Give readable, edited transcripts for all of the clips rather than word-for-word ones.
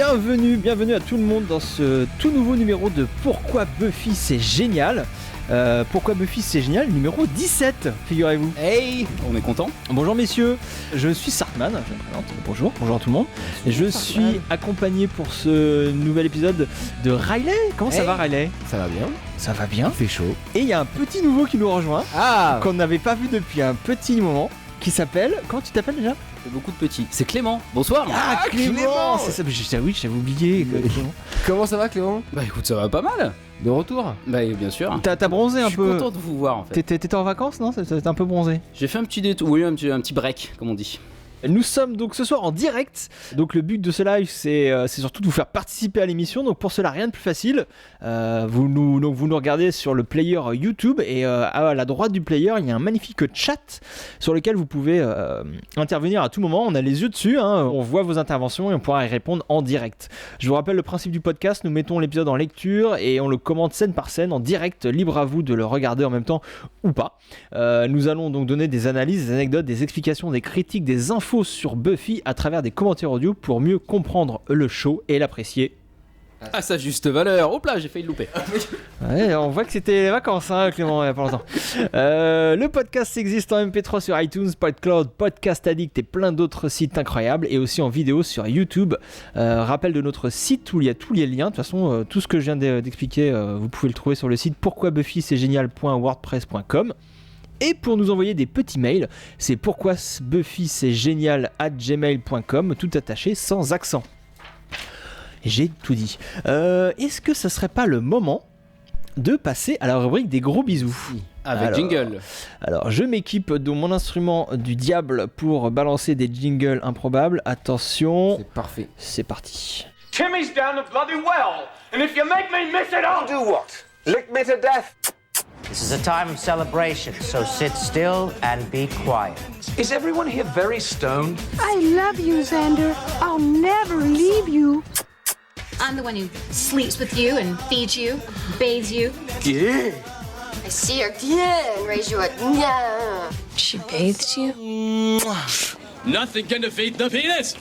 Bienvenue à tout le monde dans ce tout nouveau numéro de Pourquoi Buffy c'est génial. Pourquoi Buffy c'est génial, numéro 17, figurez-vous. Hey, on est content. Bonjour messieurs, je suis Sartman, je me présente. Bonjour à tout le monde. Je suis accompagné pour ce nouvel épisode de Riley. Comment ça va Riley ? Ça va bien. Ça va bien. Il fait chaud. Et il y a un petit nouveau qui nous rejoint, qu'on n'avait pas vu depuis un petit moment, qui s'appelle... Comment tu t'appelles déjà ? Beaucoup de petits. C'est Clément. Bonsoir. Ah, Clément. C'est ça, oui, j'avais oublié Clément. Comment ça va Clément ? Bah écoute, ça va pas mal. De retour ? Bah bien sûr. T'as bronzé un peu. Je suis content de vous voir en fait. T'étais en vacances, non ? T'étais un peu bronzé. J'ai fait un petit détour, oui, un petit break, comme on dit. Nous sommes donc ce soir en direct. Donc le but de ce live c'est surtout de vous faire participer à l'émission. Donc pour cela rien de plus facile. Vous nous regardez sur le player YouTube et à la droite du player il y a un magnifique chat sur lequel vous pouvez intervenir à tout moment. On a les yeux dessus, on voit vos interventions et on pourra y répondre en direct. Je vous rappelle le principe du podcast. Nous mettons l'épisode en lecture et on le commente scène par scène en direct. Libre à vous de le regarder en même temps ou pas. Nous allons donc donner des analyses, des anecdotes, des explications, des critiques, des infos sur Buffy à travers des commentaires audio pour mieux comprendre le show et l'apprécier à sa juste valeur. Hop là, j'ai failli le louper. Ouais, on voit que c'était les vacances, Clément, il y a pas longtemps. Le podcast existe en MP3 sur iTunes, PodCloud, Podcast Addict et plein d'autres sites incroyables, et aussi en vidéo sur YouTube. Rappel de notre site où il y a tous les liens. De toute façon, tout ce que je viens d'expliquer, vous pouvez le trouver sur le site pourquoibuffyc'estgénial.wordpress.com. Et pour nous envoyer des petits mails, c'est pourquoi Buffy c'est génial @gmail.com, tout attaché sans accent. J'ai tout dit. Est-ce que ça serait pas le moment de passer à la rubrique des gros bisous ? Avec jingle. Alors je m'équipe de mon instrument du diable pour balancer des jingles improbables. Attention. C'est parfait. C'est parti. Timmy's down the bloody well, and if you make me miss it, I'll do what? Lick me to death? This is a time of celebration, so sit still and be quiet. Is everyone here very stoned? I love you, Xander. I'll never leave you. I'm the one who sleeps with you and feeds you, bathes you. Yeah. I see her and raise you a yeah. She bathed you? Nothing can defeat the penis.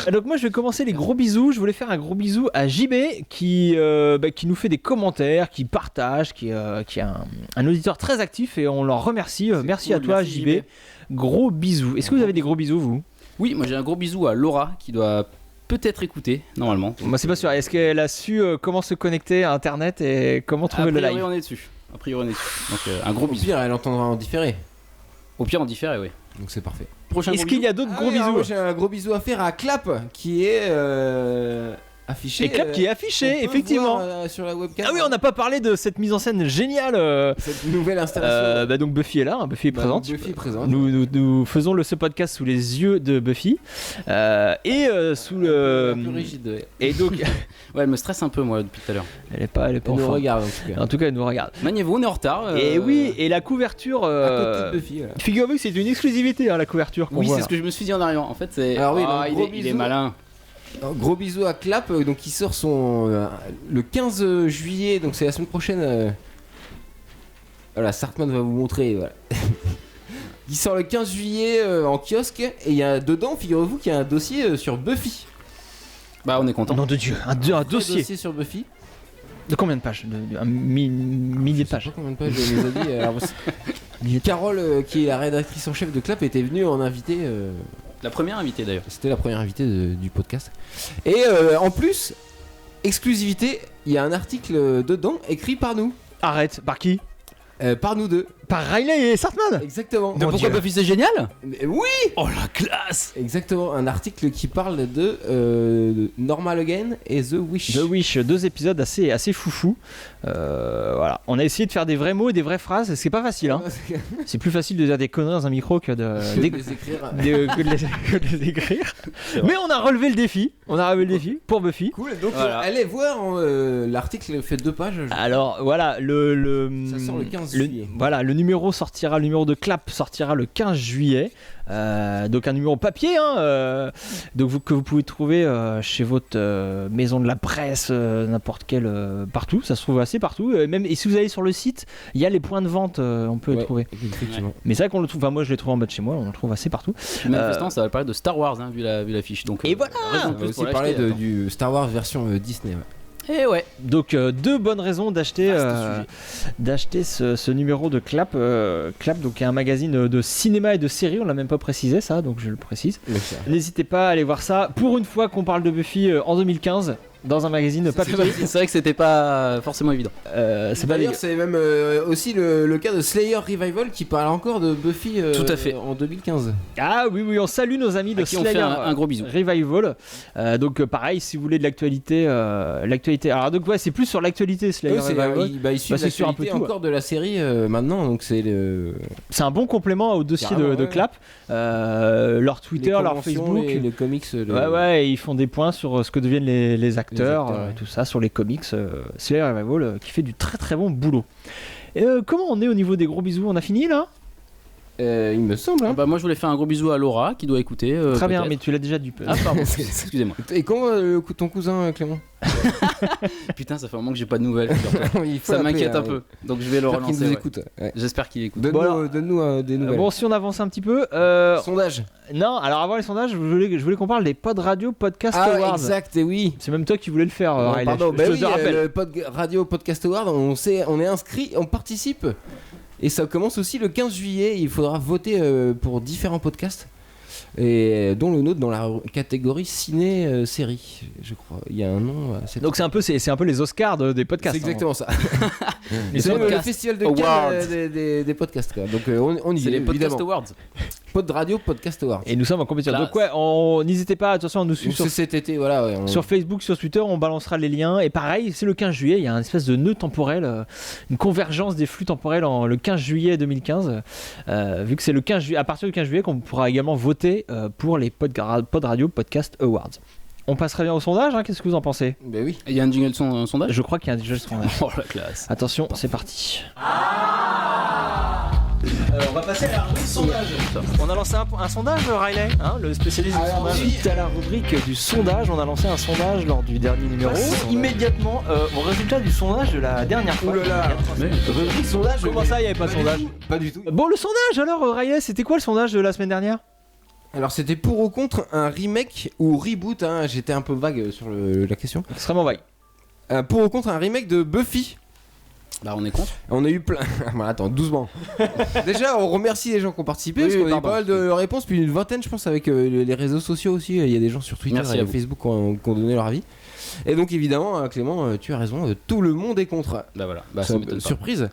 Donc moi je vais commencer les gros bisous. Je voulais faire un gros bisou à JB qui nous fait des commentaires, qui partage, qui est un auditeur très actif et on l'en remercie. Merci cool, à toi merci JB. Gros bisous. Est-ce que vous avez des gros bisous vous ? Oui, moi j'ai un gros bisou à Laura qui doit peut-être écouter normalement. Moi c'est pas sûr. Est-ce qu'elle a su comment se connecter à internet et comment trouver le live ? A priori on est dessus. Donc un gros bisou. Au pire elle entendra en différé. Au pire en différé, oui. Donc c'est parfait. Est-ce qu'il y a d'autres gros bisous ? Moi j'ai un gros bisou à faire à Clap qui est affiché. Et Clap qui est affiché, effectivement. Sur la webcam. Ah oui, on n'a pas parlé de cette mise en scène géniale. Cette nouvelle installation. Donc Buffy est là, Buffy est présente. Buffy est présente. Nous faisons ce podcast sous les yeux de Buffy et sous le. Un peu rigide. Ouais. Et donc. Ouais, elle me stresse un peu moi depuis tout à l'heure. Elle est pas elle nous regarde en tout cas. En tout cas, elle nous regarde. Maniez-vous, on est en retard. Et oui, et la couverture. À côté de Buffy. Voilà. Figurez-vous que c'est une exclusivité la couverture. Oui, c'est ce que je me suis dit en arrivant. En fait, c'est. Alors oui, il est malin. Alors, gros bisous à Clap, donc qui sort le 15 juillet, donc c'est la semaine prochaine. Voilà, Sartman va vous montrer. Voilà. Il sort le 15 juillet en kiosque et il y a dedans, figurez-vous qu'il y a un dossier sur Buffy. Bah on est content. Nom de Dieu, un dossier sur Buffy. De combien de pages ? Un millier de pages. Je sais pas combien de pages les a dit. Carole, qui est la rédactrice en chef de Clap, était venue en invité. La première invitée d'ailleurs. C'était la première invitée du podcast. Et en plus, exclusivité, il y a un article dedans écrit par nous. Arrête, par qui ? Par nous deux. Par Riley et Sartman. Exactement. Donc pourquoi Buffy c'est génial ? Mais oui. Oh la classe. Exactement, un article qui parle de Normal Again et The Wish. The Wish, 2 épisodes assez foufou. Voilà, on a essayé de faire des vrais mots et des vraies phrases, c'est pas facile. C'est plus facile de dire des conneries dans un micro que de les écrire. Mais on a relevé le défi. Pour Buffy. Cool, donc voilà. allez voir, l'article fait 2 pages. Alors voilà, ça sort le 15 15 juillet. Voilà, le numéro de Clap sortira le 15 juillet. Donc un numéro papier, donc que vous pouvez trouver chez votre maison de la presse, n'importe quelle, partout. Ça se trouve assez partout. Et si vous allez sur le site, il y a les points de vente, on peut les trouver. Effectivement. Mais c'est vrai qu'on le trouve. Enfin, moi, je l'ai trouvé en bas de chez moi. On le trouve assez partout. Manifestement, ça va parler de Star Wars, vu l'affiche. Donc, et voilà. raison de On plus va pour aussi parler l'acheter, du Star Wars version Disney. Et ouais. Donc deux bonnes raisons d'acheter ce numéro de Clap. Clap, donc est un magazine de cinéma et de séries. On l'a même pas précisé ça, donc je le précise. N'hésitez pas à aller voir ça. Pour une fois qu'on parle de Buffy en 2015. Dans un magazine papier. C'est vrai que c'était pas forcément évident. C'est pas D'ailleurs, c'est même aussi le cas de Slayer Revival qui parle encore de Buffy Tout à fait. en 2015. Ah oui, on salue nos amis de qui Slayer. on fait un gros bisou. Revival. Donc pareil, si vous voulez de l'actualité. Alors donc ouais, c'est plus sur l'actualité Slayer Revival. Il suit c'est sur un peu l'actualité tout, encore de la série maintenant, donc c'est un bon complément au dossier Carrément, de Clap. Leur Twitter, leur Facebook. les comics. Ouais, ils font des points sur ce que deviennent les acteurs, ouais. tout ça, sur les comics. Slayer Revival qui fait du très très bon boulot. Et comment on est au niveau des gros bisous? On a fini là? Il me semble. Bah, moi, je voulais faire un gros bisou à Laura qui doit écouter. Très bien, peut-être. mais tu l'as déjà dit. Ah, pardon, excusez-moi. Et comment ton cousin Clément? Putain, ça fait un moment que j'ai pas de nouvelles. Il faut Ça l'appeler, m'inquiète un peu. Donc je vais le J'espère qu'il relancer. nous Ouais. écoute. Ouais. J'espère qu'il écoute. Donne-nous des nouvelles. Bon, si on avance un petit peu. Sondage. Non, alors avant les sondages, je voulais qu'on parle des Pod Radio Podcast Awards. Exact, et oui. C'est même toi qui voulais le faire, Riley. Pardon, Je te rappelle. le Radio Podcast Award, on est inscrit, on participe. Et ça commence aussi le 15 juillet. Il faudra voter pour différents podcasts. Et dont le nôtre dans la catégorie ciné-série, je crois. Il y a un nom. Donc c'est un peu les Oscars des podcasts. C'est exactement ça. Les C'est le podcasts festival de Awards. Cannes des podcasts. Quoi. Donc on y C'est est les Podcast évidemment. Awards. Pod Radio Podcast Awards. Et nous sommes en compétition. Classe. Donc ouais, n'hésitez pas, attention, à nous suivre C'est cet été, voilà. Ouais, sur Facebook, sur Twitter, on balancera les liens. Et pareil, c'est le 15 juillet, il y a une espèce de nœud temporel, une convergence des flux temporels le 15 juillet 2015. Vu que c'est à partir du 15 juillet qu'on pourra également voter pour les Pod Radio Podcast Awards. On passerait bien au sondage, qu'est-ce que vous en pensez? Ben oui. Il y a un jingle sondage. Je crois qu'il y a déjà le sondage. Oh la classe. Attention, c'est parti. On va passer à la rubrique sondage. On a lancé un sondage, Riley, le spécialiste du sondage. Suite à la rubrique du sondage, on a lancé un sondage lors du dernier numéro. Immédiatement au résultat du sondage de la dernière fois. Rubrique sondage. Comment ça, il n'y avait pas de sondage? Pas du tout. Bon, le sondage alors, Riley, c'était quoi le sondage de la semaine dernière? Alors c'était pour ou contre un remake ou reboot, j'étais un peu vague sur la question. Extrêmement vague. Pour ou contre un remake de Buffy. Bah on est contre. On a eu plein. Bon, attends, doucement. Déjà, on remercie les gens qui ont participé parce qu'on a eu pas mal de réponses, puis une vingtaine, je pense, avec les réseaux sociaux aussi. Il y a des gens sur Twitter Merci et Facebook qui ont donné leur avis. Et donc évidemment, Clément, tu as raison, tout le monde est contre. Bah voilà. Bah ça m'étonne pas. Surprise.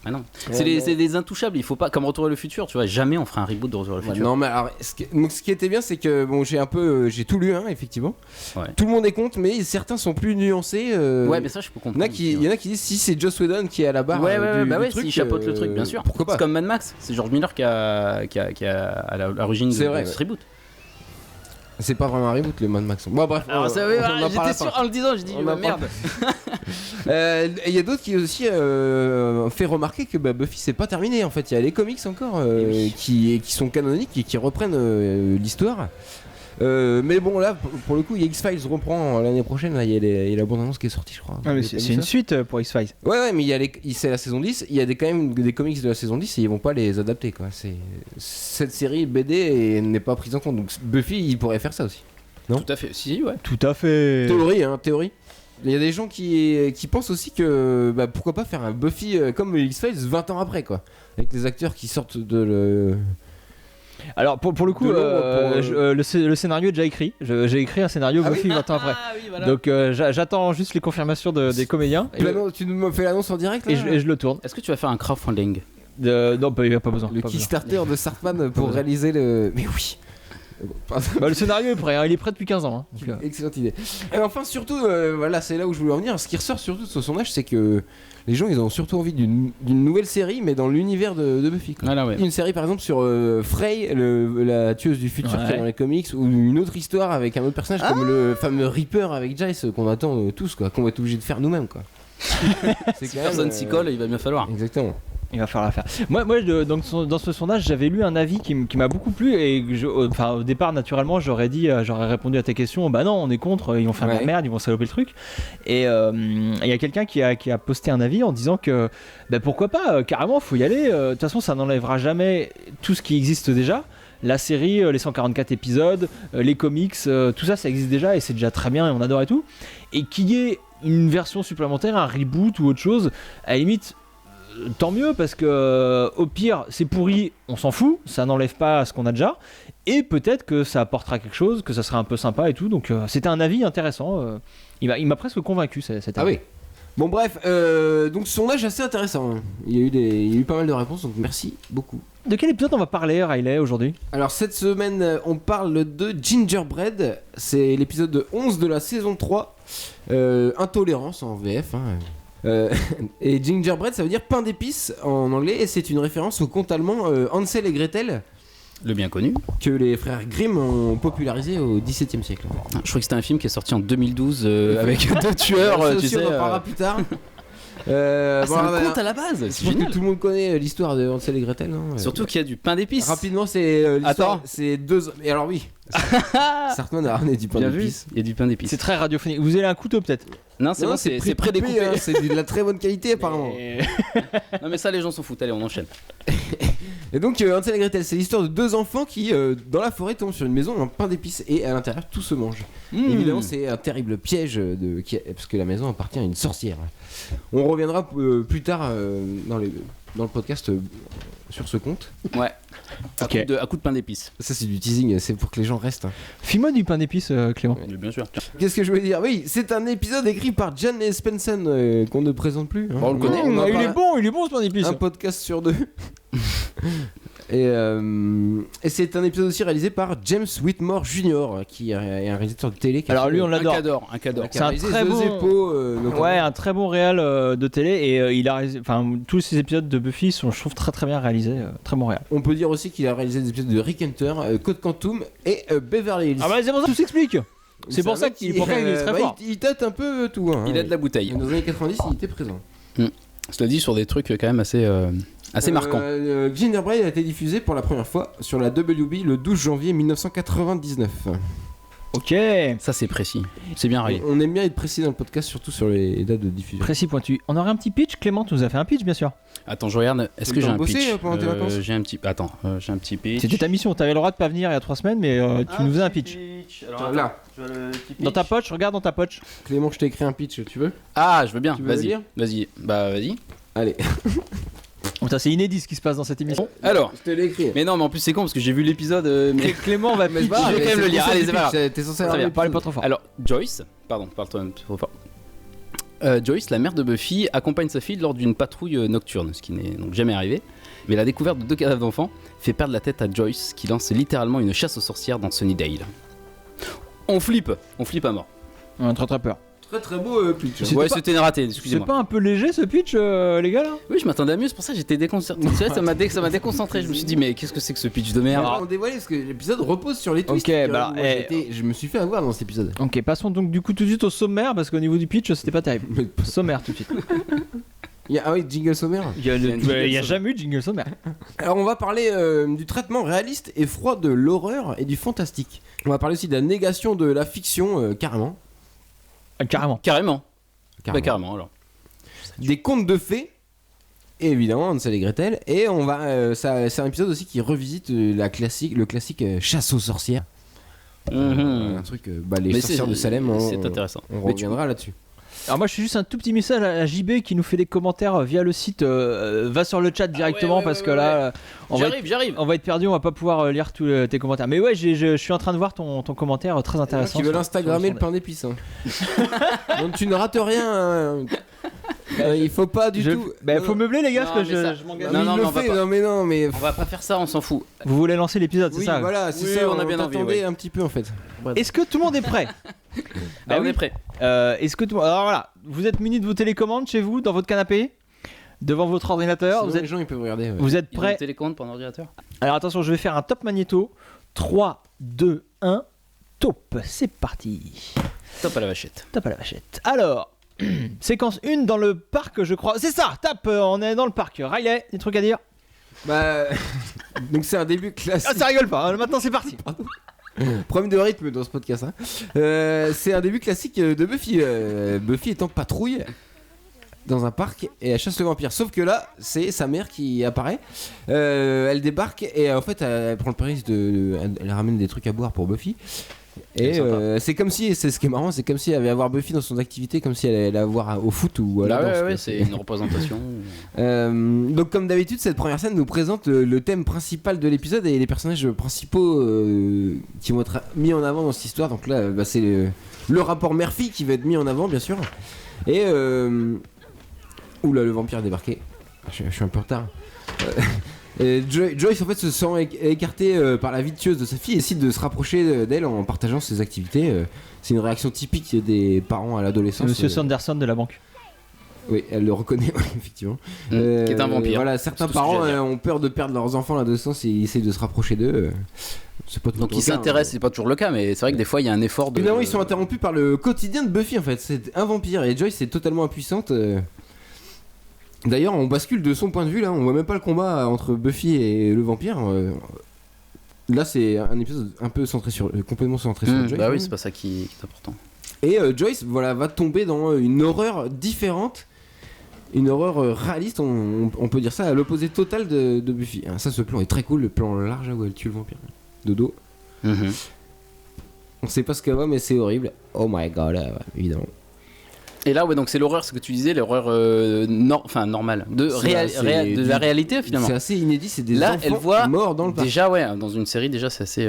Ah non. C'est des intouchables. Il faut pas, comme Retour vers le futur, tu vois, jamais on fera un reboot de Retour vers le futur. Non, mais alors, ce qui était bien, c'est que bon, j'ai tout lu, effectivement. Ouais. Tout le monde est contre, mais certains sont plus nuancés. Ouais, mais ça je peux comprendre. Il y en a qui disent si c'est Joss Whedon qui est à la barre. Ouais, du truc, s'il chapeaute le truc, bien sûr. Pourquoi pas? C'est comme Mad Max. C'est George Miller qui a à l'origine de ce reboot. C'est pas vraiment un reboot, le Mad Max. Bon, bref. Alors, j'étais sûr en le disant, je dis merde. Il y a d'autres qui aussi fait remarquer que Buffy c'est pas terminé en fait. Il y a les comics encore qui sont canoniques et qui reprennent l'histoire. Mais bon, là pour le coup, X-Files reprend l'année prochaine. Là, il y a la bande-annonce qui est sortie, je crois. Ah, mais c'est une suite pour X-Files. Ouais, mais c'est la saison 10. Il y a quand même des comics de la saison 10 et ils vont pas les adapter, quoi. Cette série BD n'est pas prise en compte. Donc Buffy, il pourrait faire ça aussi. Non ? Tout à fait. Si, ouais. Tout à fait. Théorie. Il y a des gens qui pensent aussi que pourquoi pas faire un Buffy comme X-Files 20 ans après, quoi. Avec les acteurs qui sortent de Alors pour le coup, le scénario est déjà écrit. J'ai écrit un scénario Buffy 20 ans après. Ah oui, voilà. Donc j'attends juste les confirmations des comédiens. Tu nous fais l'annonce en direct là, et je le tourne. Est-ce que tu vas faire un crowdfunding? Non, il n'y a pas besoin. Le Kickstarter de Sartman pour réaliser le... Mais oui. Le scénario est prêt, il est prêt depuis 15 ans. Donc, excellente idée. Et enfin surtout, voilà, c'est là où je voulais en venir. Ce qui ressort surtout de ce sondage, c'est que les gens ils ont surtout envie d'une nouvelle série, mais dans l'univers de Buffy, quoi. Voilà, ouais. Une série par exemple sur Frey, la tueuse du futur qui est dans les comics, ou une autre histoire avec un autre personnage comme le fameux Reaper avec Jace qu'on attend tous, quoi, qu'on va être obligé de faire nous-mêmes, quoi. C'est Si personne s'y colle, il va bien falloir. Exactement. Il va falloir la faire. Moi dans ce sondage, j'avais lu un avis qui m'a beaucoup plu et que au départ, naturellement, j'aurais répondu à ta question. Bah non, on est contre, ils vont faire de la merde, ils vont saloper le truc. Et il y a quelqu'un qui a posté un avis en disant que pourquoi pas, carrément, faut y aller. De toute façon, ça n'enlèvera jamais tout ce qui existe déjà. La série, les 144 épisodes, les comics, tout ça, ça existe déjà et c'est déjà très bien et on adore et tout. Et qu'il y ait une version supplémentaire, un reboot ou autre chose, à la limite, tant mieux parce que au pire c'est pourri, on s'en fout, ça n'enlève pas ce qu'on a déjà et peut-être que ça apportera quelque chose, que ça sera un peu sympa et tout, donc c'était un avis intéressant, il m'a presque convaincu cet avis. Ah oui. Bon bref, donc ce sondage assez intéressant, il y a eu pas mal de réponses, donc merci beaucoup. De quel épisode on va parler, Riley, aujourd'hui? Alors cette semaine on parle de Gingerbread, c'est l'épisode 11 de la saison 3, Intolérance en VF et Gingerbread ça veut dire pain d'épices en anglais et c'est une référence au conte allemand Hansel et Gretel, Le bien connu. que les frères Grimm ont popularisé au XVIIe siècle. Je crois que c'était un film qui est sorti en 2012 avec deux tueurs, Ça tu aussi, sais. on en parlera plus tard. C'est un conte à la base, Je c'est pense que génial. tout le monde connaît l'histoire de Hansel et Gretel. Surtout qu'il y a du pain d'épices. Rapidement, c'est l'histoire. Attends. C'est deux hommes. Et alors oui, Sartman a ramené du pain Bien vu, d'épices. il y a du pain d'épices. C'est très radiophonique. Vous avez un couteau peut-être? Non, c'est Non, bon, c'est pré-coupé, prédécoupé. hein, c'est de la très bonne qualité apparemment. Non, mais ça, les gens s'en foutent. Allez, on enchaîne. Et donc Hansel et Gretel, c'est l'histoire de deux enfants qui dans la forêt tombent sur une maison en pain d'épices et à l'intérieur tout se mange. Évidemment, c'est un terrible piège parce que la maison appartient à une sorcière. On reviendra plus tard dans le podcast sur ce conte. Ouais. À Ok. coup de pain d'épices. Ça c'est du teasing, c'est pour que les gens restent. File-moi du pain d'épices, Clément. Bien sûr. Qu'est-ce que je voulais dire? Oui, c'est un épisode écrit par Jan Espenson qu'on ne présente plus. Hein. Bon, on le connaît. en il parle est bon ce pain d'épices. un podcast sur deux. Et c'est un épisode aussi réalisé par James Whitmore Jr. qui est un réalisateur de télé. Alors lui, on Un l'adore. cadre. qui c'est a un réalisé très The bon- Zeppo, notamment. Ouais, un très bon réal de télé et tous ces épisodes de Buffy sont, je trouve, très très bien réalisés, très bon réal. On peut dire aussi qu'il a réalisé des épisodes de Rick Hunter, Code Quantum et Beverly Hills. Ah bah c'est pour ça que tout s'explique. C'est pour un ça mec qu'il est très fort. il tâte un peu tout. Hein. Il a de la bouteille. Dans les années 90, il était présent. Cela dit, sur des trucs quand même assez marquants. Gingerbread a été diffusé pour la première fois sur la WB le 12 janvier 1999. Ok. Ça, c'est précis. C'est bien réglé. On aime bien être précis dans le podcast, surtout sur les dates de diffusion. Précis pointu. On aurait un petit pitch. Clément, tu nous as fait un pitch, bien sûr. Attends, je regarde. Est-ce Tu que peux j'ai un bosser, pitch pendant tes vacances J'ai un petit. Attends, j'ai un petit pitch. C'était ta mission. T'avais le droit de pas venir il y a 3 semaines, mais tu nous faisais un pitch. Tiens, là, Dans ta poche, regarde dans ta poche. Clément, je t'ai écrit un pitch, tu veux? Ah, je veux bien. Tu veux le Vas-y. lire Vas-y. Bah, vas-y. Allez, Putain, c'est inédit ce qui se passe dans cette émission. Alors. je te l'ai écrit. Mais non, mais en plus, c'est con parce que j'ai vu l'épisode. Mais Clément va Mais pitcher. c'est pas grave, je vais quand même c'est le lire. pour ça Allez, que c'est tu pas pitches, t'es censé Très avoir bien. le Parlez pitch. pas trop fort. Alors, Joyce, pardon, parle-toi un peu trop fort. Joyce, la mère de Buffy, accompagne sa fille lors d'une patrouille nocturne, ce qui n'est donc jamais arrivé. Mais la découverte de 2 cadavres d'enfants fait perdre la tête à Joyce, qui lance littéralement une chasse aux sorcières dans Sunnydale. On flippe à mort. On a très très peur. Très très beau pitch. C'était Ouais, pas- c'était raté, C'est excusez-moi. pas un peu léger ce pitch, les gars là? Oui, je m'attendais à mieux, c'est pour ça que j'étais déconcerté. Tu vois, ça m'a déconcentré. Je me suis dit, mais qu'est-ce que c'est que ce pitch de merde? On dévoile parce que l'épisode repose sur les twists. Ok, Tu vois, bah, moi, je me suis fait avoir dans cet épisode. Ok, passons donc du coup tout de suite au sommaire parce qu'au niveau du pitch c'était pas terrible. Sommaire tout de suite. Ah oui, jingle sommaire. Il y a jamais eu de jingle sommaire. Alors on va parler du traitement réaliste et froid de l'horreur et du fantastique. On va parler aussi de la négation de la fiction, carrément. Carrément. Carrément. Bah, carrément, alors. Des contes de fées, et évidemment Hansel et Gretel. Et on va, c'est un épisode aussi qui revisite le classique chasse aux sorcières. Un truc, les Mais sorcières de Salem. C'est intéressant. On Mais tu- reviendra là-dessus. Alors moi je suis juste un tout petit message à JB qui nous fait des commentaires via le site. Va sur le chat directement ouais, parce ouais, que ouais, là J'arrive. on va être perdu, on va pas pouvoir lire tous tes commentaires. Mais ouais, je suis en train de voir ton commentaire très intéressant. Tu veux sur- l'instagrammer sur le pain d'épices. Hein. Donc tu ne rates rien. Hein. Il faut pas du tout. Bah, faut meubler les gars Non, parce que mais ça- je m'engage. Non, mais Non, il le on va fait. pas. Non mais. On va pas faire ça, on s'en fout. Vous voulez lancer l'épisode, c'est Oui, ça? voilà, c'est Oui, ça. on a bien envie, t'attendait ouais. un petit peu en fait. Est-ce que tout le monde est prêt? Bah, on oui. est prêt. Est-ce que tout... Alors voilà, vous êtes munis de vos télécommandes chez vous, dans votre canapé, devant votre ordinateur. Sinon, Vous êtes, les gens ils peuvent regarder. Ouais. vous êtes Ils ont prêts? une télécommande pour un ordinateur. Alors attention, je vais faire un top magnéto. 3, 2, 1, top. C'est parti. Top à la vachette. Top à la vachette. Alors, Séquence 1 dans le parc, je crois. C'est ça, tape, on est dans le parc. Riley, des trucs à dire? Bah. Donc c'est un début classique. Ah, ça rigole pas, hein, maintenant c'est parti. Problème de rythme dans ce podcast. Hein. C'est un début classique de Buffy. Buffy est en patrouille dans un parc et elle chasse le vampire. Sauf que là, c'est sa mère qui apparaît. Elle débarque et en fait, elle prend le péril elle ramène des trucs à boire pour Buffy. Et c'est comme si, c'est ce qui est marrant, c'est comme si elle allait avoir Buffy dans son activité, comme si elle allait avoir au foot ou à la danse. Ouais, c'est une représentation. Donc comme d'habitude, cette première scène nous présente le thème principal de l'épisode et les personnages principaux qui vont être mis en avant dans cette histoire. Donc là, c'est le rapport mère-fille qui va être mis en avant, bien sûr. Et oula, le vampire a débarqué. Je suis un peu en retard. Et Joyce en fait se sent écartée par la vie tueuse de sa fille et décide de se rapprocher d'elle en partageant ses activités. C'est une réaction typique des parents à l'adolescence. Monsieur Sanderson de la banque. Oui, elle le reconnaît, effectivement. Qui est un vampire. Voilà, certains parents ont peur de perdre leurs enfants à l'adolescence et ils essayent de se rapprocher d'eux. C'est pas tout donc ils s'intéressent, c'est pas toujours le cas, mais c'est vrai que des fois il y a un effort de. Évidemment, ils sont interrompus par le quotidien de Buffy en fait. C'est un vampire et Joyce est totalement impuissante. D'ailleurs, on bascule de son point de vue là, on voit même pas le combat entre Buffy et le vampire. Là, c'est un épisode un peu complètement centré sur Joyce. Bah oui, c'est pas ça qui est important. Et Joyce, voilà, va tomber dans une horreur différente, une horreur réaliste, on peut dire ça, à l'opposé total de Buffy. Ça, ce plan est très cool, le plan large où elle tue le vampire. De dos. On sait pas ce qu'elle voit, mais c'est horrible. Oh my god, évidemment. Et là, ouais, donc c'est l'horreur, ce que tu disais, l'horreur normale, de la réalité finalement. C'est assez inédit, c'est des là, enfants elle voit morts dans le parc. Déjà, ouais, dans une série, déjà, c'est assez.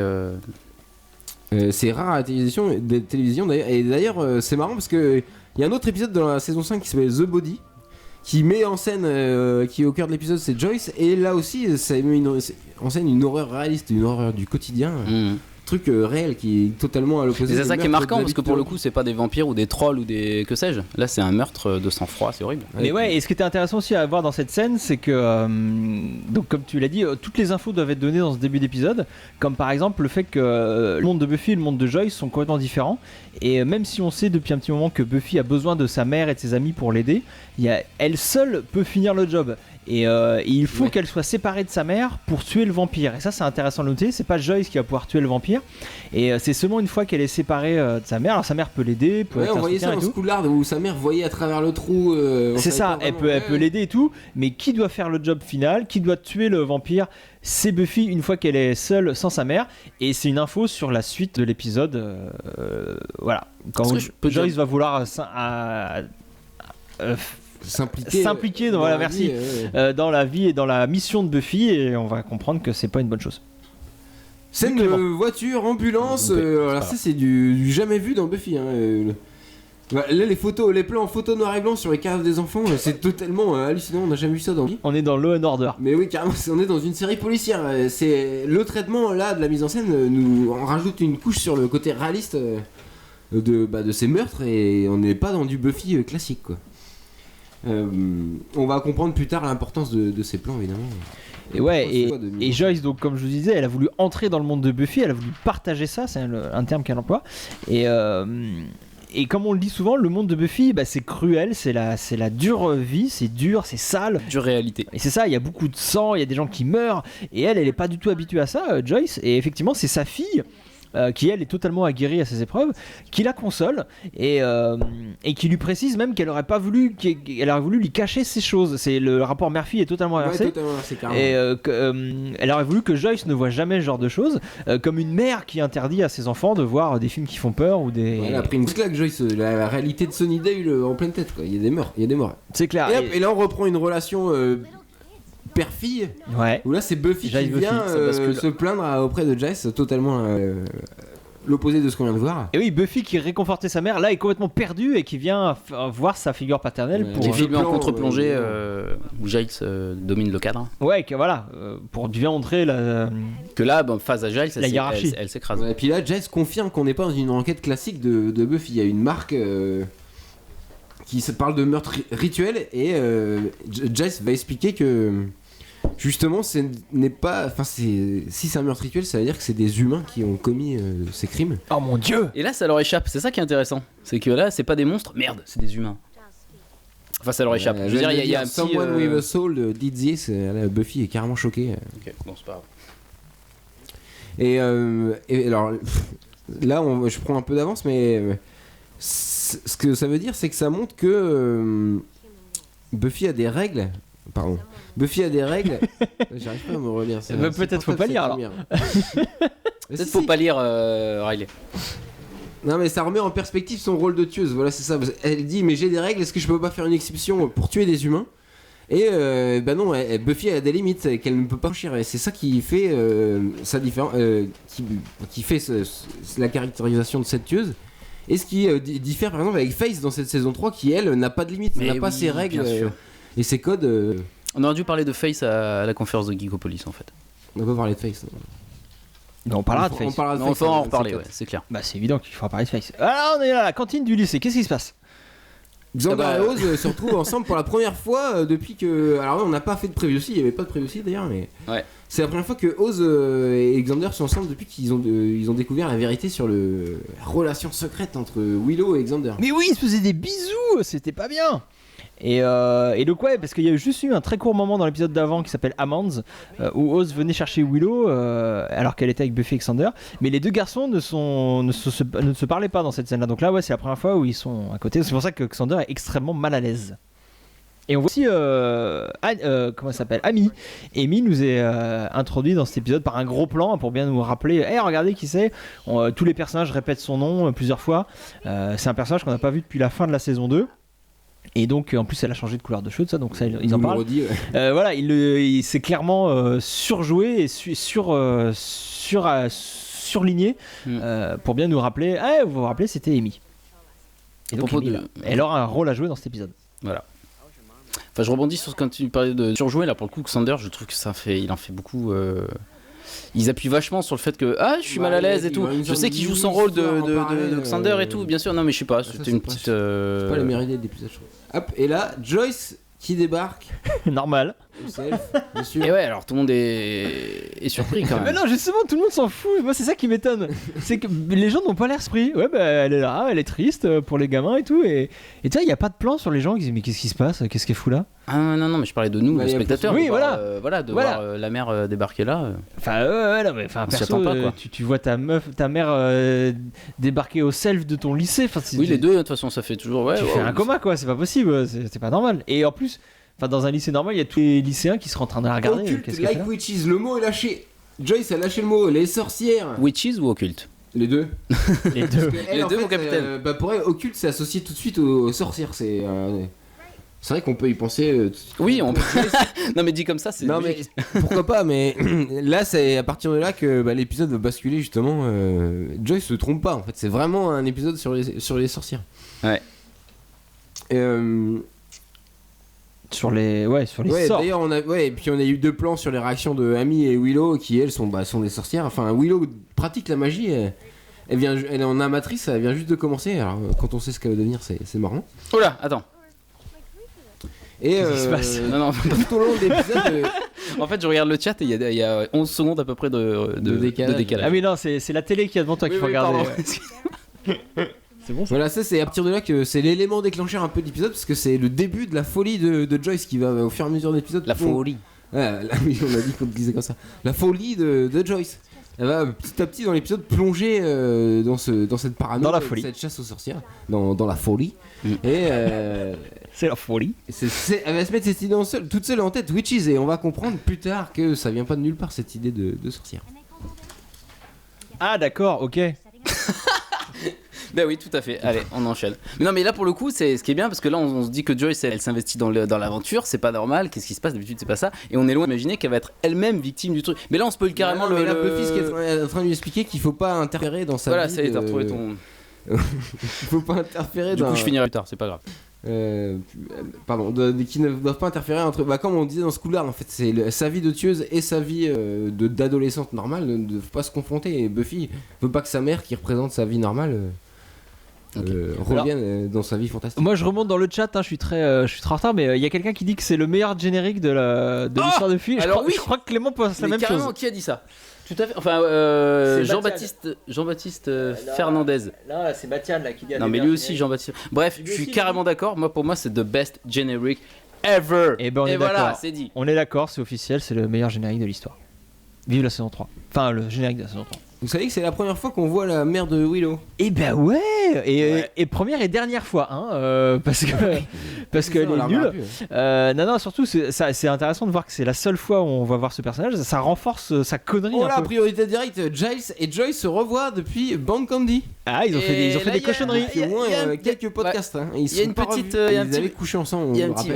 C'est rare à la télévision d'ailleurs. Et d'ailleurs, c'est marrant parce que il y a un autre épisode dans la saison 5 qui s'appelle The Body, qui met en scène, qui est au cœur de l'épisode, c'est Joyce. Et là aussi, ça met en scène une horreur réaliste, une horreur du quotidien. Truc réel qui est totalement à l'opposé. C'est ça qui est marquant parce que pour le coup c'est pas des vampires ou des trolls ou des que sais-je. Là c'est un meurtre de sang-froid, c'est horrible. Mais ouais, et ce qui était intéressant aussi à voir dans cette scène, c'est que donc comme tu l'as dit, toutes les infos doivent être données dans ce début d'épisode, comme par exemple le fait que le monde de Buffy et le monde de Joyce sont complètement différents. Et même si on sait depuis un petit moment que Buffy a besoin de sa mère et de ses amis pour l'aider, elle seule peut finir le job. Et il faut qu'elle soit séparée de sa mère pour tuer le vampire. Et ça c'est intéressant de noter, c'est pas Joyce qui va pouvoir tuer le vampire. Et c'est seulement une fois qu'elle est séparée de sa mère. Alors sa mère peut l'aider, peut on voyait ça dans ce couloir où sa mère voyait à travers le trou. C'est ça, elle peut l'aider et tout. Mais qui doit faire le job final, qui doit tuer le vampire, c'est Buffy une fois qu'elle est seule sans sa mère. Et c'est une info sur la suite de l'épisode. Voilà. Quand Joyce va vouloir s'impliquer dans la vie, dans la vie et dans la mission de Buffy, et on va comprendre que c'est pas une bonne chose. Scène de voiture, ambulance, alors ça c'est du jamais vu dans Buffy. Là les photos, les plans en photo noir et blanc sur les caves des enfants, c'est totalement hallucinant, on n'a jamais vu ça dans Buffy. On est dans Law and Order. Mais oui, carrément, on est dans une série policière. C'est le traitement là de la mise en scène on rajoute une couche sur le côté réaliste de ces meurtres et on n'est pas dans du Buffy classique quoi. On va comprendre plus tard l'importance de ces plans évidemment. Et ouais, et Joyce, donc comme je vous disais, elle a voulu entrer dans le monde de Buffy, elle a voulu partager ça, c'est un terme qu'elle emploie. Et comme on le dit souvent, le monde de Buffy, c'est cruel, c'est la dure vie, c'est dur, c'est sale. Dure réalité. Et c'est ça, il y a beaucoup de sang, il y a des gens qui meurent, et elle est pas du tout habituée à ça, Joyce. Et effectivement, c'est sa fille. Qui elle est totalement aguerrie à ces épreuves, qui la console et qui lui précise même qu'elle aurait voulu lui cacher ces choses. C'est le rapport mère-fille est totalement inversé. Et elle aurait voulu que Joyce ne voit jamais ce genre de choses, comme une mère qui interdit à ses enfants de voir des films qui font peur ou des. Elle a pris une claque Joyce, la réalité de Sunnydale en pleine tête quoi. Il y a des morts. C'est clair. Et là on reprend une relation. Père-fille, où là c'est Buffy qui vient se plaindre auprès de Joyce, totalement l'opposé de ce qu'on vient de voir. Et oui, Buffy qui réconfortait sa mère, là est complètement perdue et qui vient voir sa figure paternelle pour. Qui est filmé en contre-plongée où Giles domine le cadre. Ouais, que voilà, pour bien montrer que là, face à Giles, la hiérarchie. Elle s'écrase. Ouais, et puis là, Giles confirme qu'on n'est pas dans une enquête classique de Buffy. Il y a une marque qui se parle de meurtre rituel et Giles va expliquer que. Justement, si c'est un meurtre rituel, ça veut dire que c'est des humains qui ont commis ces crimes. Oh mon dieu! Et là, ça leur échappe. C'est ça qui est intéressant. C'est que là, c'est pas des monstres. Merde, c'est des humains. Enfin, ça leur échappe. Je veux dire, il y a un petit. Someone with a soul did this. Buffy est carrément choquée. Ok, bon, c'est pas grave. Et alors, là, je prends un peu d'avance, mais ce que ça veut dire, c'est que ça montre que Buffy a des règles. Pardon. Buffy a des règles. J'arrive pas à me relire. Peut-être faut pas lire alors. Peut-être faut pas lire Riley. Non mais ça remet en perspective son rôle de tueuse, voilà c'est ça. Elle dit mais j'ai des règles, est-ce que je peux pas faire une exception pour tuer des humains ? Et bah non, Buffy a des limites qu'elle ne peut pas franchir et c'est ça qui fait sa différence, qui fait la caractérisation de cette tueuse. Et ce qui diffère par exemple avec Faith dans cette saison 3 qui elle n'a pas de limite, n'a pas ses règles et ses codes. On aurait dû parler de Faith à la conférence de Geekopolis en fait. On va pas parler de Faith. Non, on parlera de Faith. On va en reparler, ouais, c'est clair. Bah c'est évident qu'il faudra parler de Faith. Alors on est à la cantine du lycée, qu'est-ce qui se passe ? Xander et Oz se retrouvent ensemble pour la première fois depuis que... Alors on n'a pas fait de preview aussi, il n'y avait pas de preview aussi d'ailleurs, mais... Ouais. C'est la première fois que Oz et Xander sont ensemble depuis qu'ils ont découvert la vérité sur la relation secrète entre Willow et Xander. Mais oui, ils se faisaient des bisous, c'était pas bien. Et donc ouais, parce qu'il y a juste eu un très court moment dans l'épisode d'avant qui s'appelle Amands, où Oz venait chercher Willow alors qu'elle était avec Buffy et Xander, mais les deux garçons ne se parlaient pas dans cette scène là, donc là ouais c'est la première fois où ils sont à côté, c'est pour ça que Xander est extrêmement mal à l'aise. Et on voit aussi comment ça s'appelle, Amy nous est introduit dans cet épisode par un gros plan pour bien nous rappeler, hey, regardez qui c'est, tous les personnages répètent son nom plusieurs fois, c'est un personnage qu'on n'a pas vu depuis la fin de la saison 2. Et donc en plus elle a changé de couleur de cheveux, ça, donc ça ils en parlent. Redit, ouais. Voilà, il s'est clairement surjoué et surligné pour bien nous rappeler. Ah, vous vous rappelez, c'était Amy. Et donc elle aura un rôle à jouer dans cet épisode. Voilà. Enfin, je rebondis sur quand tu parlais de surjouer là pour le coup. Xander, je trouve que il en fait beaucoup. Ils appuient vachement sur le fait que je suis mal à l'aise et tout. Je sais qu'il joue son rôle de Xander et tout, bien sûr. Non mais je sais pas, c'était une petite. C'est pas la meilleure idée de l'épisode, je trouve. Hop, et là Joyce qui débarque. Normal. Et ouais, alors tout le monde est surpris quand même. Mais non, justement, tout le monde s'en fout. Moi, c'est ça qui m'étonne. C'est que les gens n'ont pas l'air surpris. Ouais, bah elle est là, elle est triste pour les gamins et tout. Et tu vois, il n'y a pas de plan sur les gens qui disent mais qu'est-ce qui se passe ? Qu'est-ce qu'elle fout là ? Ah non, mais je parlais de nous, les spectateurs. Oui, voir la mère débarquer là. Enfin, non, mais perso, pas, quoi. Tu vois ta mère débarquer au self de ton lycée. Oui, les deux, de toute façon, ça fait toujours. Ouais, tu fais un coma, quoi. C'est pas possible. C'est pas normal. Et en plus. Enfin, dans un lycée normal, il y a tous les lycéens qui seraient en train de la regarder. Occulte, like witches, le mot est lâché. Joyce a lâché le mot, les sorcières. Witches ou occulte ? Les deux. Les deux. Les deux, mon capitaine. Pour elle, occulte, c'est associé tout de suite aux sorcières. C'est vrai qu'on peut y penser. Oui, on peut. Non, mais dit comme ça, c'est. Non, mais pourquoi pas, mais là, c'est à partir de là que l'épisode va basculer, justement. Joyce se trompe pas, en fait. C'est vraiment un épisode sur les sorcières. Ouais. Sur les sorts. D'ailleurs, et puis on a eu deux plans sur les réactions de Amy et Willow qui elles sont des sorcières. Enfin, Willow pratique la magie. Elle est en amatrice, elle vient juste de commencer. Alors quand on sait ce qu'elle va devenir, c'est marrant. Oh là, attends. Et qu'est-ce qui se passe ? Non, tout au long de l'épisode. En fait, je regarde le chat et il y a 11 secondes à peu près de décalage. Ah oui, non, c'est la télé qui est devant toi qu'il faut regarder. C'est bon, ça. Voilà, ça c'est à partir de là que c'est l'élément déclencheur un peu de l'épisode parce que c'est le début de la folie de Joyce qui va au fur et à mesure de l'épisode. La folie. Ouais, oui, on a dit qu'on le disait comme ça. La folie de Joyce. Elle va petit à petit dans l'épisode plonger dans cette paranoïa, dans la folie, cette chasse aux sorcières, dans la folie. Et c'est la folie. Elle va se mettre cette idée toute seule en tête, Witches, et on va comprendre plus tard que ça vient pas de nulle part cette idée de sorcière. Ah d'accord, ok. Ben oui, tout à fait. Allez, on enchaîne. Mais non, mais là pour le coup, c'est ce qui est bien parce que là, on se dit que Joyce, elle s'investit dans l'aventure. C'est pas normal. Qu'est-ce qui se passe d'habitude ? C'est pas ça. Et on est loin d'imaginer qu'elle va être elle-même victime du truc. Mais là, on spoil carrément mais là, Buffy, ce qu'elle est en train de lui expliquer qu'il faut pas interférer dans sa vie. Voilà, ça y est, t'as retrouvé ton. Il faut pas interférer. Du coup, je finirai plus tard. C'est pas grave. Qui ne doivent pas interférer entre. Comme on disait dans ce couloir, en fait, c'est sa vie de tueuse et sa vie d'adolescente normale ne doivent pas se confronter. Et Buffy veut pas que sa mère, qui représente sa vie normale, revienne dans sa vie fantastique. Moi je remonte dans le chat, je suis très en retard, mais il y a quelqu'un qui dit que c'est le meilleur générique de l'histoire de Phi. Je crois que Clément pense la même carrément, chose. qui a dit ça? Tout à fait. Enfin, Jean-Baptiste Fernandez. Là, c'est Batian là qui dit. Non, mais lui aussi, Jean-Baptiste. Bref, je suis carrément d'accord. Moi, pour moi, c'est the best generic ever. Et ben on est voilà, d'accord. c'est dit. On est d'accord, c'est officiel, c'est le meilleur générique de l'histoire. Vive la saison 3. Enfin, le générique de la saison 3. Vous savez que c'est la première fois qu'on voit la mère de Willow. Et ben ouais. Et première et dernière fois, hein, parce qu'elle est nulle. Non, surtout c'est intéressant de voir que c'est la seule fois où on va voir ce personnage. Ça renforce sa connerie. Oh là, priorité directe, Giles et Joyce se revoient depuis Band Candy. Ah, ils ont fait des cochonneries. Il y a au moins quelques podcasts. Hein. Ils y a une petite, ils avaient couché ensemble. Il y a un petit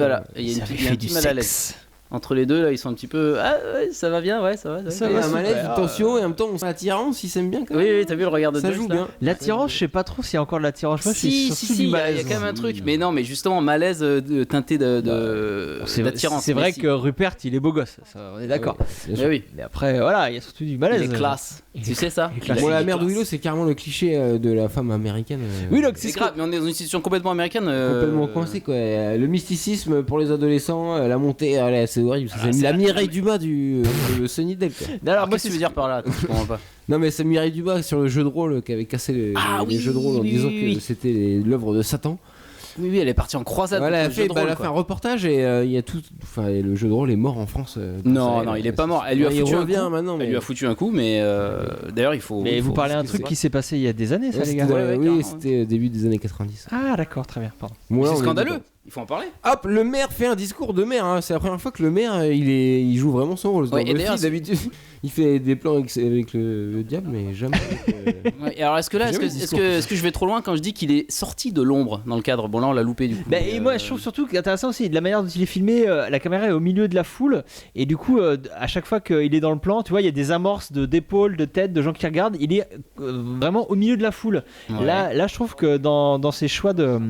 mal à l'aise. Entre les deux là, ils sont un petit peu. Ah ouais, ça va bien, ouais, ça va. Ça va, un malaise, une tension et en même temps on s'attirance, ils s'aiment bien. Quand même. Oui, t'as vu le regard de ça Joyce, joue là bien. L'attirance, je sais pas trop s'il y a encore de l'attirance. Si, il y a quand même un truc. Mais non, mais justement, malaise teinté d'attirance. C'est vrai que Rupert, il est beau gosse, ça, on est d'accord. Oui. Mais après, voilà, il y a surtout du malaise. Il est classe. Tu sais ça? Bon, la mère de Willow, c'est carrément le cliché de la femme américaine. Oui, donc c'est grave, mais on est dans une situation complètement américaine. Complètement coincée, quoi. Le mysticisme pour les adolescents, la montée, c'est horrible. C'est la Mireille Dumas de Sunnydale, quoi. Alors, qu'est-ce que tu veux dire par là? Je comprends pas. Non, mais c'est Mireille Dumas sur le jeu de rôle qui avait cassé les jeux de rôle en disant que c'était l'œuvre de Satan. Oui, elle est partie en croisade. Voilà, elle a fait un reportage et il y a tout. Enfin, le jeu de rôle est mort en France. Non, il est pas mort. Elle lui a foutu un coup. Maintenant, Elle lui a foutu un coup, mais d'ailleurs, il faut. Mais vous parlez d'un truc qui s'est passé il y a des années, ça, les gars. Oui, c'était début des années 90. Ah, d'accord, très bien, pardon. C'est scandaleux. Il faut en parler. Hop, le maire fait un discours de maire. Hein. C'est la première fois que le maire, il joue vraiment son rôle. Et d'ailleurs, d'habitude, il fait des plans avec le diable, mais jamais. Et alors, est-ce que je vais trop loin quand je dis qu'il est sorti de l'ombre dans le cadre? Bon, là, on l'a loupé du coup. Et moi, je trouve surtout qu'intéressant aussi de la manière dont il est filmé. La caméra est au milieu de la foule, et du coup, à chaque fois qu'il est dans le plan, tu vois, il y a des amorces d'épaules, de têtes, de gens qui regardent. Il est vraiment au milieu de la foule. Ouais. Là, je trouve que dans ses choix de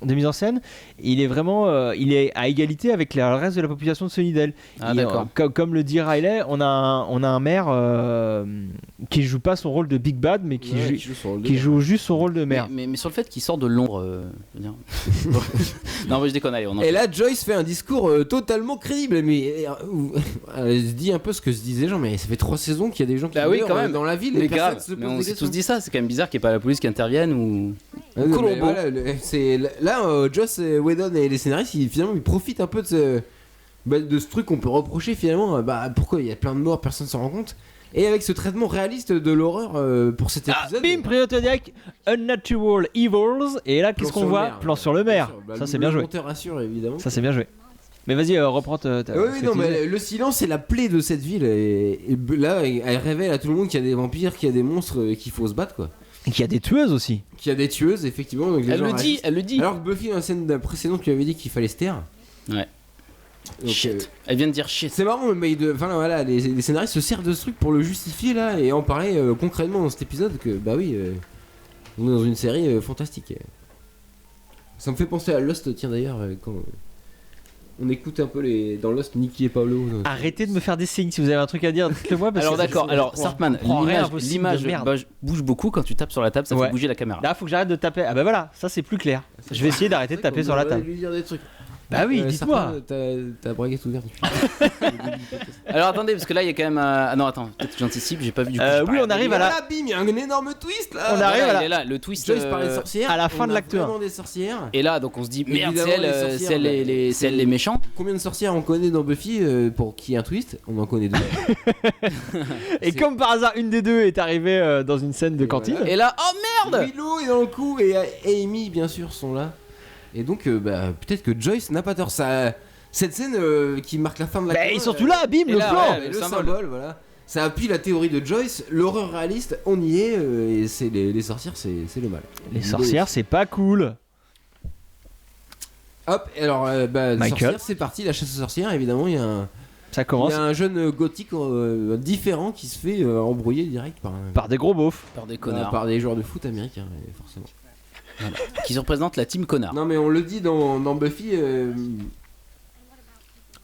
mise en scène, il est vraiment, il est à égalité avec le reste de la population de Sunnydale. Ah, d'accord. Comme le dit Riley, on a un maire qui joue pas son rôle de Big Bad, mais qui joue juste son rôle de maire. Mais sur le fait qu'il sort de l'ombre, non, mais je déconne. Allez, et là, Joyce fait un discours totalement crédible, mais elle se dit un peu ce que se disent les gens. Mais ça fait 3 saisons qu'il y a des gens qui meurent quand même dans la ville. Mais grave. Mais on s'est tous dit ça. C'est quand même bizarre qu'il n'y ait pas la police qui intervienne ou. Colombo. Là, Joss Whedon et les scénaristes, finalement, ils profitent un peu de ce truc qu'on peut reprocher finalement. Pourquoi il y a plein de morts, personne s'en rend compte. Et avec ce traitement réaliste de l'horreur pour cet épisode. Bim, priorité directe, Unnatural Evils. Et là, qu'est-ce qu'on voit? Plan sur le maire. Ça, c'est bien joué. Évidemment. Ça, c'est bien joué. Mais vas-y, reprends ta. Oui, non, mais le silence, c'est la plaie de cette ville. Et là, elle révèle à tout le monde qu'il y a des vampires, qu'il y a des monstres et qu'il faut se battre, quoi. Et qu'il y a des tueuses aussi. Qu'il y a des tueuses, effectivement. Donc elle le dit. Alors que Buffy, dans la scène précédente, lui avait dit qu'il fallait se taire. Ouais. Donc, shit. Elle vient de dire shit. C'est marrant, mais les scénaristes se servent de ce truc pour le justifier là et en parler concrètement dans cet épisode que on est dans une série fantastique. Ça me fait penser à Lost, tiens d'ailleurs, quand on écoute un peu dans Lost Nicky et Pablo. Arrêtez de me faire des signes si vous avez un truc à dire, dites-le moi. Alors d'accord, Sartman, l'image bouge beaucoup quand tu tapes sur la table, ça fait bouger la caméra. Là, faut que j'arrête de taper. Ah bah voilà, ça c'est plus clair. Je vais essayer d'arrêter de taper sur la table. Lui dire des trucs. Bah oui, dites-moi. T'as braguette ouverte. Alors attendez, parce que là il y a quand même. Ah non, attends, peut-être que j'anticipe, j'ai pas vu du coup. Oui, on arrive à la. Bim, il y a un énorme twist là. On arrive à la. Il est là, le twist. Joyce parlait de sorcières. À la fin de l'acte 1. Des sorcières. Et là, donc on se dit merde, c'est elle les méchants. Combien de sorcières on connaît dans Buffy pour qu'il y ait un twist? On en connaît 2. Et comme par hasard, une des deux est arrivée dans une scène de cantine. Et là, oh merde! Willow est dans le coup et Amy bien sûr sont là. Et donc peut-être que Joyce n'a pas tort. Cette scène qui marque la fin de la et surtout là, bim, le plan, le symbole, voilà. Ça appuie la théorie de Joyce, l'horreur réaliste, on y est, et c'est les sorcières, c'est le mal. Les sorcières, c'est pas cool. Hop, alors sorcières, c'est parti, la chasse aux sorcières, évidemment, il y a ça commence. Il y a un jeune gothique différent qui se fait embrouiller direct par des gros beaufs, par des connards, par des joueurs de foot américains, forcément. Voilà. Qui représentent la team connard. Non mais on le dit dans Buffy.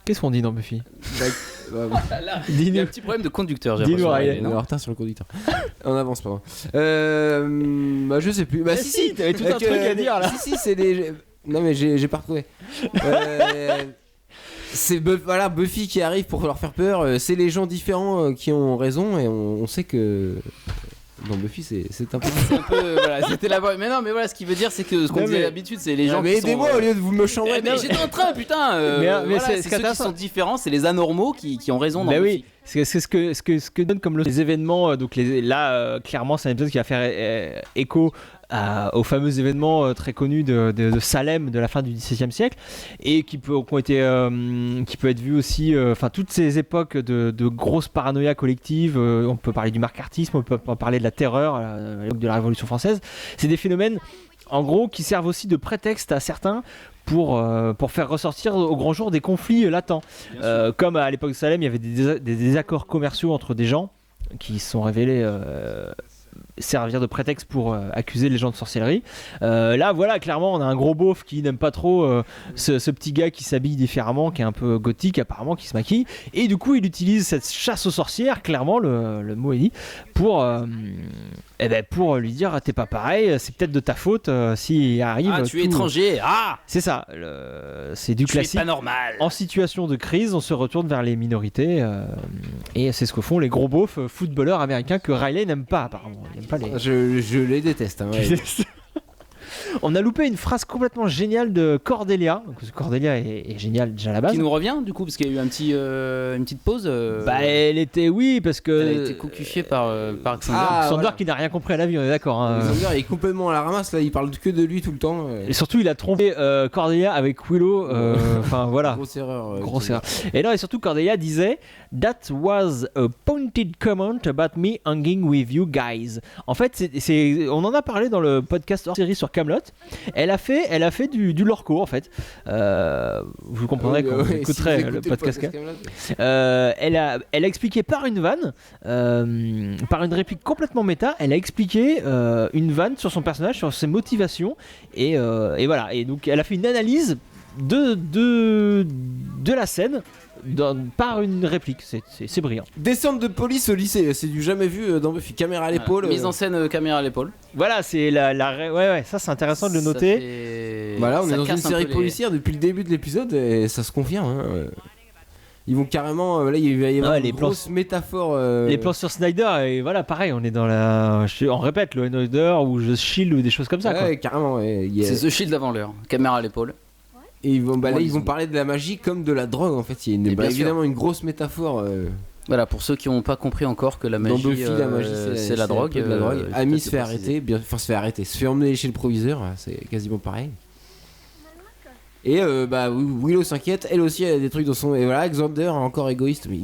Qu'est-ce qu'on dit dans Buffy? Là, il y a un petit problème de conducteur. J'ai Dis-nous, l'impression. Riley. On est en retard sur le conducteur. On avance, pardon. Bah, je sais plus. Bah, si, t'avais tout un truc à dire là. Si, c'est les. Non, mais j'ai pas retrouvé. C'est voilà, Buffy qui arrive pour leur faire peur. C'est les gens différents qui ont raison, et on sait que. Dans Buffy, c'est un peu. Voilà, c'était la voix. Mais non, mais voilà, ce qu'il veut dire, c'est que ce qu'on disait d'habitude, c'est les gens mais qui sont. aidez-moi au lieu de vous me chambrer. Mais j'étais en train, putain. Mais voilà, c'est c'est ceux qui sont différents, c'est les anormaux qui ont raison dans Bah Buffy. oui, c'est ce que donne comme les événements. Donc là, clairement, c'est un épisode qui va faire écho aux fameux événements très connus de Salem de la fin du XVIIe siècle, et qui peut être vu aussi. Enfin, toutes ces époques de grosses paranoïa collectives. On peut parler du macartisme, on peut parler de la terreur à l'époque de la Révolution française. C'est des phénomènes, en gros, qui servent aussi de prétexte à certains pour faire ressortir au grand jour des conflits latents. Comme à l'époque de Salem, il y avait des désaccords commerciaux entre des gens qui se sont révélés servir de prétexte pour accuser les gens de sorcellerie. Là, voilà, clairement, on a un gros beauf qui n'aime pas trop ce petit gars qui s'habille différemment, qui est un peu gothique apparemment, qui se maquille, et du coup, il utilise cette chasse aux sorcières, clairement, le mot est dit, pour lui dire t'es pas pareil, c'est peut-être de ta faute s'il arrive. Ah, tu es étranger. Ah, c'est ça. C'est du classique. Tu es pas normal. En situation de crise, on se retourne vers les minorités, et c'est ce que font les gros beaufs footballeurs américains que Riley n'aime pas apparemment. Il aime pas les... Je les déteste. Hein, ouais. On a loupé une phrase complètement géniale de Cordelia. Donc, Cordelia est géniale déjà à la base. Qui nous revient du coup, parce qu'il y a eu une petite pause. Bah, elle était, oui, parce que. Elle a été cocufiée par Xander. Xander voilà. qui n'a rien compris à la vie, on est d'accord. Hein. Xander est complètement à la ramasse là, il parle que de lui tout le temps. Et surtout, il a trompé Cordelia avec Willow. Enfin, voilà. Grosse erreur. Grosse erreur. Et non, et surtout, Cordelia disait That was a pointed comment about me hanging with you guys. En fait, on en a parlé dans le podcast hors série sur Kaamelott. Elle a fait du lorco en fait. Vous comprendrez quand vous écouterez le podcast. Elle a expliqué par une vanne, par une réplique complètement méta, elle a expliqué une vanne sur son personnage, sur ses motivations, et voilà. Et donc elle a fait une analyse de la scène par une réplique. C'est brillant. Descente de police au lycée, c'est du jamais vu dans Buffy. Caméra à l'épaule. Mise en scène caméra à l'épaule. Voilà, c'est ouais, ça c'est intéressant de le noter. Voilà, on est dans une série policière depuis le début de l'épisode et ça se confirme. Hein. Ils vont carrément. Là, il va y avoir une grosse métaphore. Les plans sur Snyder, et voilà, pareil, on est dans on répète, le Snyder ou The Shield ou des choses comme ça. Ouais, quoi. carrément. Ouais. C'est The Shield avant l'heure. Caméra à l'épaule. Et ils vont parler de la magie comme de la drogue en fait. Il y a évidemment une grosse métaphore. Voilà, pour ceux qui n'ont pas compris encore que la magie, dans Buffy, la magie c'est la drogue. La drogue. Amy se fait arrêter, se fait emmener chez le proviseur, c'est quasiment pareil. Et Willow s'inquiète, elle aussi elle a des trucs dans son. Et voilà, Xander encore égoïste. Mais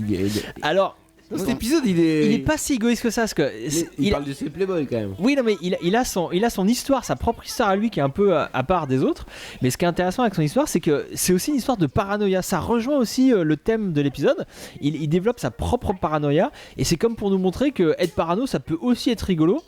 Alors. Cet épisode, il est pas si égoïste que ça, parce que il parle de ses playboys quand même. Oui, non, mais il a son histoire, sa propre histoire à lui qui est un peu à part des autres. Mais ce qui est intéressant avec son histoire, c'est que c'est aussi une histoire de paranoïa. Ça rejoint aussi le thème de l'épisode. Il développe sa propre paranoïa, et c'est comme pour nous montrer que être parano, ça peut aussi être rigolo.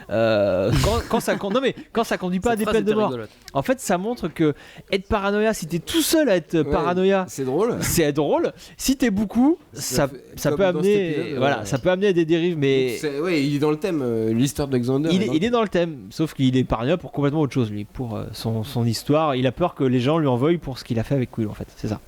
Quand ça conduit pas à des peines de mort. En fait, ça montre que être paranoïa, si t'es tout seul à être paranoïa, c'est drôle. C'est drôle. Si t'es beaucoup, ça peut amener, ça peut amener à des dérives. Mais il est dans le thème. L'histoire de Xander. Il est dans le thème, sauf qu'il est paranoïa pour complètement autre chose. Lui, pour son histoire, il a peur que les gens lui en veuillent pour ce qu'il a fait avec Quill. En fait, c'est ça.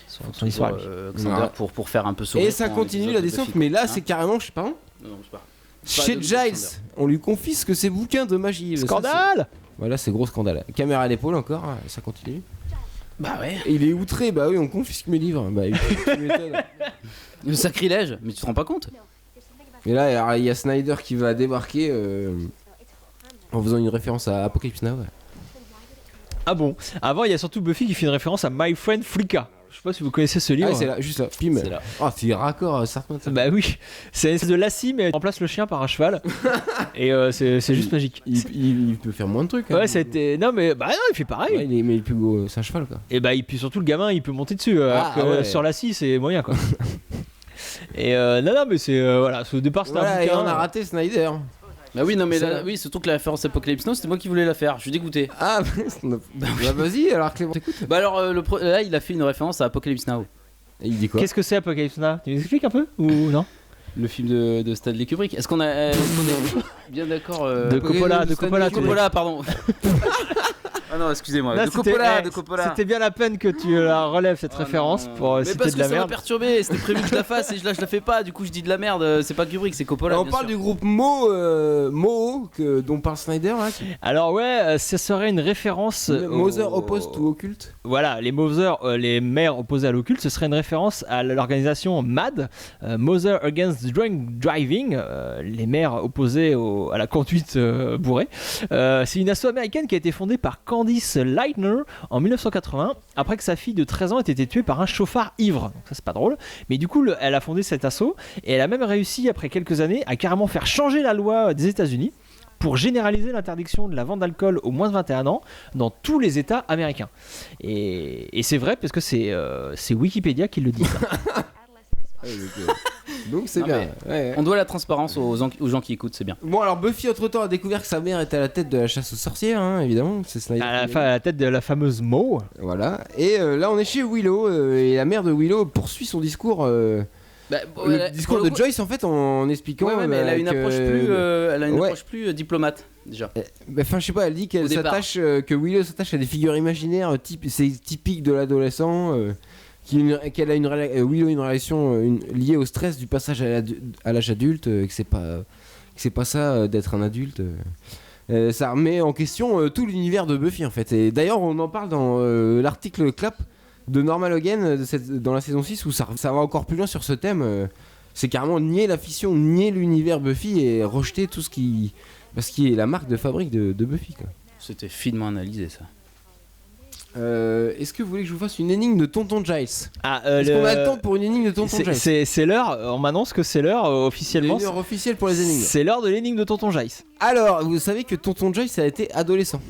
Son histoire. Xander pour faire un peu sourire. Et ça continue la descente, mais là, c'est carrément, je sais pas. Non, je sais pas. Chez Giles, on lui confisque ses bouquins de magie. Scandale! Voilà, c'est gros scandale. Caméra à l'épaule encore, ça continue. Bah ouais. Et il est outré, bah oui, on confisque mes livres. Bah, tu m'étonnes. Le sacrilège, mais tu te rends pas compte? Et là, il y a Snyder qui va débarquer en faisant une référence à Apocalypse Now. Ah bon? Avant, il y a surtout Buffy qui fait une référence à My Friend Flicka. Je sais pas si vous connaissez ce livre. Ah, c'est là, juste là, pim. C'est là. Oh, c'est raccord, Sartman. Bah oui, c'est une espèce de lassie, mais elle remplace le chien par un cheval. Et c'est juste magique. Il peut faire moins de trucs. Ouais, hein. ça a été. Non, mais bah non, il fait pareil. Ouais, mais il est plus beau, c'est un cheval quoi. Et bah, puis surtout, le gamin, il peut monter dessus. Sur lassie, c'est moyen quoi. Et non, mais c'est. Voilà, au départ, c'était un et bouquin. on a raté Snyder. Bah oui, non, mais là, oui, surtout que la référence Apocalypse Now, c'était moi qui voulais la faire. Je suis dégoûté. Ah, bah vas-y, alors Clément, t'écoutes. Bah alors, là, il a fait une référence à Apocalypse Now. Et il dit quoi? Qu'est-ce que c'est Apocalypse Now? Tu m'expliques un peu ou non? Le film de Stanley Kubrick. Est-ce qu'on est bien d'accord De Coppola, Coppola, pardon. Ah non, excusez-moi. Là, De Coppola. C'était bien la peine que tu la relèves cette référence pour mais citer parce de que la ça m'a merde. perturbé. C'était prévu que je la fasse et là je la fais pas. Du coup, je dis de la merde. C'est pas Kubrick, c'est Coppola. On bien parle sûr. du groupe Moho dont parle Snyder là. Alors ouais, ce serait une référence. Mother opposed to Occult. Voilà, les Mother, les mères opposées à l'occulte, ce serait une référence à l'organisation MAD, Mother Against Drunk Driving, les mères opposées à la conduite bourrée. C'est une asso américaine qui a été fondée par Candice Lightner en 1980, après que sa fille de 13 ans ait été tuée par un chauffard ivre. Donc ça c'est pas drôle, mais du coup elle a fondé cet asso et elle a même réussi après quelques années à carrément faire changer la loi des États-Unis pour généraliser l'interdiction de la vente d'alcool aux moins de 21 ans dans tous les États américains. Et c'est vrai parce que c'est Wikipédia qui le dit. Ça. Donc c'est Non, bien. Ouais. On doit la transparence aux gens qui écoutent, c'est bien. Bon alors Buffy entre-temps a découvert que sa mère était à la tête de la chasse aux sorcières, hein, évidemment. C'est Snyder. À la tête de la fameuse Mo. Voilà. Et là on est chez Willow et la mère de Willow poursuit son discours. Le discours de Joyce en fait en expliquant. Ouais, mais elle a une approche plus diplomate déjà. Enfin je sais pas, elle dit qu'elle Au départ. s'attache, que Willow s'attache à des figures imaginaires, c'est typique de l'adolescent. Qu'elle a Willow une relation liée au stress du passage à l'âge adulte, que c'est pas ça d'être un adulte. Ça remet en question tout l'univers de Buffy en fait. Et d'ailleurs on en parle dans l'article Clap de Norma Logan dans la saison 6 où ça va encore plus loin sur ce thème. C'est carrément nier la fiction, nier l'univers Buffy et rejeter tout ce qui est la marque de fabrique de Buffy quoi. C'était finement analysé ça. Est-ce que vous voulez que je vous fasse une énigme de Tonton Giles? Est-ce qu'on a le temps pour une énigme de Tonton Giles? C'est l'heure, on m'annonce que c'est l'heure officiellement. C'est une heure officielle pour les énigmes. C'est l'heure de l'énigme de Tonton Giles. Alors, vous savez que Tonton Giles a été adolescent.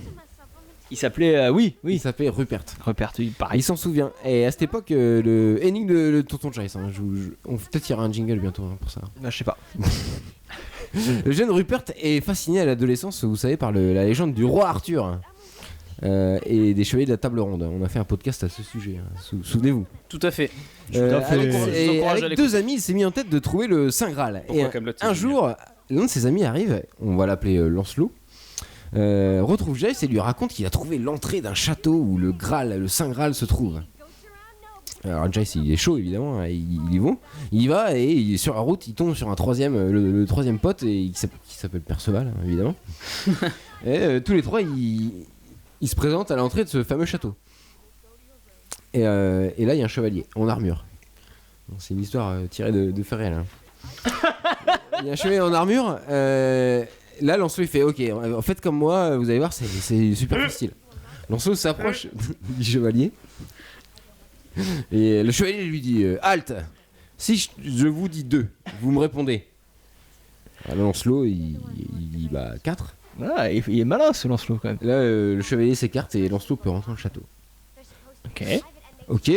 Il s'appelait, oui. Il s'appelait Rupert. Rupert, oui, pareil. Il s'en souvient. Et à cette époque, le énigme de Tonton Giles, hein, peut-être il y aura un jingle bientôt hein, pour ça. Je sais pas. Le jeune Rupert est fasciné à l'adolescence, vous savez, par la légende du roi Arthur. Et des chevaliers de la table ronde. On a fait un podcast à ce sujet, hein. Souvenez-vous. Tout à fait. Avec deux amis, il s'est mis en tête de trouver le Saint Graal. Et un jour, l'un de ses amis arrive, on va l'appeler Lancelot, retrouve Giles et lui raconte qu'il a trouvé l'entrée d'un château où le Graal, le Saint Graal se trouve. Alors Giles il est chaud évidemment, il y va et sur la route il tombe sur un troisième, le troisième pote qui s'appelle Perceval hein, évidemment. Et tous les trois ils se présentent à l'entrée de ce fameux château. Et là il y a un chevalier en armure. Bon, c'est une histoire tirée de faits réels. Hein. Il y a un chevalier en armure. Là Lancelot il fait ok, en fait comme moi vous allez voir c'est super facile. Lancelot s'approche du chevalier. Et le chevalier lui dit halte. Si je vous dis 2, vous me répondez. Alors Lancelot il dit 4. Ah, il est malin ce Lancelot quand même. Là le chevalier s'écarte et Lancelot peut rentrer dans le château. Ok,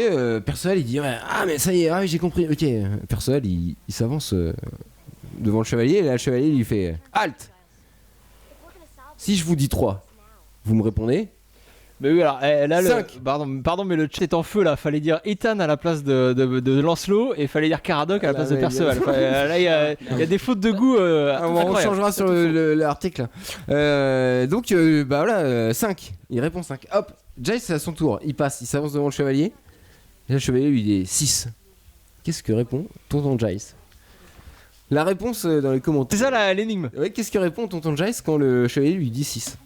Perceval il dit ah mais ça y est, j'ai compris. Ok, Perceval il s'avance devant le chevalier et là le chevalier lui fait halte. Si je vous dis 3, vous me répondez. Mais oui, alors là, 5. Pardon, mais le chat est en feu là. Fallait dire Ethan à la place de Lancelot et fallait dire Caradoc à la place de Perceval. Là, il y a des fautes de goût. On changera sur l'article. Donc, bah voilà, 5. Il répond 5. Hop, Giles, c'est à son tour. Il passe, il s'avance devant le chevalier. Et là, le chevalier lui dit 6. Qu'est-ce que répond Tonton Giles? La réponse dans les commentaires. C'est ça l'énigme. Ouais, qu'est-ce que répond Tonton Giles quand le chevalier lui dit 6?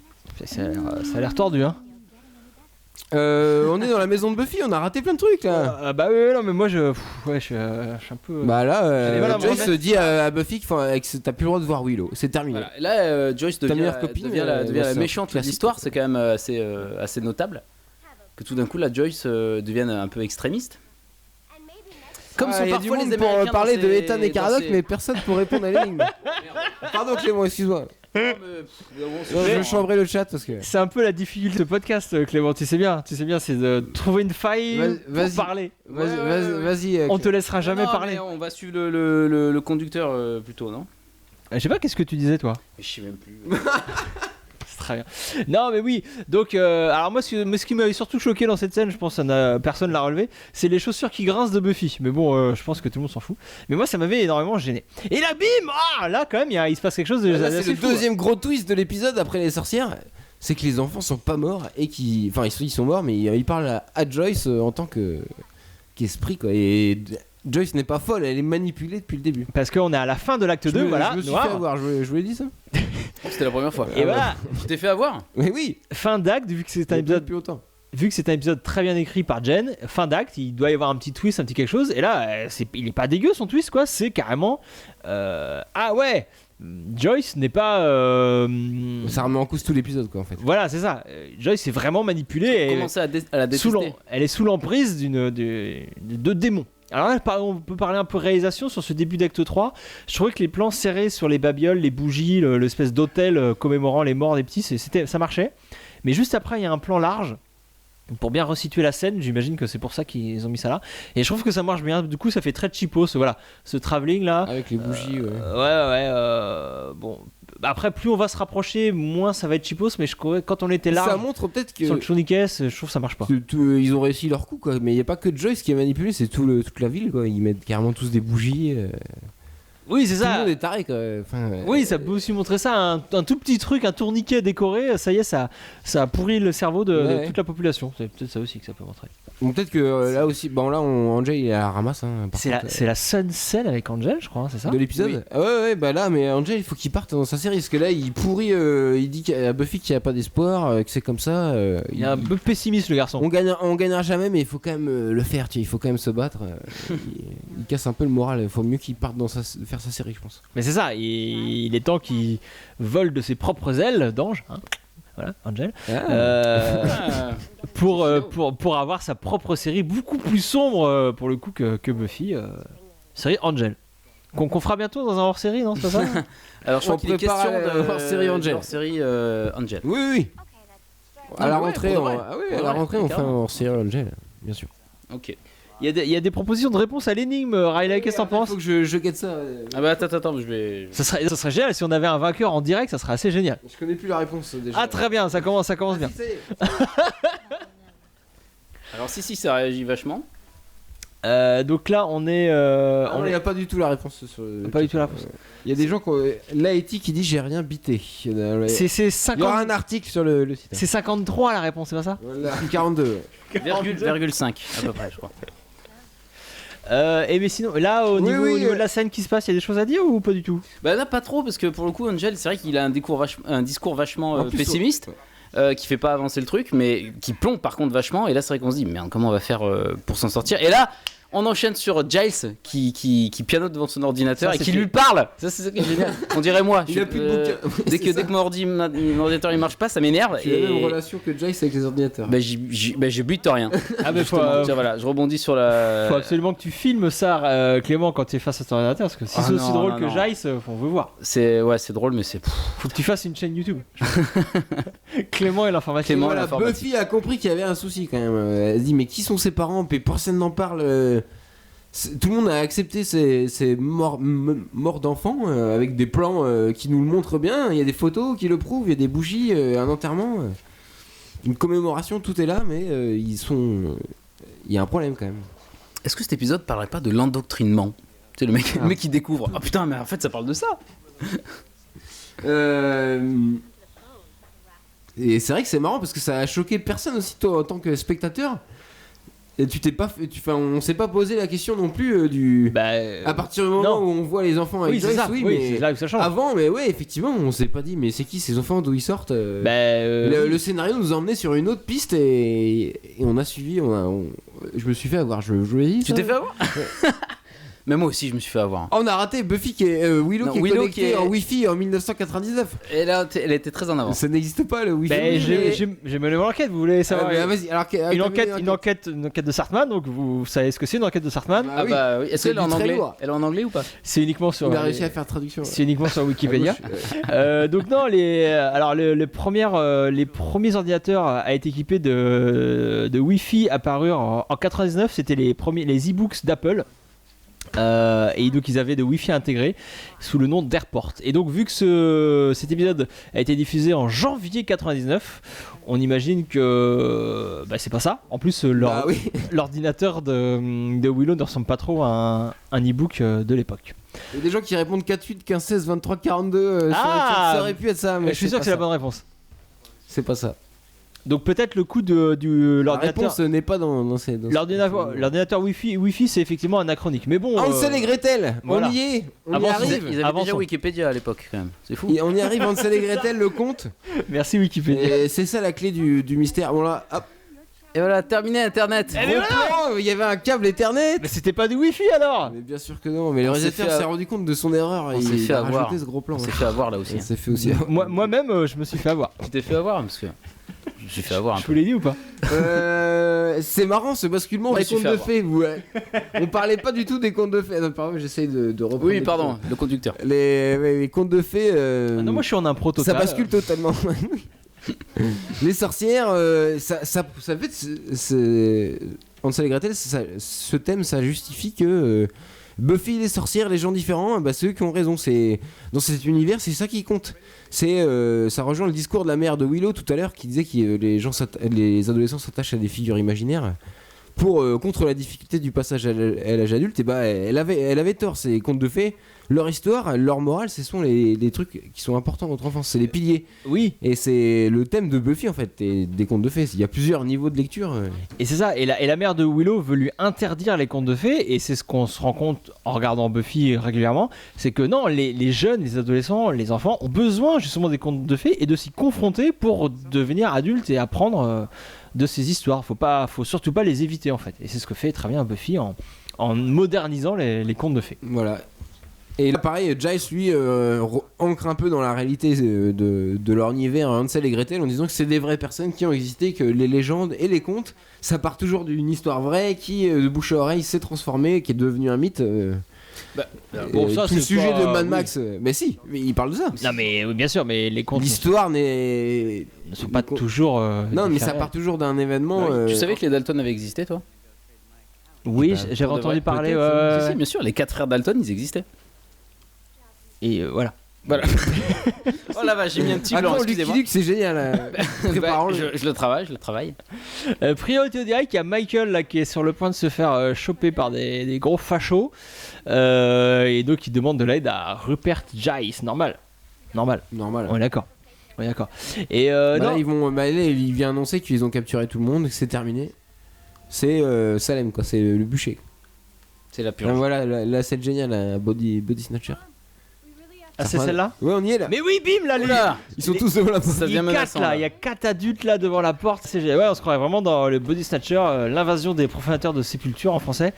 Ça a l'air tordu, hein. On est dans la maison de Buffy, on a raté plein de trucs là. Bah oui, non, mais moi je suis un peu. Bah là, Joyce dit à Buffy que t'as plus le droit de voir Willow, c'est terminé. Voilà. Là, Joyce devient la méchante de l'histoire, c'est quand même assez notable. Que tout d'un coup, la Joyce devienne un peu extrémiste. Comme sont parfois les Américains pour parler de Ethan et Caradoc, mais personne pour répondre à l'énigme. Pardon Clément, excuse-moi. Je changerai le chat parce que c'est un peu la difficulté de podcast, Clément. Tu sais bien, c'est de trouver une faille pour parler. Vas-y. On te laissera jamais parler. On va suivre le conducteur plutôt, non? Je sais pas, qu'est-ce que tu disais toi? Je sais même plus. Très bien. Non, mais oui. Donc, alors moi, ce qui m'avait surtout choqué dans cette scène, je pense que personne l'a relevé, c'est les chaussures qui grincent de Buffy. Mais bon, je pense que tout le monde s'en fout. Mais moi, ça m'avait énormément gêné. Et là, bim, là, quand même, il se passe quelque chose de. Là, c'est le deuxième gros twist de l'épisode après les sorcières. C'est que les enfants sont pas morts et enfin, ils sont morts, mais ils parlent à Joyce en tant qu'esprit, quoi. Et Joyce n'est pas folle, elle est manipulée depuis le début. Parce qu'on est à la fin de l'acte 2, voilà. Je me suis fait avoir, je vous l'ai dit ça. C'était la première fois. Et voilà. Tu t'es fait avoir. Mais oui. Fin d'acte, vu que c'est un épisode. Depuis autant. Vu que c'est un épisode très bien écrit par Jen, fin d'acte, il doit y avoir un petit twist, un petit quelque chose. Et là, il est pas dégueu son twist, quoi. C'est carrément. Ah ouais! Joyce n'est pas. Ça remet en cause tout l'épisode, quoi, en fait. Voilà, c'est ça. Joyce est vraiment manipulée. On commence à la détester. Elle est sous l'emprise de démons. Alors là, on peut parler un peu réalisation sur ce début d'acte 3. Je trouvais que les plans serrés sur les babioles, les bougies, l'espèce d'hôtel commémorant les morts des petits, ça marchait. Mais juste après, il y a un plan large. Pour bien resituer la scène, j'imagine que c'est pour ça qu'ils ont mis ça là. Et je trouve que ça marche bien. Du coup, ça fait très cheapo, ce travelling là. Avec les bougies, bon. Après, plus on va se rapprocher, moins ça va être cheapos. Mais je crois quand on était large. Ça montre peut-être que. Sur le tourniquet, je trouve que ça marche pas. Ils ont réussi leur coup, quoi. Mais il n'y a pas que Joyce qui est manipulé, c'est toute la ville, quoi. Ils mettent carrément tous des bougies. Oui, c'est ça. Tout le monde est taré, quoi. Oui, ça peut aussi montrer ça. Un tout petit truc, un tourniquet décoré, ça y est, ça a pourri le cerveau de toute la population. C'est peut-être ça aussi que ça peut montrer. Ou peut-être que là aussi, bon là, Angel il la ramasse. Hein, c'est la seule scène avec Angel, je crois, c'est ça? De l'épisode? Oui. Ouais, bah là, mais Angel il faut qu'il parte dans sa série parce que là il pourrit, il dit à Buffy qu'il n'y a pas d'espoir, que c'est comme ça. Il est un peu pessimiste le garçon. On gagnera jamais, mais il faut quand même le faire, il faut quand même se battre. Il casse un peu le moral, il faut mieux qu'il parte faire sa série, je pense. Mais c'est ça, il est temps qu'il vole de ses propres ailes d'ange. Hein. Voilà, Angel. Pour avoir sa propre série beaucoup plus sombre pour le coup que Buffy. Série Angel. Qu'on fera bientôt dans un hors-série, non? C'est pas ça? Alors je crois qu'il est question de hors-série Angel. Hors-série Angel. Oui. À la rentrée, on fait un hors-série Angel, bien sûr. Ok. Il y a des propositions de réponse à l'énigme, Riley, qu'est-ce que t'en penses? Faut que je guette ça. Ah bah attends, je vais. Ça serait génial si on avait un vainqueur en direct, ça serait assez génial. Je connais plus la réponse déjà. Ah très bien, ça commence bien. Alors si ça réagit vachement. Donc là on est. Il n'y a pas du tout la réponse. Pas du tout la réponse. Il y a des gens Laeti qui dit j'ai rien bité. C'est 50. Il y aura un article sur le site. C'est 53 la réponse, c'est pas ça? Voilà, 42. 0,5 à peu près, je crois. Et mais sinon, là au niveau de la scène qui se passe, il y a des choses à dire ou pas du tout? Bah là pas trop parce que pour le coup Angel, c'est vrai qu'il a un discours vachement pessimiste. Qui fait pas avancer le truc, mais qui plombe par contre vachement. Et là, c'est vrai qu'on se dit, merde, comment on va faire pour s'en sortir? Et là, on enchaîne sur Giles qui pianote devant son ordinateur et qui lui parle. Ça, c'est ça qui est génial. On dirait moi. Il a plus de bouquin. Dès que mon ordinateur il marche pas, ça m'énerve. J'ai la même relation que Giles avec les ordinateurs. J'ai bute rien. Ah, mais voilà, je rebondis sur la. Faut absolument que tu filmes ça, Clément, quand tu es face à ton ordinateur, parce que si c'est aussi drôle que Giles, on veut voir. C'est drôle, mais c'est. Faut que tu fasses une chaîne YouTube. Clément et l'informatique. Voilà, Buffy a compris qu'il y avait un souci quand même. Elle se dit mais qui sont ses parents? Puis personne n'en parle. Tout le monde a accepté ces morts d'enfants avec des plans qui nous le montrent bien. Il y a des photos qui le prouvent, il y a des bougies, un enterrement, une commémoration, tout est là, mais il y a un problème quand même. Est-ce que cet épisode parlerait pas de l'endoctrinement? Tu sais, le mec qui découvre. Ah putain, mais en fait ça parle de ça. Et c'est vrai que c'est marrant parce que ça a choqué personne aussi, toi, en tant que spectateur. Et on s'est pas posé la question non plus à partir du moment où on voit les enfants avec Joyce, mais c'est là où ça change. Avant, mais ouais, effectivement, on s'est pas dit, mais c'est qui ces enfants, d'où ils sortent? Le scénario nous a emmené sur une autre piste et on a suivi, je me suis fait avoir, je l'ai dit. Tu t'es fait avoir? Mais moi aussi je me suis fait avoir. On a raté Buffy qui est Willow qui est connecté en Wi-Fi en 1999. Et là elle était très en avance. Ça n'existe pas le Wi-Fi. J'ai mené mon enquête, vous voulez savoir? Vas-y, alors une enquête de Sartman, donc vous savez ce que c'est une enquête de Sartman? Ah bah oui. Est-ce qu'elle est en anglais? Elle est en anglais ou pas? C'est uniquement sur. Il a réussi à faire traduction. C'est uniquement sur Wikipédia. Donc non, les premiers ordinateurs à être équipés de Wi-Fi apparurent en 99. C'était les e-books d'Apple. Et donc ils avaient des Wi-Fi intégrés sous le nom d'Airport. Et donc vu que cet épisode a été diffusé en janvier 99, on imagine que c'est pas ça. En plus l'ordinateur de Willow ne ressemble pas trop à un e-book de l'époque. Il y a des gens qui répondent 4, 8, 15, 16, 23, 42 sur le chat, ça aurait pu être ça, mais je suis sûr que c'est la bonne réponse. C'est pas ça. Donc peut-être le coup de l'ordinateur. La réponse n'est pas dans ces. L'ordinateur Wi-Fi c'est effectivement anachronique. Mais bon. Hansel et Gretel, voilà. on y est. On Avant, y arrive. ils avaient déjà Wikipédia à l'époque quand même. C'est fou. Et on y arrive, Hansel et Gretel, le conte. Merci Wikipédia. Et c'est ça la clé du mystère. Bon là, hop. Et voilà, terminé Internet. Il y avait un câble Ethernet. Mais c'était pas du Wi-Fi alors. Mais bien sûr que non. Mais le réalisateur s'est rendu compte de son erreur et il a rajouté ce gros plan. On s'est fait avoir là aussi. On s'est fait aussi. Moi-même, je me suis fait avoir. Tu t'es fait avoir parce que. J'ai fait avoir un peu. Je vous l'ai dit ou pas? C'est marrant ce basculement des contes de fées. On parlait pas du tout des contes de fées. Non, pardon, j'essaye de reprendre. Oui, pardon, le conducteur. Les contes de fées. Non, moi je suis en impro total. Ça bascule totalement. Les sorcières, ça fait. Hansel et Gretel, ce thème, ça justifie que. Buffy, les sorcières, les gens différents, c'est eux qui ont raison. Dans cet univers, c'est ça qui compte. Ça rejoint le discours de la mère de Willow tout à l'heure qui disait que les adolescents s'attachent à des figures imaginaires contre la difficulté du passage à l'âge adulte. Et elle avait tort. Ces contes de fées, leur histoire, leur morale, ce sont les trucs qui sont importants dans notre enfance. C'est les piliers. Oui. Et c'est le thème de Buffy en fait, et des contes de fées. Il y a plusieurs niveaux de lecture. Et c'est ça. Et la mère de Willow veut lui interdire les contes de fées. Et c'est ce qu'on se rend compte en regardant Buffy régulièrement. C'est que non, les jeunes, les adolescents, les enfants ont besoin justement des contes de fées et de s'y confronter pour devenir adultes et apprendre de ces histoires. Faut surtout pas les éviter en fait. Et c'est ce que fait très bien Buffy en modernisant les contes de fées. Voilà. Et là pareil, Giles lui ancre un peu dans la réalité de leur univers Hansel et Gretel en disant que c'est des vraies personnes qui ont existé, que les légendes et les contes, ça part toujours d'une histoire vraie qui de bouche à oreille s'est transformée, qui est devenue un mythe. Bon, ça, tout le sujet de Mad Max, mais si, mais il parle de ça. Non mais bien sûr, mais les contes. L'histoire ne sont pas toujours. Non, mais ça part toujours d'un événement. Tu savais que les Dalton avaient existé, toi? Oui, j'avais entendu parler. Si, bien sûr, les 4 frères Dalton, ils existaient. Et voilà. Oh la vache, j'ai mis un petit blanc, excusez-moi. C'est génial. Je le travaille. Priorité au direct, il y a Michael là, qui est sur le point de se faire choper par des gros fachos. Et donc il demande de l'aide à Rupert Giles. Normal. On est d'accord. Et non. Là, il vient annoncer qu'ils ont capturé tout le monde, que c'est terminé. C'est Salem, quoi. C'est le bûcher. C'est la purge. Voilà, la scène géniale, Body Snatcher. Ah, c'est celle-là? Ouais, on y est là. Mais oui, bim là, ils sont tous devant la porte. Ça devient menaçant, là. Il y a 4 adultes là devant la porte. Ouais, on se croirait vraiment dans le Body Snatcher, l'invasion des profanateurs de sépulture en français.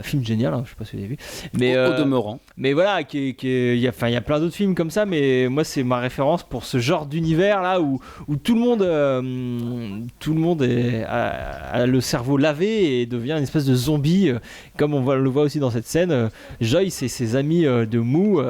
Film génial, hein, je sais pas si vous avez vu. Mais au demeurant. Mais voilà, il y a plein d'autres films comme ça, mais moi c'est ma référence pour ce genre d'univers là où tout le monde a le cerveau lavé et devient une espèce de zombie, comme on le voit aussi dans cette scène. Joyce et ses amis de Mou,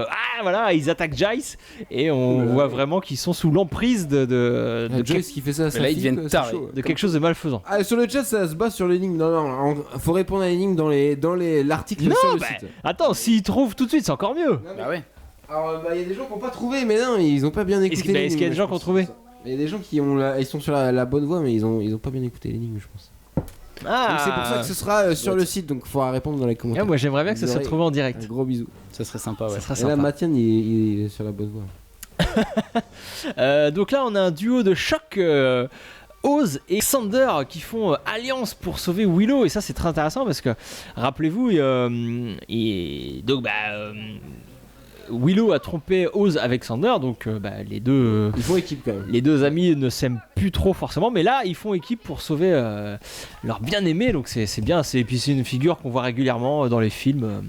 ils attaquent Giles et on voit vraiment qu'ils sont sous l'emprise de Joyce qui fait ça. Là, ils deviennent tarés. De quelque chose de malfaisant. Ah, sur le chat, ça se base sur l'énigme. Non, faut répondre à l'énigme dans l'article sur le site. Attends, s'ils trouvent tout de suite, c'est encore mieux. Bah ouais. Alors, il y a des gens qui n'ont pas trouvé, mais non, ils ont pas bien écouté l'énigme. Est-ce qu'il y a des gens qui ont trouvé? Il y a des gens qui ils sont sur la bonne voie, mais ils ont pas bien écouté l'énigme, je pense. Donc c'est pour ça que ce sera sur le site, donc il faudra répondre dans les commentaires. Moi j'aimerais bien que ça soit trouvé en direct. Un gros bisou. Ça serait sympa, ouais. Et là, Mathiane, il est sur la bonne voie. Donc là, on a un duo de choc. Oz et Xander qui font alliance pour sauver Willow, et ça c'est très intéressant parce que rappelez-vous Willow a trompé Oz avec Xander, donc les deux ils font équipe quand même. Les deux amis ne s'aiment plus trop forcément, mais là ils font équipe pour sauver leur bien-aimé, donc c'est bien. Et puis c'est une figure qu'on voit régulièrement dans les films.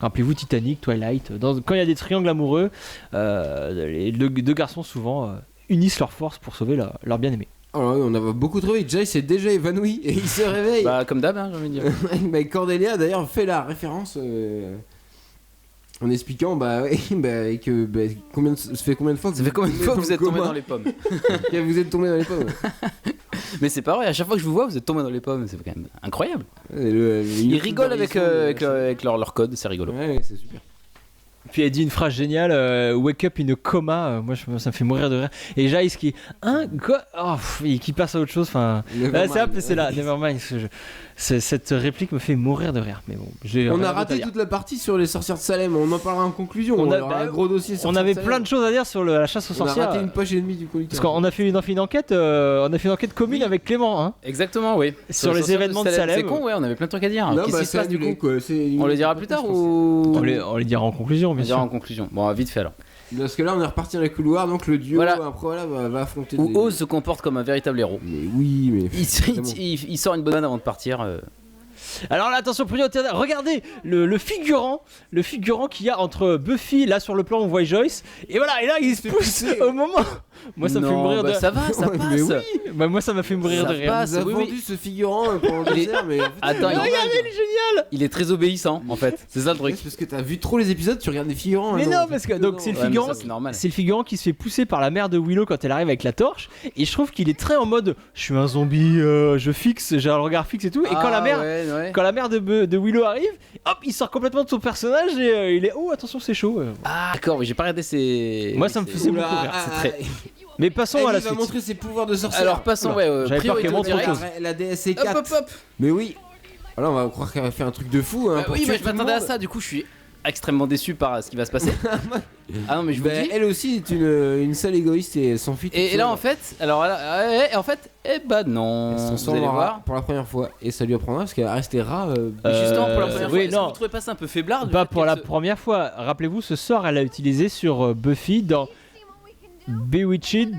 Rappelez-vous Titanic, Twilight, quand il y a des triangles amoureux, les deux garçons souvent unissent leurs forces pour sauver leur bien-aimé. Alors, on a beaucoup trouvé. Jay s'est déjà évanoui et il se réveille. Comme d'hab, j'ai envie de dire. Cordelia d'ailleurs fait la référence en expliquant ça fait combien de fois que vous êtes tombé dans les pommes. Vous êtes tombé dans les pommes. Mais c'est pas vrai, à chaque fois que je vous vois, vous êtes tombé dans les pommes, c'est quand même incroyable. Ils YouTube rigolent avec Barison, leur code, c'est rigolo. Ouais, c'est super. Puis elle dit une phrase géniale, wake up in a coma, moi ça me fait mourir de rire. Et Jace qui, quoi, qui passe à autre chose, enfin, c'est là, nevermind. Cette réplique me fait mourir de rire, mais bon. On a raté toute la partie sur les sorcières de Salem, on en parlera en conclusion. On aura un gros dossier. On avait plein de choses à dire sur la chasse aux sorcières. On a raté une page et demie du conducteur. Parce qu'on a fait une enquête, commune avec Clément, hein. Exactement, oui. Sur les événements de Salem. C'est con, ouais, on avait plein de trucs à dire. Non, Qu'est-ce qui se passe du coup On les dira plus tard ou on les dira en conclusion, bien sûr. en conclusion. Bon, vite fait alors. Parce que là on est reparti dans les couloirs, donc le duo improbable va affronter. Où Oz se comporte comme un véritable héros. Mais oui, mais. Il sort une banane avant de partir. Alors là, attention, priorité, regardez le figurant qu'il y a entre Buffy, là sur le plan on voit Joyce, et voilà, et là il se pousse au moment. Moi ça me fait mourir de rire. Ça va, ça passe. Mais oui. Moi ça m'a fait mourir de rire. Vous avez vendu ce figurant pendant 2 heures, mais. Attends, regardez, il est génial. Il est très obéissant en fait, c'est ça le truc. C'est parce que t'as vu trop les épisodes, tu regardes des figurants. Mais non, parce que donc c'est le figurant. C'est le figurant qui se fait pousser par la mère de Willow quand elle arrive avec la torche, et je trouve qu'il est très en mode je suis un zombie, je fixe, j'ai un regard fixe et tout, et quand la mère de Willow arrive, hop, il sort complètement de son personnage et il est attention c'est chaud. Ah d'accord, mais j'ai pas regardé ces. Moi ça me faisait beaucoup rire. C'est très. Mais passons à la suite. Il va montrer ses pouvoirs de sorcière. Alors passons, j'avais peur qu'elle montre autre chose. La DSC 4. Hop. Mais oui. Alors on va croire qu'elle va faire un truc de fou. Hein, oui, mais je m'attendais à ça, du coup je suis extrêmement déçu par ce qui va se passer. Ah non mais je vous dis. Elle aussi est une sale égoïste et son fuit. Et là en fait, non. Elle s'en voir pour la première fois et ça lui apprendra parce qu'elle restera. Justement pour la première fois. Oui, est-ce que vous trouvez pas ça un peu faiblard? Pas pour la première fois. Rappelez-vous, ce sort elle l'a utilisé sur Buffy dans Bewitched,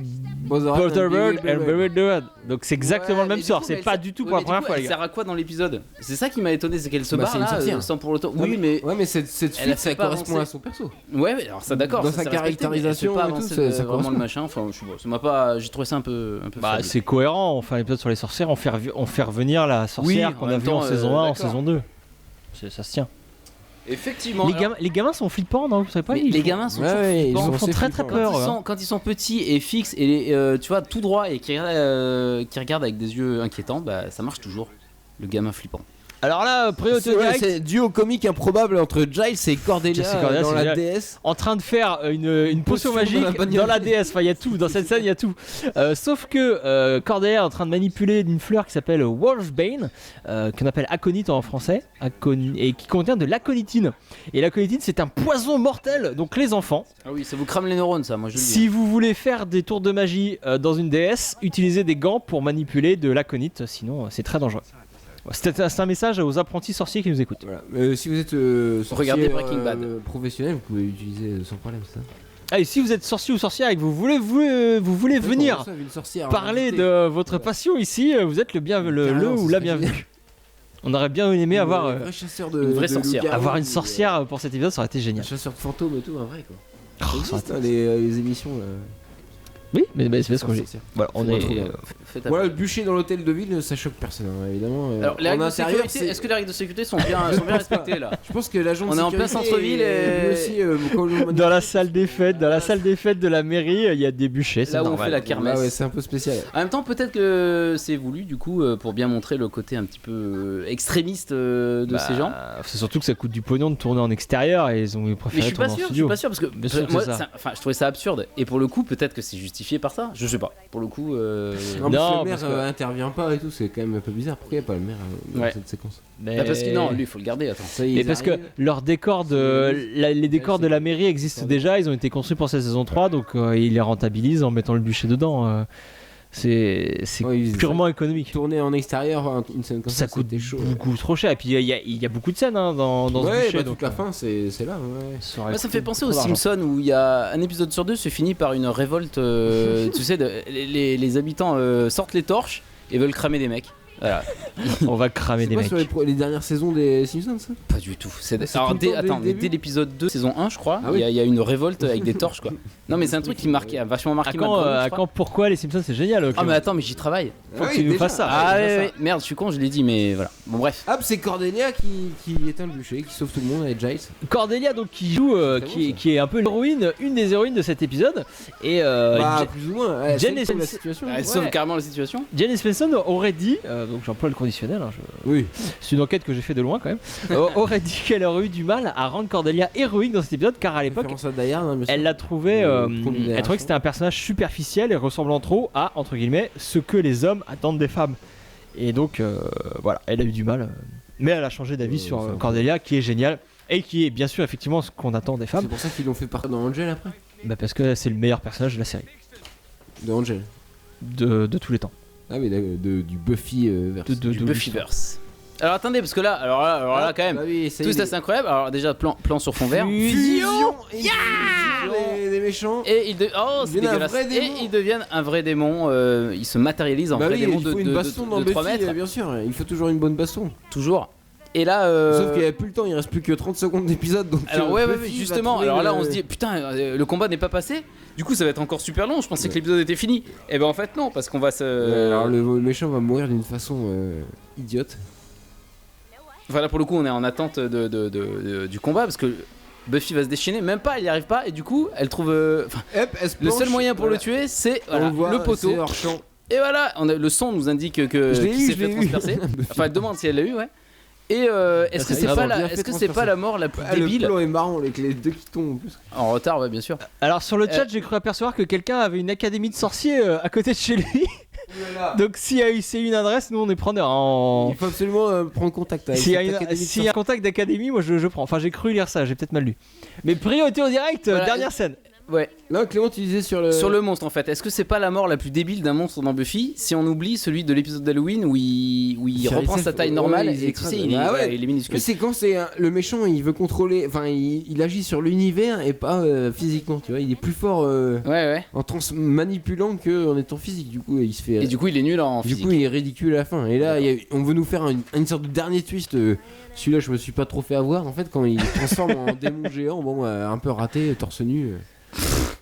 Bothered and Bewildered. Donc c'est exactement le même sort, c'est pas du tout pour la première fois. Elle sert à quoi dans l'épisode? C'est ça qui m'a étonné, c'est qu'elle se barre là sans pour l'auto. Oui, mais cette fuite ça correspond à son perso. Ouais, mais alors ça d'accord. Dans sa caractérisation et tout, c'est vraiment le machin. Enfin, je sais pas, ça m'a pas. J'ai trouvé ça un peu. Bah c'est cohérent. On fait un épisode sur les sorcières, on fait revenir la sorcière qu'on a vue en saison 1, en saison 2. Ça se tient. Effectivement. Les gamins sont flippants, non? Vous savez pas? Les gamins sont ils font très peur. Quand ils sont petits et fixes et tu vois tout droit et qui regardent avec des yeux inquiétants, bah ça marche toujours. Le gamin flippant. Alors là, c'est duo comique improbable entre Giles et Cordelia dans la DS. En train de faire une potion magique dans la DS. Enfin, il y a tout. Dans cette scène, il y a tout. Sauf que Cordelia est en train de manipuler une fleur qui s'appelle Wolfsbane, qu'on appelle aconite en français, et qui contient de l'aconitine. Et l'aconitine, c'est un poison mortel. Donc les enfants. Ah oui, ça vous crame les neurones, ça. Moi, je le dis. Si vous voulez faire des tours de magie dans une DS, utilisez des gants pour manipuler de l'aconite. Sinon, c'est très dangereux. C'est un message aux apprentis sorciers qui nous écoutent. Voilà. Si vous êtes regardez Breaking Bad professionnel, vous pouvez l'utiliser sans problème ça. Et si vous êtes sorcier ou sorcière et que vous voulez venir parler de votre passion ici, vous êtes le ou la bienvenue. On aurait bien aimé avoir une vraie sorcière. Avoir une sorcière pour cet épisode, ça aurait été génial. Un chasseur de fantômes et tout, un vrai quoi. Ça existe les émissions là. Oui, mais c'est parce qu'on voilà, on est. Voilà, le bûcher dans l'hôtel de ville, ça choque personne, hein, évidemment. Alors, les règles de sécurité, est-ce que les règles de sécurité sont bien respectées là? Je pense que l'agent de sécurité. On est en plein centre-ville et aussi. Dans la salle des fêtes, de la mairie, il y a des bûchers. Là où on fait la kermesse. Ouais, c'est un peu spécial. En même temps, peut-être que c'est voulu du coup pour bien montrer le côté un petit peu extrémiste de ces gens. C'est surtout que ça coûte du pognon de tourner en extérieur et ils ont préféré tourner en studio. Je suis pas sûr parce que moi, je trouvais ça absurde et pour le coup, peut-être que c'est justifié par ça. Je sais pas. Pour le coup, non, le maire intervient pas et tout, c'est quand même un peu bizarre. Pourquoi il n'y a pas le maire dans cette séquence? Parce que non, lui il faut le garder. Attends. Et parce que leurs décors les décors de la mairie existent déjà, ils ont été construits pour cette saison 3, donc ils les rentabilisent en mettant le bûcher dedans. C'est purement économique. Tourner en extérieur une scène comme ça coûte beaucoup trop cher. Et puis il y a beaucoup de scènes dans ce bûcher. Donc la fin c'est là. Ça me fait penser aux Simpsons où il y a un épisode sur deux se finit par une révolte. Tu sais, les habitants sortent les torches et veulent cramer des mecs. Voilà. On va cramer C'est des pas mecs. sur les dernières saisons des Simpsons, ça? Pas du tout. C'est Alors, tout le temps dès le dès l'épisode 2, saison 1, je crois, Ah il oui. y a une révolte avec des torches, quoi. Non, mais c'est un truc qui a vachement marqué ma chronique, je crois. Pourquoi les Simpsons c'est génial. Ah, mais attends, mais j'y travaille. Faut que tu nous fasses ça. Ah, ouais. Merde, je suis con, je l'ai dit, mais voilà. Bon, bref. Hop, c'est Cordelia qui éteint le bûcher, qui sauve tout le monde avec Giles. Cordelia donc qui joue, qui est un peu l'héroïne, une des héroïnes de cet épisode. Et Plus ou moins. Elle Jen sauve et la Spencer- situation. Elle sauve carrément la situation. Jane Svensson aurait dit, donc j'emploie le conditionnel, Oui. c'est une enquête que j'ai fait de loin quand même, aurait dit qu'elle aurait eu du mal à rendre Cordelia héroïque dans cet épisode car à l'époque Référence à Die Hard, hein, bien sûr. elle l'a trouvé, Conduit elle trouvait que c'était un personnage superficiel et ressemblant trop à, entre guillemets, ce que les hommes attendent des femmes. Et donc voilà, elle a eu du mal, mais elle a changé d'avis sur Cordelia qui est géniale et qui est bien sûr effectivement ce qu'on attend des femmes. C'est pour ça qu'ils l'ont fait partir dans Angel après. Bah parce que c'est le meilleur personnage de la série, De Angel. de tous les temps. Ah oui, du Buffy verse. Du Buffyverse. Alors attendez, parce que alors là quand même, Bah oui, ça y tout est, ça c'est incroyable. Alors déjà, plan sur fond vert. Fusion des méchants. Et c'est deviennent un dégueulasse. vrai démon. Et ils deviennent un vrai démon. Ils se matérialisent en Bah vrai oui, démon il faut une baston dans de 3 Buffy, mètres. bien sûr. Il faut toujours une bonne baston. Toujours. Et là. Sauf qu'il n'y avait plus le temps, il reste plus que 30 secondes d'épisode. Donc Alors ouais, Buffy va justement. trouver Alors là, le- on se dit putain, le combat n'est pas passé. Du coup, ça va être encore super long. Je pensais que l'épisode était fini. Et ben en fait non, parce qu'on va se. Alors le méchant va mourir d'une façon idiote. Enfin là pour le coup, on est en attente du combat parce que Buffy va se déchaîner. Même pas, elle y arrive pas. Et du coup, elle trouve. Hop, elle se Le seul planche, moyen pour voilà. le tuer, c'est On le voit, le poteau. c'est hors champ. Et voilà, le son nous indique que Je l'ai qu'il eu, s'est je fait l'ai eu. transpercer. Enfin, elle demande si elle l'a eu, ouais. Et est-ce que c'est c'est grave, pas bien la, fait est-ce que c'est transpercer. pas la mort la plus Ah, le débile plan est marrant avec les deux qui tombent en plus. en retard, ouais, bien sûr. Alors sur le chat, j'ai cru apercevoir que quelqu'un avait une académie de sorciers à côté de chez lui. Donc s'il y a eu c'est une adresse, nous on est preneurs. Il faut absolument prendre contact avec S'il y a, cette académie de s'il y a un contact d'académie, moi je prends. Enfin j'ai cru lire ça, j'ai peut-être mal lu. Mais priorité au direct, Voilà, dernière scène. Ouais. Là, Clément, tu disais sur le. Sur le monstre en fait, est-ce que c'est pas la mort la plus débile d'un monstre dans Buffy si on oublie celui de l'épisode d'Halloween où il reprend sa taille normale ouais, et tu sais il est, Ah ouais. ouais, il est minuscule. Mais c'est quand c'est le méchant, il veut contrôler, enfin il agit sur l'univers et pas physiquement, tu vois, il est plus fort Ouais. en manipulant que en étant physique, du coup il se fait. Et du coup il est nul en du physique. coup il est ridicule à la fin. Et là on veut nous faire une sorte de dernier twist. Celui-là je me suis pas trop fait avoir en fait quand il se transforme en démon géant, bon un peu raté, torse nu.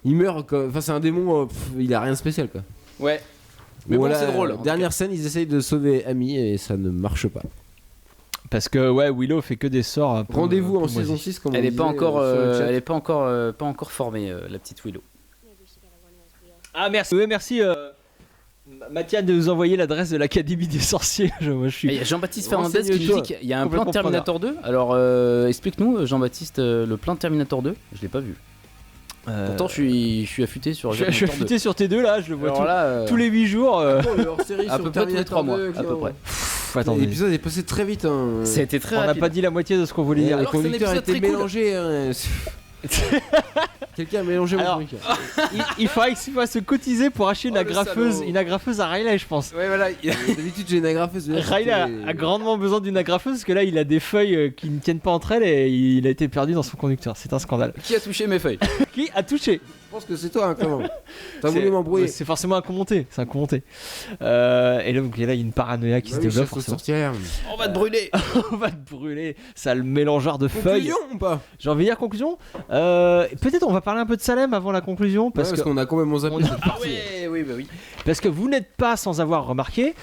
Il meurt, enfin c'est un démon, il a rien de spécial quoi. Ouais. Mais bon, c'est drôle. en Dernière scène, ils essayent de sauver Amy et ça ne marche pas. Parce que ouais, Willow fait que des sorts. un peu- Rendez-vous un peu en saison moisis. 6 comme Elle on est pas disait, encore, sur le chat. elle est pas encore formée la petite Willow. Ah merci. Ouais, merci. Mathias de nous envoyer l'adresse de l'académie des sorciers. Moi je Et suis. il y a Jean-Baptiste Fernandez qui nous Renseigne-toi. dit qu'il y a un plan Complètement Terminator 2. Alors explique-nous Jean-Baptiste le plan Terminator 2. Je l'ai pas vu. Pourtant je suis affûté sur je suis affûté sur T2 là, je le vois Alors là, tous les 8 jours. Le hors-série à sur peu près tous les 3 Terminator mois 2, à peu Clément. près. Attendez. L'épisode est passé très vite. Hein. Ça a été très On n'a rapide. pas dit la moitié de ce qu'on voulait Et dire. le alors que c'est un conducteur épisode était très cool. mélangé. Hein. Quelqu'un a mélangé mon Alors, truc. il faudrait qu'il fasse se cotiser pour acheter Oh, le salaud. une agrafeuse à Riley, je pense. Ouais voilà. D'habitude j'ai une agrafeuse. Riley a grandement besoin d'une agrafeuse parce que là il a des feuilles qui ne tiennent pas entre elles et il a été perdu dans son conducteur. C'est un scandale. Qui a touché mes feuilles? Qui a touché? Je pense que c'est toi, hein, Clément. T'as C'est- voulu m'embrouiller. C'est forcément un commenté. C'est un commenté. Et là, donc, il y a une paranoïa qui se développe. Forcément. sorcière. On va te brûler. On va te brûler. Ça le mélangeur de feuilles. Conclusion ou pas? J'ai envie de dire conclusion. Peut-être on va parler un peu de Salem avant la conclusion parce Parce que qu'on a quand même zappé on a- cette Ah partie. ouais, oui bah oui. Parce que vous n'êtes pas sans avoir remarqué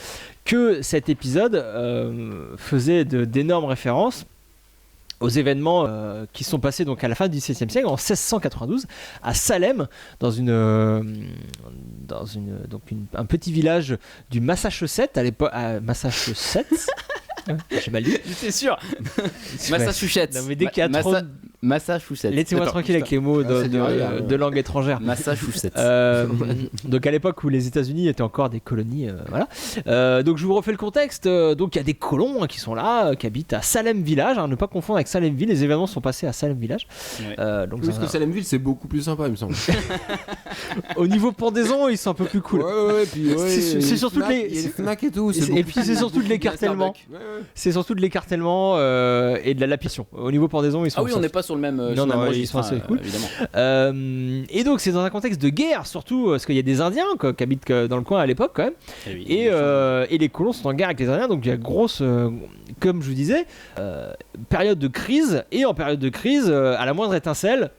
que cet épisode faisait d'énormes références aux événements qui sont passés donc à la fin du XVIIe siècle, en 1692, à Salem, dans un petit village du Massachusetts, à l'époque. Massachusetts. J'ai mal lu. J'étais sûr. Massachusetts. Non, mais dès qu'il y a trop de- Massachusetts. Laissez-moi Attends, tranquille avec les mots c'est du rire, de langue étrangère. Massachusetts. Donc à l'époque où les États-Unis étaient encore des colonies, voilà. Donc je vous refais le contexte. Donc il y a des colons qui sont là, qui habitent à Salem Village. Ne pas confondre avec Salemville. Les événements sont passés à Salem Village. Ouais. Donc Parce que Salemville c'est beaucoup plus sympa, il me semble. au niveau pendaison, ils sont un peu plus cool. Ouais, puis ouais. C'est surtout Fnac, les- il y a les Fnac et tout. Et puis c'est surtout de l'écartèlement. Ouais. C'est surtout de l'écartèlement et de la lapidation. Au niveau pendaison, ils sont. Ah oui, on n'est pas sur le même, Non, sur le non, même ils registre, sont assez cool. évidemment. Et donc c'est dans un contexte de guerre surtout parce qu'il y a des Indiens quoi, qui habitent dans le coin à l'époque quand même. Et les colons sont en guerre avec les Indiens, donc il y a grosse, comme je vous disais, période de crise. Et en période de crise, à la moindre étincelle,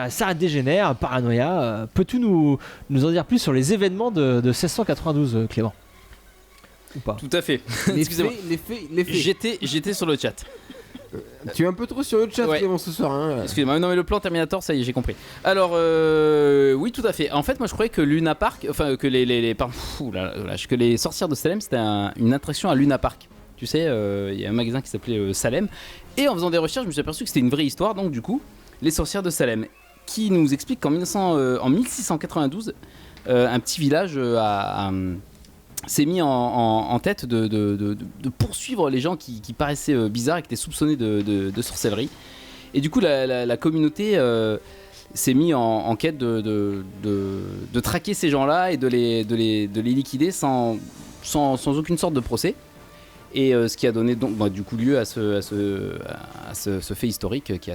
ça dégénère, paranoïa. Peux-tu nous en dire plus sur les événements de 1692, Clément? Ou pas? Tout à fait. Excusez-moi. Les faits. J'étais sur le chat. Tu es un peu trop sur le chat, Clément, ce soir. Hein. Excusez-moi, non mais le plan Terminator, ça y est, j'ai compris. Alors, oui, tout à fait. En fait, moi, je croyais que Luna Park, enfin que que les sorcières de Salem, c'était une attraction à Luna Park. Tu sais, il y a un magasin qui s'appelait Salem. Et en faisant des recherches, je me suis aperçu que c'était une vraie histoire. Donc, du coup, les sorcières de Salem, qui nous explique qu'en 1692, un petit village s'est mis en tête de poursuivre les gens qui paraissaient bizarres et qui étaient soupçonnés de sorcellerie. Et du coup, la communauté s'est mis en quête de traquer ces gens-là et de les liquider sans aucune sorte de procès. Et ce qui a donné donc du coup lieu à ce fait historique qui est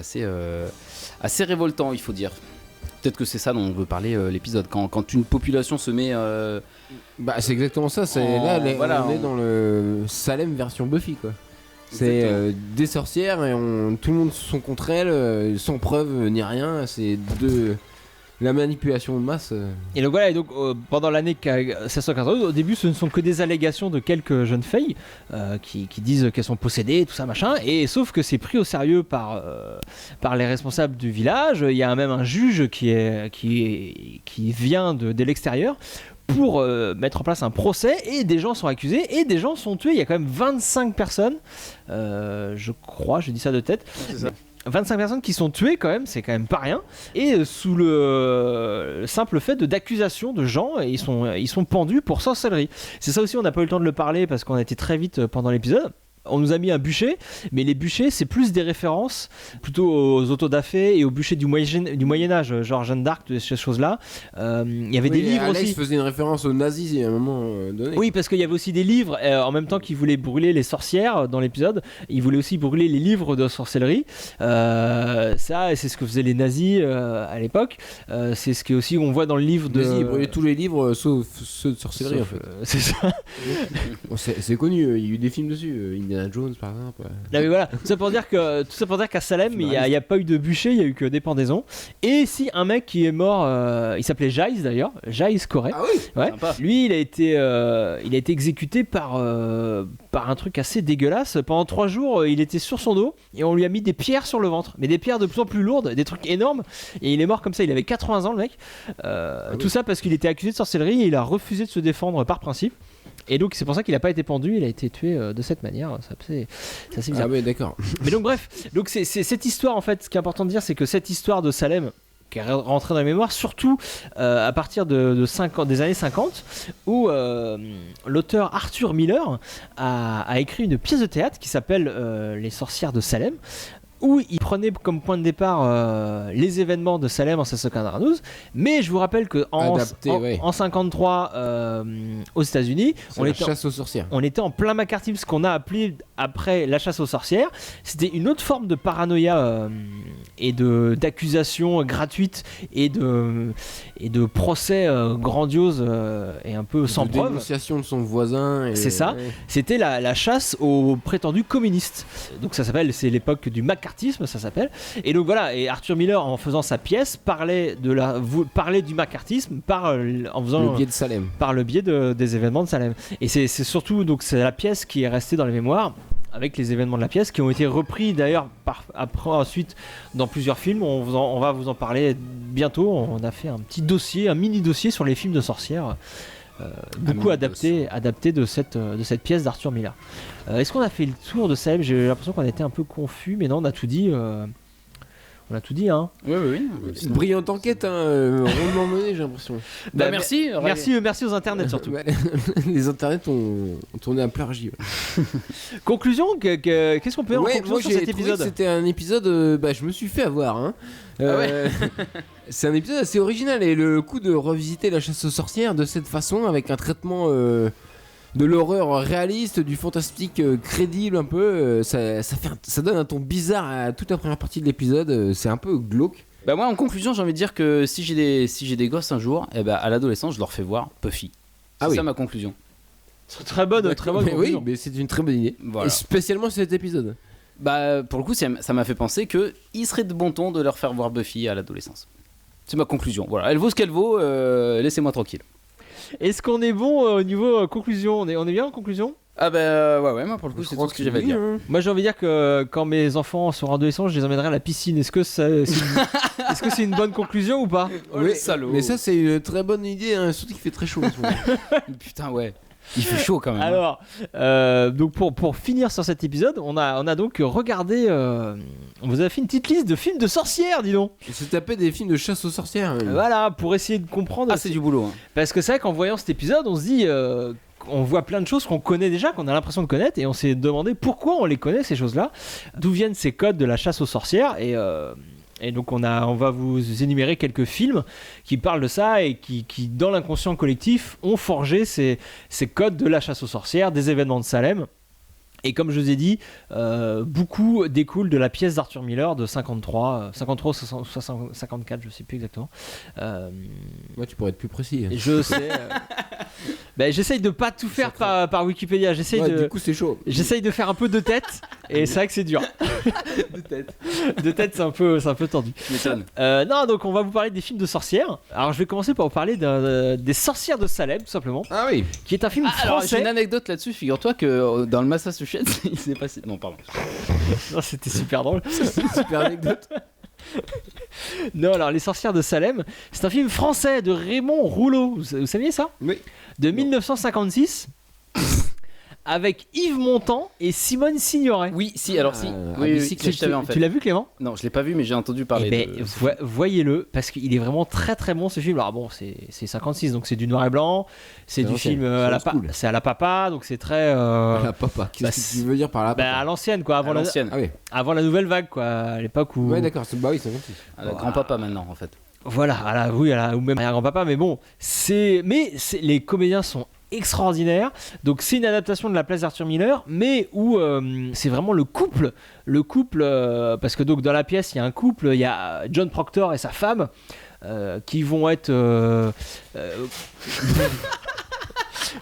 assez révoltant, il faut dire. Peut-être que c'est ça dont on veut parler l'épisode. Quand une population se met... c'est exactement ça. On est dans le Salem version Buffy, quoi. C'est des sorcières et tout le monde sont contre elles, sans preuve ni rien. C'est de la manipulation de masse. Et donc voilà, pendant l'année 1692, au début ce ne sont que des allégations de quelques jeunes filles qui disent qu'elles sont possédées, tout ça machin, et sauf que c'est pris au sérieux par les responsables du village. Il y a même un juge qui vient de l'extérieur pour mettre en place un procès, et des gens sont accusés et des gens sont tués. Il y a quand même 25 personnes, je crois, je dis ça de tête. C'est ça. 25 personnes qui sont tuées quand même, c'est quand même pas rien. Et sous le simple fait d'accusations de gens, et ils sont pendus pour sorcellerie. C'est ça aussi, on n'a pas eu le temps de le parler parce qu'on a été très vite pendant l'épisode. On nous a mis un bûcher, mais les bûchers c'est plus des références plutôt aux autodafés et aux bûchers du Moyen-Âge, genre Jeanne d'Arc, ces choses-là. Il y avait des livres Alex aussi. faisait une référence aux nazis à un moment donné. Oui, parce qu'il y avait aussi des livres, en même temps qu'ils voulaient brûler les sorcières dans l'épisode, ils voulaient aussi brûler les livres de sorcellerie. Ça, c'est ce que faisaient les nazis à l'époque. C'est ce que aussi on voit dans le livre de. Les nazis, ils brûlaient tous les livres sauf ceux de sorcellerie en fait. C'est ça. C'est connu, il y a eu des films dessus. Indiana Jones par exemple. Non, mais voilà, tout ça pour dire qu'à Salem il n'y a pas eu de bûcher, il n'y a eu que des pendaisons. Et si un mec qui est mort, il s'appelait Giles d'ailleurs, Giles Corey. Ah oui, ouais. Lui il a été exécuté par un truc assez dégueulasse. Pendant 3 jours il était sur son dos et on lui a mis des pierres sur le ventre, mais des pierres de plus en plus lourdes, des trucs énormes, et il est mort comme ça. Il avait 80 ans le mec. Tout ça parce qu'il était accusé de sorcellerie et il a refusé de se défendre par principe. Et donc c'est pour ça qu'il n'a pas été pendu, il a été tué de cette manière. C'est assez bizarre. Ah oui, d'accord. Mais donc bref, donc c'est cette histoire en fait. Ce qui est important de dire, c'est que cette histoire de Salem qui est rentrée dans la mémoire, surtout à partir des années 50, où l'auteur Arthur Miller a écrit une pièce de théâtre qui s'appelle Les sorcières de Salem, où il prenait comme point de départ les événements de Salem en 1692, mais je vous rappelle que en 53 aux États-Unis, chasse aux sorcières. On était en plein McCarthy, ce qu'on a appelé après la chasse aux sorcières. C'était une autre forme de paranoïa et d'accusations gratuites et de procès grandioses et un peu sans preuve. Dénonciation de son voisin. C'est ça. Ouais. C'était la chasse aux prétendus communistes. Donc c'est l'époque du McCarthyisme, ça s'appelle. Et donc voilà. Et Arthur Miller, en faisant sa pièce, parlait du McCarthyisme en faisant le biais de Salem. Par le biais des événements de Salem. Et c'est surtout donc c'est la pièce qui est restée dans les mémoires, avec les événements de la pièce qui ont été repris d'ailleurs ensuite dans plusieurs films. On va vous en parler bientôt. On a fait un mini dossier sur les films de sorcières, beaucoup adapté de cette pièce d'Arthur Miller. Est-ce qu'on a fait le tour de Salem? J'ai l'impression qu'on était un peu confus, mais non, on a tout dit. On a tout dit, hein. Oui. C'est une brillante enquête, rondement menée, j'ai l'impression. Merci aux internets surtout. Les internets ont tourné à plein régime. Conclusion, qu'est-ce qu'on peut en conclusion sur cet épisode? C'était un épisode, je me suis fait avoir. Hein. C'est un épisode assez original, et le coup de revisiter la chasse aux sorcières de cette façon, avec un traitement de l'horreur réaliste, du fantastique crédible un peu. Ça donne un ton bizarre à toute la première partie de l'épisode. C'est un peu glauque. Bah moi en conclusion j'ai envie de dire que si j'ai des gosses un jour, eh ben, à l'adolescence je leur fais voir Buffy. C'est ça ma conclusion. C'est très bonne Mais conclusion. oui, mais c'est une très bonne idée. Voilà. Et spécialement cet épisode. Bah pour le coup ça m'a fait penser que il serait de bon ton de leur faire voir Buffy à l'adolescence. C'est ma conclusion. Voilà, elle vaut ce qu'elle vaut, laissez-moi tranquille. Est-ce qu'on est bon au niveau conclusion, on est bien en conclusion? Ah bah ouais, moi pour le coup c'est tout ce que j'avais à dire. Moi j'ai envie de dire que quand mes enfants seront adolescents, je les emmènerai à la piscine. Est-ce que c'est une bonne conclusion ou pas? Oui, salaud. mais ça c'est une très bonne idée, hein, surtout qu'il fait très chaud en ce moment. Putain ouais. Il fait chaud quand même. Alors, donc pour finir sur cet épisode, on a donc regardé. On vous a fait une petite liste de films de sorcières, dis donc. Il s'est tapé des films de chasse aux sorcières. Voilà, pour essayer de comprendre. Ah, c'est du boulot. Hein. Parce que c'est vrai qu'en voyant cet épisode, on se dit. On voit plein de choses qu'on connaît déjà, qu'on a l'impression de connaître, et on s'est demandé pourquoi on les connaît, ces choses-là. D'où viennent ces codes de la chasse aux sorcières. Et donc on va vous énumérer quelques films qui parlent de ça et qui dans l'inconscient collectif ont forgé ces codes de la chasse aux sorcières, des événements de Salem. Et comme je vous ai dit, beaucoup découlent de la pièce d'Arthur Miller de 53 ou 54, je sais plus exactement. Moi tu pourrais être plus précis. Je sais. J'essaye de pas tout faire par Wikipédia. Du coup c'est chaud. J'essaye de faire un peu de tête et c'est vrai que c'est dur. De tête, c'est un peu tendu. Tu m'étonnes. Non, donc on va vous parler des films de sorcières. Alors je vais commencer par vous parler des sorcières de Salem, tout simplement. Ah oui. Qui est un film Alors français. j'ai une anecdote là-dessus. Figure-toi que dans le Massachusetts, il s'est passé. Non, pardon. Non, c'était super drôle. C'est une super anecdote. Non, alors Les Sorcières de Salem, c'est un film français de Raymond Rouleau. Vous saviez ça? Oui. De 1956. Avec Yves Montand et Simone Signoret. Oui, si, alors si. Oui, je t'avais en fait. Tu l'as vu, Clément? Non, je l'ai pas vu, mais j'ai entendu parler. Voyez-le, parce qu'il est vraiment très très bon ce film. Alors bon, c'est 56, donc c'est du noir et blanc. C'est du film c'est à la papa, donc c'est très. À la papa. Qu'est-ce que tu veux dire par la papa? À l'ancienne, quoi. Avant l'ancienne. Ah oui. Avant la nouvelle vague, quoi. À l'époque où. Ouais, d'accord. Bah oui, c'est 26. À la grand-papa maintenant, en fait. Voilà, ou même à grand-papa, mais bon, les comédiens sont extraordinaires. Donc c'est une adaptation de La Place d'Arthur Miller, mais où c'est vraiment le couple, parce que donc dans la pièce il y a un couple, il y a John Proctor et sa femme qui vont être.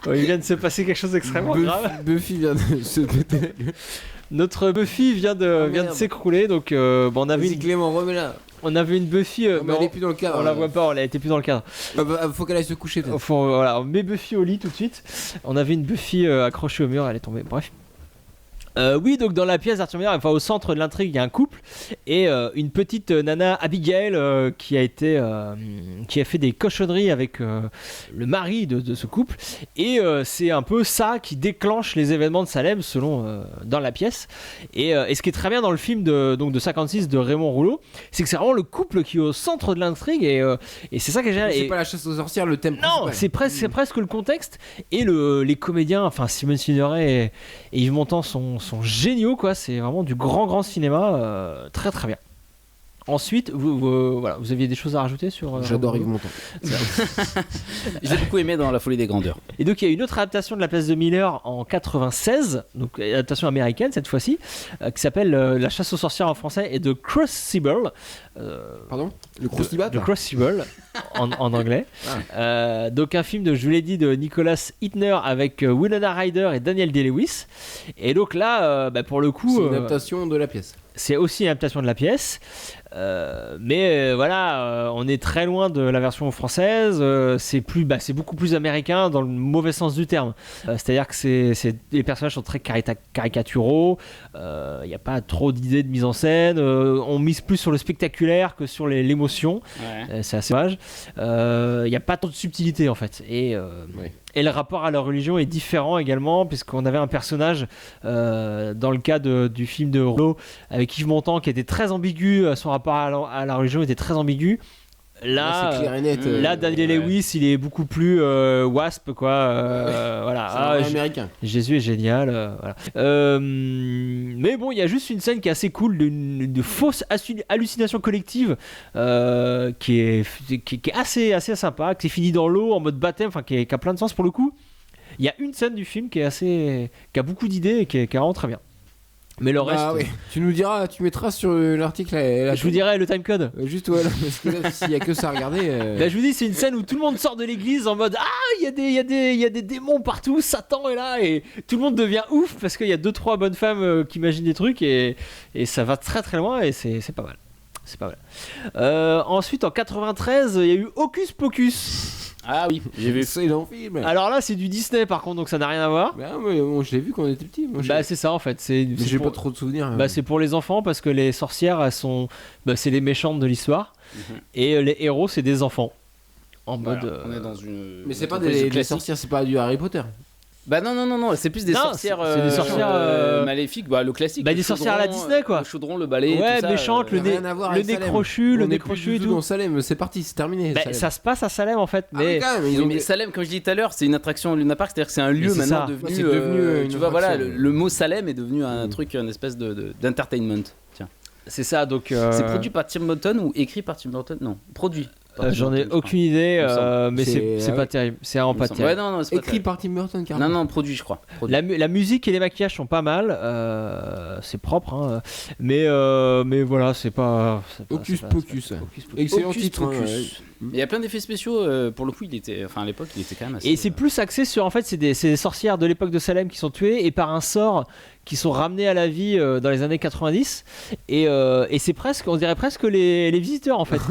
Il vient de se passer quelque chose d'extrêmement grave. Buffy vient de se péter la gueule. Notre Buffy vient de s'écrouler, donc on avait une... Clément, remets-la. On avait une Buffy, mais elle est plus dans le cadre. On la voit pas, elle était plus dans le cadre. Faut qu'elle aille se coucher. Voilà, on met Buffy au lit tout de suite. On avait une Buffy accrochée au mur, elle est tombée. Bref. Oui, donc dans la pièce d'Arthur Miller, au centre de l'intrigue, il y a un couple et une petite nana, Abigail, qui a fait des cochonneries avec le mari de ce couple, et c'est un peu ça qui déclenche les événements de Salem selon dans la pièce. Et ce qui est très bien dans le film de 56 de Raymond Rouleau, c'est que c'est vraiment le couple qui est au centre de l'intrigue, et c'est ça qui est génial. C'est pas la chasse aux sorcières, le thème non, principal. c'est presque le contexte, et les comédiens, enfin Simone Signoret et Yves Montand sont géniaux, quoi. C'est vraiment du grand cinéma, très très bien. Ensuite, vous aviez des choses à rajouter sur... J'adore Yves Montand. J'ai beaucoup aimé dans La Folie des Grandeurs. Et donc il y a une autre adaptation de La Place de Miller en 96, donc adaptation américaine cette fois-ci, qui s'appelle La Chasse aux sorcières en français, et The Crucible. Pardon? Le Crucible. The Crucible en anglais. Donc un film je vous l'ai dit, de Nicholas Hitner avec Winona Ryder et Daniel Day-Lewis. Et donc là, pour le coup, c'est une adaptation de la pièce. C'est aussi une adaptation de la pièce. Mais on est très loin de la version française. C'est beaucoup plus américain dans le mauvais sens du terme. C'est-à-dire que les personnages sont très caricaturaux. Il n'y a pas trop d'idées de mise en scène. On mise plus sur le spectaculaire que sur l'émotion. Ouais. C'est assez dommage. Il n'y a pas trop de subtilité en fait. Et le rapport à la religion est différent également, puisqu'on avait un personnage dans le cas du film de Rouleau avec Yves Montand qui était très ambigu, son rapport à la religion était très ambigu. Là, c'est clair et net, Daniel Lewis, il est beaucoup plus wasp, quoi. Voilà. C'est américain. Jésus est génial. Voilà. Mais bon, il y a juste une scène qui est assez cool, de fausse hallucination collective, qui est assez sympa, qui est fini dans l'eau en mode baptême, enfin qui a plein de sens pour le coup. Il y a une scène du film qui a beaucoup d'idées et qui est vraiment très bien. Mais le reste, oui. Tu nous diras, tu mettras sur l'article. je vous dirai le timecode. Juste voilà, parce que là, s'il y a que ça à regarder. Là, je vous dis, c'est une scène où tout le monde sort de l'église en mode il y a des démons partout, Satan est là et tout le monde devient ouf parce qu'il y a 2-3 bonnes femmes qui imaginent des trucs et ça va très très loin et c'est pas mal. C'est pas mal. Ensuite, en 93, il y a eu Hocus Pocus. Ah oui, j'ai vu. Excellent film. Alors là, c'est du Disney par contre, donc ça n'a rien à voir. Bah, mais bon, je l'ai vu quand on était petit. Moi, C'est ça en fait. j'ai pas trop de souvenirs. C'est pour les enfants parce que les sorcières, elles sont, c'est les méchantes de l'histoire et les héros, c'est des enfants. En mode. On est dans une. Mais c'est pas des sorcières, c'est pas du Harry Potter. Bah non, c'est plus des sorcières. C'est des sorcières maléfiques, le classique. Des sorcières à la Disney quoi. Le chaudron, le balai. Ouais, tout ça, méchantes, le nez crochu, et tout. Dans Salem, c'est parti, c'est terminé. Ça se passe à Salem en fait, mais. Mais Salem, comme je disais tout à l'heure, c'est une attraction Luna Park, c'est-à-dire que c'est un lieu maintenant devenu. C'est devenu. Tu vois, voilà, le mot Salem est devenu un truc, une espèce d'entertainment. Tiens. C'est ça, donc. C'est produit par Tim Burton ou écrit par Tim Burton ? Non, produit. J'en ai aucune idée, mais c'est pas terrible. C'est vraiment pas terrible. Ouais, non, c'est pas écrit par Tim Burton, carrément. Non, produit, je crois. La musique et les maquillages sont pas mal. C'est propre, hein. Mais voilà, c'est pas. Hocus Pocus. Excellent titre. Il y a plein d'effets spéciaux. Pour le coup, à l'époque, il était quand même assez. Et c'est plus axé sur, en fait, c'est des sorcières de l'époque de Salem qui sont tuées et par un sort qui sont ramenées à la vie dans les années 90 et c'est presque, on dirait presque les visiteurs en fait.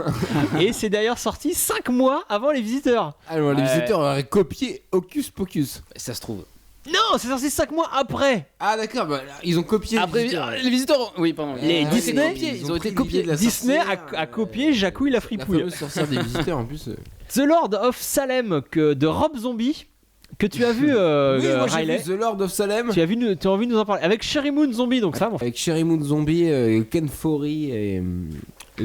Et c'est d'ailleurs sorti 5 mois avant les visiteurs. Alors les visiteurs auraient copié Hocus Pocus. Ça se trouve. Non, c'est sorti 5 mois après. Ah d'accord, ils ont copié après, les visiteurs. Oui, pardon. Les Disney, ils ont été copiés. Disney a copié Jacouille la fripouille. La fameuse sorcière des visiteurs en plus. The Lord of Salem de Rob Zombie. Que tu as vu, moi j'ai Riley. vu The Lord of Salem. Tu as envie de nous en parler avec Sherry Moon Zombie, donc ça. Bon. Avec Sherry Moon Zombie, Ken Foree et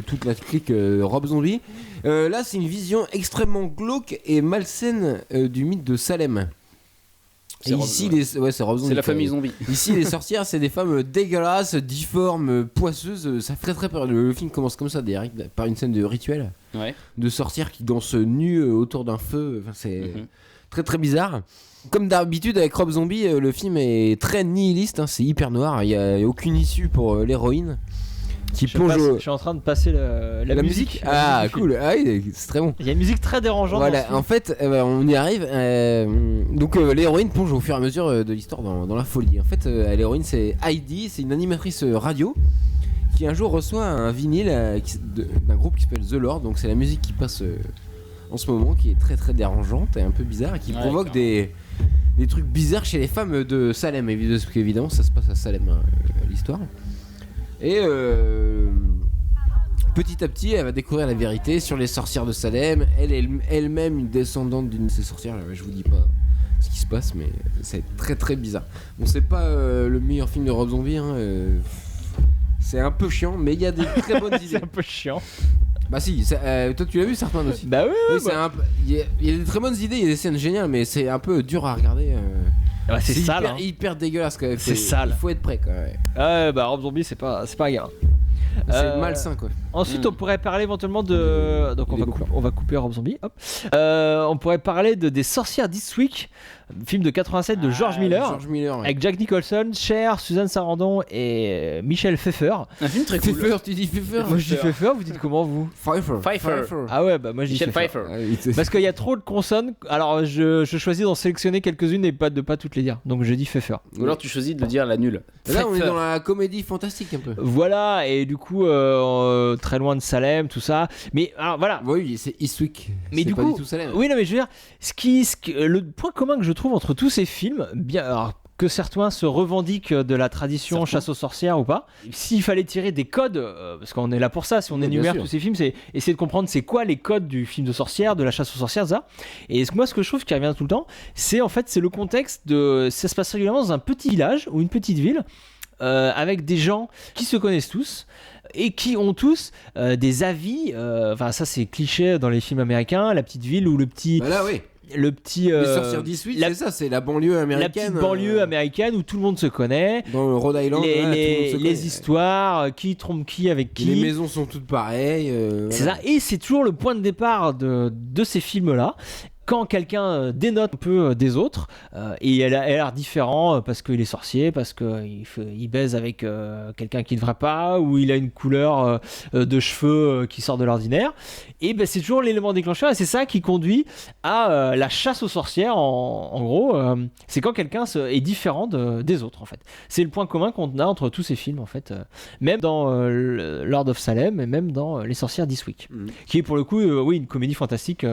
toute la clique Rob Zombie. Là, c'est une vision extrêmement glauque et malsaine du mythe de Salem. Et ici, c'est Rob Zombie. C'est la famille zombie. Ici, les sorcières, c'est des femmes dégueulasses, difformes, poisseuses. Ça fait très peur. Le film commence comme ça, par une scène de rituel. Ouais. De sorcières qui dansent nues autour d'un feu. Enfin, c'est très très bizarre. Comme d'habitude avec Rob Zombie, le film est très nihiliste, hein, c'est hyper noir, il n'y a aucune issue pour l'héroïne qui plonge. Je suis en train de passer la musique. Ah cool, ah, oui, c'est très bon. Il y a une musique très dérangeante. Voilà, en fait, on y arrive. Donc l'héroïne plonge au fur et à mesure de l'histoire dans la folie. En fait, l'héroïne c'est Heidi, c'est une animatrice radio qui un jour reçoit un vinyle d'un groupe qui s'appelle The Lord, donc c'est la musique qui passe en ce moment, qui est très très dérangeante et un peu bizarre et qui provoque des trucs bizarres chez les femmes de Salem, parce qu'évidemment ça se passe à Salem, l'histoire. Et petit à petit elle va découvrir la vérité sur les sorcières de Salem. Elle-même une descendante d'une de ces sorcières. Je vous dis pas ce qui se passe, mais c'est très très bizarre. Bon, c'est pas le meilleur film de Rob Zombie, hein, c'est un peu chiant, mais il y a des très bonnes idées. C'est un peu chiant. Bah si, toi tu l'as vu Sartman aussi. Bah oui, il y a des très bonnes idées, il y a des scènes géniales, mais c'est un peu dur à regarder. Ouais, c'est sale, hyper dégueulasse quand même. C'est sale. Il faut être prêt quand même. Ouais, bah Rob Zombie c'est pas un gars. C'est malsain quoi. Ensuite on pourrait parler éventuellement de... Donc on va couper Rob Zombie. Hop. On pourrait parler des Sorcières This Week, film de 87 de George Miller, ouais. avec Jack Nicholson, Cher, Suzanne Sarandon et Michel Pfeiffer. Un film très cool. Pfeiffer, tu dis Pfeiffer? Moi je dis Pfeiffer, vous dites comment vous? Pfeiffer. Ah ouais, bah moi je dis Michel Pfeiffer. Parce qu'il y a trop de consonnes, alors je choisis d'en sélectionner quelques-unes et de pas toutes les dire. Donc je dis Pfeiffer. Ou alors tu choisis de le dire la nulle. Là on est dans la comédie fantastique un peu. Voilà, et du coup très loin de Salem, tout ça. Mais alors voilà. Oui, c'est Eastwick. Mais du pas coup, du tout Salem. Oui, non, mais je veux dire, le point commun que je trouve entre tous ces films, bien, alors, que certains se revendiquent de la tradition chasse aux sorcières ou pas, s'il fallait tirer des codes, parce qu'on est là pour ça, si on énumère tous ces films, c'est essayer de comprendre c'est quoi les codes du film de sorcière, de la chasse aux sorcières, ça. Et moi, ce que je trouve qui revient tout le temps, c'est en fait, c'est le contexte de, ça se passe régulièrement dans un petit village ou une petite ville. Avec des gens qui se connaissent tous et qui ont tous des avis, enfin ça c'est cliché dans les films américains, la petite ville ou le petit... Bah là oui. Le petit... Les sorcières d'Eastwick, c'est ça, c'est la banlieue américaine. La petite banlieue américaine où tout le monde se connaît. Dans le Rhode Island, les histoires, qui trompe qui avec qui. Les maisons sont toutes pareilles. C'est ça, et c'est toujours le point de départ de ces films-là. quand quelqu'un dénote un peu des autres, et elle a l'air différent parce qu'il est sorcier, parce qu'il baise avec quelqu'un qui ne devrait pas, ou il a une couleur de cheveux qui sort de l'ordinaire, et c'est toujours l'élément déclencheur, et c'est ça qui conduit à la chasse aux sorcières, en gros. C'est quand quelqu'un est différent des autres, en fait. C'est le point commun qu'on a entre tous ces films, en fait. Même dans Lord of Salem, et même dans Les sorcières d'Eastwick, qui est pour le coup, une comédie fantastique.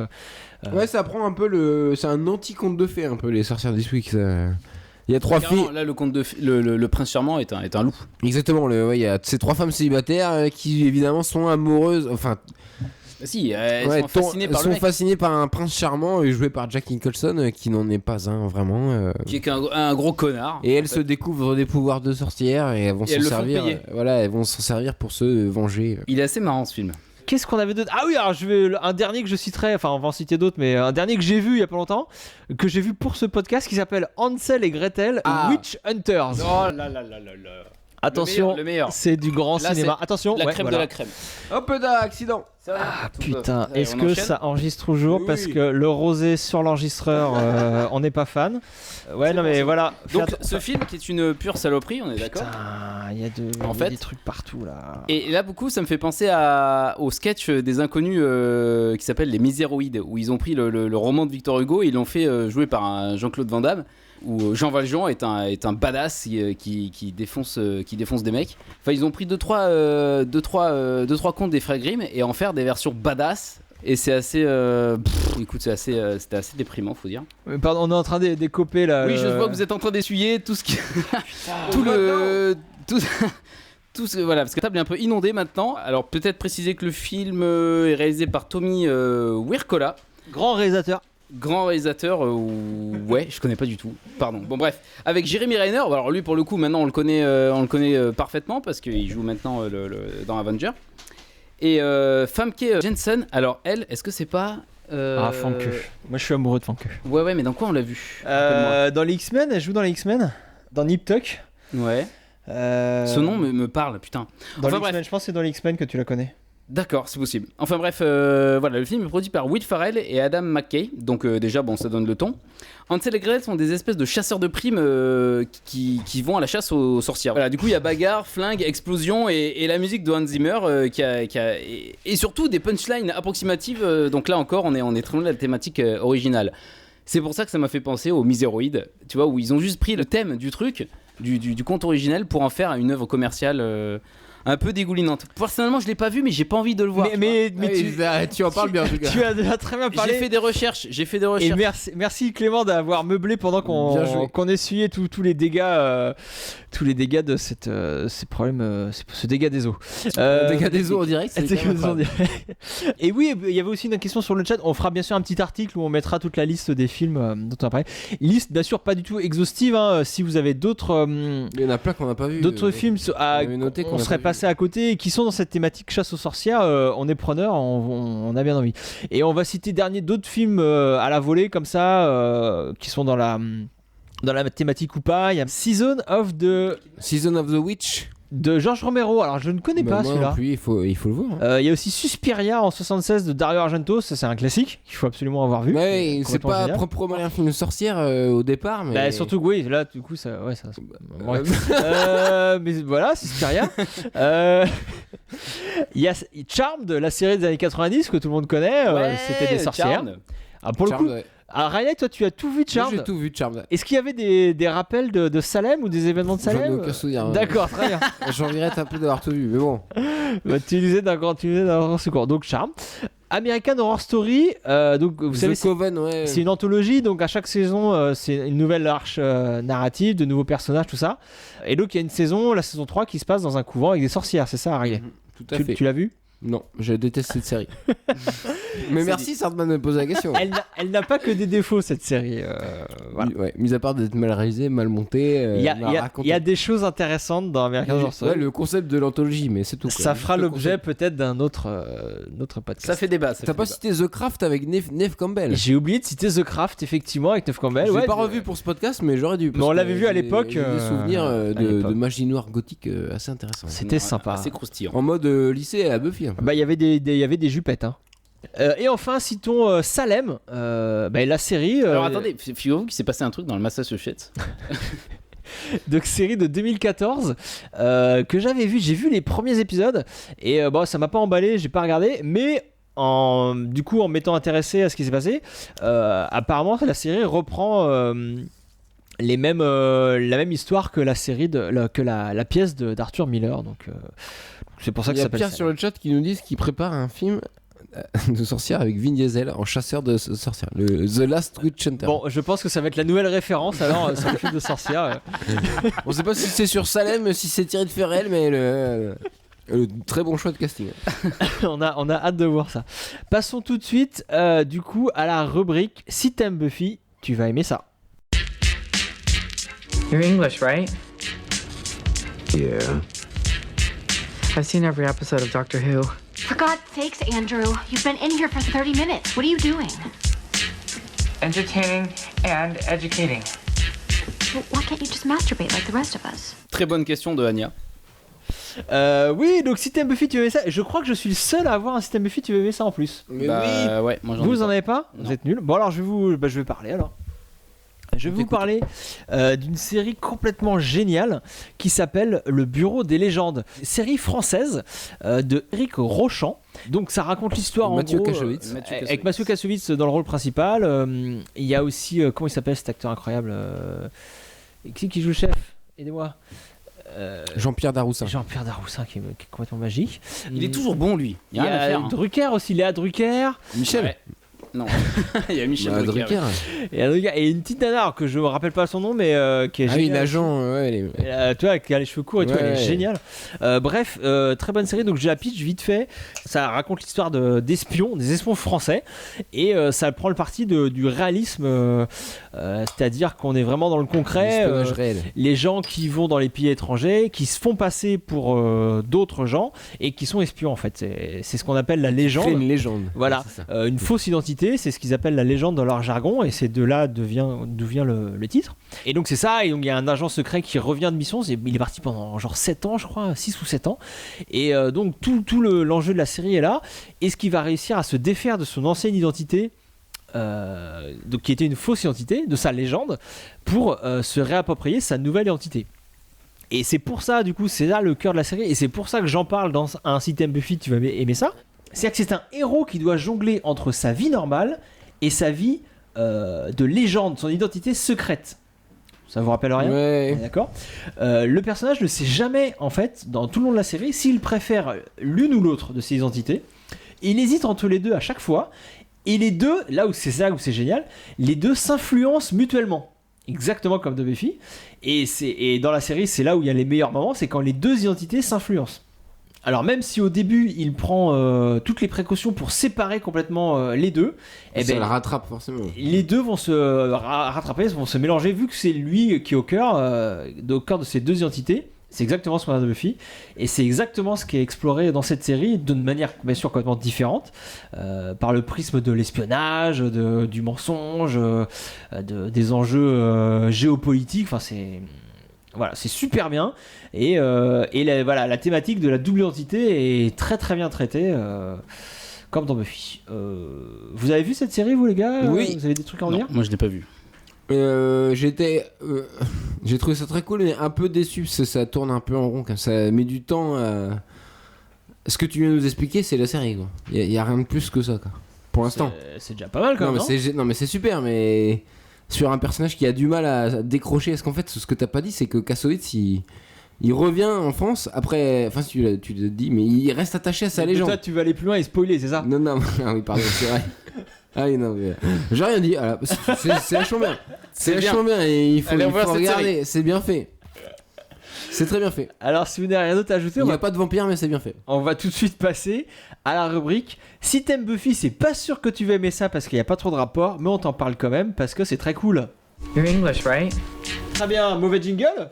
Ouais, ça prend un peu c'est un anti-conte de fées un peu, Les sorcières d'Eastwick. Il y a 3 filles. Là, le prince charmant est un loup. Exactement, il y a ces 3 femmes célibataires qui évidemment sont amoureuses. Enfin. Si, elles sont fascinées par le mec. Fascinées par un prince charmant joué par Jack Nicholson, qui n'en est pas un vraiment. Qui est qu'un gros connard. Et elles se découvrent des pouvoirs de sorcière et elles vont s'en servir. Elles vont s'en servir pour se venger. Il est assez marrant ce film. Qu'est-ce qu'on avait d'autre ? Ah oui, alors un dernier que je citerai, enfin on va en citer d'autres, mais un dernier que j'ai vu il y a pas longtemps, que j'ai vu pour ce podcast, qui s'appelle Hansel et Gretel Witch Hunters. Oh là là là là là. Attention, le meilleur. C'est du grand cinéma. Attention, la crème de la crème. Hop d'accident. Ah putain, est-ce que ça enregistre toujours ? Oui. Parce que le rosé sur l'enregistreur, on n'est pas fan. Ouais, non mais voilà. Donc ce film qui est une pure saloperie, on est d'accord ? Putain, il y a des trucs partout là. Et là, beaucoup, ça me fait penser au sketch des Inconnus qui s'appelle Les Miséroïdes, où ils ont pris le roman de Victor Hugo et ils l'ont fait jouer par un Jean-Claude Van Damme, où Jean Valjean est un badass qui défonce des mecs. Enfin, ils ont pris deux trois contes des frères Grimm et en faire des versions badass. Et c'est assez écoute, c'était assez déprimant, faut dire. Pardon, on est en train d'écoper là. Oui, je vois que vous êtes en train d'essuyer tout ce qui voilà, parce que la table est un peu inondée maintenant. Alors peut-être préciser que le film est réalisé par Tommy Wirkola, grand réalisateur. Ouais, je connais pas du tout. Pardon. Bon bref, avec Jeremy Renner. Alors lui pour le coup maintenant on le connaît parfaitement parce qu'il joue maintenant dans Avenger. Et Famke Janssen. Alors elle, est-ce que c'est pas Famke. Moi je suis amoureux de Famke. Ouais, mais dans quoi on l'a vu dans les X-Men, elle joue dans les X-Men, dans Nip Tuck. Ouais. Ce nom me parle, putain. Dans les X-Men, je pense que c'est dans les X-Men que tu la connais. D'accord, c'est possible. Enfin bref, voilà, le film est produit par Will Ferrell et Adam McKay, donc déjà, bon, ça donne le ton. Hansel et Gretel sont des espèces de chasseurs de primes qui vont à la chasse aux sorcières. Voilà, du coup, il y a bagarre, flingue, explosion et la musique de Hans Zimmer et surtout des punchlines approximatives. Donc là encore, on est très loin de la thématique originale. C'est pour ça que ça m'a fait penser aux Miséroïdes, tu vois, où ils ont juste pris le thème du truc, du conte originel, pour en faire une œuvre commerciale un peu dégoulinante. Personnellement, je l'ai pas vu, mais j'ai pas envie de le voir. Mais tu en parles bien en tout cas. Tu as déjà très bien parlé. J'ai fait des recherches. Et merci Clément d'avoir meublé pendant qu'on essuyait tous les dégâts de ces problèmes, ce dégât des eaux. Dégâts des eaux en direct. Et oui, il y avait aussi une question sur le chat. On fera bien sûr un petit article où on mettra toute la liste des films dont on a parlé. Liste bien sûr pas du tout exhaustive. Si vous avez d'autres, il y en a plein qu'on n'a pas vu. D'autres films qu'on serait passé à côté et qui sont dans cette thématique chasse aux sorcières, on est preneur, on a bien envie. Et on va citer d'autres films à la volée comme ça, qui sont dans la thématique ou pas. Il y a Season of the Witch de George Romero. Alors je ne connais pas celui-là. Non plus, il faut le voir. Il y a aussi Suspiria en 76 de Dario Argento. Ça c'est un classique qu'il faut absolument avoir vu. Ouais, c'est pas proprement un film de sorcière au départ, mais surtout que oui, là du coup ça mais voilà, Suspiria. Il y a Charmed, la série des années 90 que tout le monde connaît. C'était des sorcières. Pour le coup. Alors Riley, toi tu as tout vu de Charmed. J'ai tout vu de Charmed. Est-ce qu'il y avait des rappels de Salem ou des événements de Salem? J'en ai aucun souvenir. D'accord, très bien. J'en regrette un peu d'avoir tout vu, mais bon. Tu disais d'un grand secours. Donc Charmed. American Horror Story, donc vous savez, c'est une anthologie, donc à chaque saison c'est une nouvelle arche narrative, de nouveaux personnages, tout ça. Et donc il y a une saison, la saison 3, qui se passe dans un couvent avec des sorcières, c'est ça, Riley? Tout à fait. Tu l'as vu? Non, je déteste cette série. Mais merci Sardman de me poser la question. Elle n'a pas que des défauts, cette série. Voilà. Ouais, mis à part d'être mal réalisée, mal montée. Il y a des choses intéressantes dans American Horror Story. Ouais, le concept de l'anthologie, mais c'est tout. Ça fera l'objet peut-être d'un autre podcast. Ça fait débat. T'as pas cité The Craft avec Neve Campbell? J'ai oublié de citer The Craft, effectivement, avec Neve Campbell. Je l'ai pas revu pour ce podcast, mais j'aurais dû. Mais on l'avait vu à l'époque. J'ai des souvenirs de magie noire gothique assez intéressants. C'était sympa. Assez croustillant. En mode lycée à Buffy. Bah il y avait des jupettes, hein. Et enfin, citons Salem, la série. Alors attendez, figurez-vous qu'il s'est passé un truc dans le Massachusetts. Donc série de 2014 que j'avais vu, j'ai vu les premiers épisodes et ça m'a pas emballé, j'ai pas regardé, mais en m'étant intéressé à ce qui s'est passé, apparemment la série reprend la même histoire que la série la pièce d'Arthur Miller, donc c'est pour ça que ça s'appelle. Il y a Pierre sur le chat qui nous dit qu'il prépare un film de sorcière avec Vin Diesel en chasseur de sorcières, le The Last Witch Hunter. Bon, je pense que ça va être la nouvelle référence alors sur le film de sorcière. On sait pas si c'est sur Salem, si c'est tiré de Ferrel, mais le très bon choix de casting. on a hâte de voir ça. Passons tout de suite du coup à la rubrique Si t'aimes Buffy, tu vas aimer ça. You're English, right? Yeah. I've seen every episode of Doctor Who. For God's sakes, Andrew, you've been in here for 30 minutes. What are you doing? Entertaining and educating. Well, why can't you just masturbate like the rest of us? Très bonne question de Anya. Oui, donc si t'aimes Buffy, tu veux aimer ça. Je crois que je suis le seul à avoir un système Buffy, tu veux aimer ça en plus. Mais ouais, moi j'en ai vous pas. en avez pas? Non. Vous êtes nuls. Bon alors je vais parler alors. Je vais vous parler d'une série complètement géniale qui s'appelle Le Bureau des légendes. Série française de Eric Rochant. Donc ça raconte l'histoire en Mathieu gros Kassovitz. avec Mathieu Kassovitz dans le rôle principal. Il y a aussi comment il s'appelle cet acteur incroyable qui joue le chef? Aidez-moi. Jean-Pierre Daroussin. Jean-Pierre Daroussin qui est complètement magique. Il est toujours bon lui. Il y a Drucker aussi, Léa Drucker. Michel. Ouais. Non, il y a Michel Drucker. Et une petite nana alors que je me rappelle pas son nom, mais qui est géniale. Une agent, tu vois, qui a les cheveux courts et tout, elle est géniale. Bref, très bonne série. Donc je la pitch vite fait. Ça raconte l'histoire d'espions, des espions français, et ça prend le parti du réalisme, c'est-à-dire qu'on est vraiment dans le concret. Les gens qui vont dans les pays étrangers, qui se font passer pour d'autres gens et qui sont espions en fait. C'est ce qu'on appelle la légende. C'est une légende. Voilà, une fausse identité. C'est ce qu'ils appellent la légende dans leur jargon, et c'est de là d'où vient le titre. Et donc c'est ça, et donc il y a un agent secret qui revient de mission, il est parti pendant genre 7 ans je crois, 6 ou 7 ans, et donc tout l'enjeu de la série est là. Est-ce qu'il va réussir à se défaire de son ancienne identité, donc qui était une fausse identité, de sa légende, pour se réapproprier sa nouvelle identité? Et c'est pour ça, du coup, c'est là le cœur de la série, et c'est pour ça que j'en parle dans un système Buffy, tu vas aimer ça. C'est-à-dire que c'est un héros qui doit jongler entre sa vie normale et sa vie de légende, son identité secrète. Ça vous rappelle rien? Ouais. D'accord. Le personnage ne sait jamais, en fait, dans tout le long de la série, s'il préfère l'une ou l'autre de ses identités. Il hésite entre les deux à chaque fois. Et les deux, là où c'est génial, les deux s'influencent mutuellement. Exactement comme dans Buffy. Et dans la série, c'est là où il y a les meilleurs moments, c'est quand les deux identités s'influencent. Alors même si au début il prend toutes les précautions pour séparer complètement les deux, ça le rattrape forcément. Les deux vont se rattraper, vont se mélanger, vu que c'est lui qui est au cœur de ces deux identités. C'est exactement ce qu'on a dans Buffy, et c'est exactement ce qui est exploré dans cette série d'une manière bien sûr complètement différente, par le prisme de l'espionnage, du mensonge, des enjeux géopolitiques. Enfin c'est super bien, et la thématique de la double identité est très très bien traitée, comme dans Buffy. Vous avez vu cette série, vous les gars? Oui. Vous avez des trucs à en dire? Moi je l'ai pas vu. J'ai trouvé ça très cool, mais un peu déçu parce que ça tourne un peu en rond, comme ça met du temps. Ce que tu viens de nous expliquer, c'est la série, quoi. Il y a rien de plus que ça, quoi. Pour l'instant. C'est déjà pas mal quand même. Non mais c'est super, mais sur un personnage qui a du mal à décrocher. Parce qu'en fait, ce que t'as pas dit, c'est que Kassovitz, il revient en France après. Enfin, tu le dis, mais il reste attaché à sa légende. Toi, tu vas aller plus loin et spoiler, c'est ça? Non, oui, pardon, c'est vrai. Ah oui, non, mais j'ai rien dit. Alors, c'est vachement bien. C'est vachement bien, et il faut regarder. C'est bien fait. C'est très bien fait. Alors, si vous n'avez rien d'autre à ajouter, il n'y a pas de vampire, mais c'est bien fait. On va tout de suite passer à la rubrique. Si t'aimes Buffy, c'est pas sûr que tu vas aimer ça parce qu'il n'y a pas trop de rapport, mais on t'en parle quand même parce que c'est très cool. You're English, right? Très bien, mauvais jingle.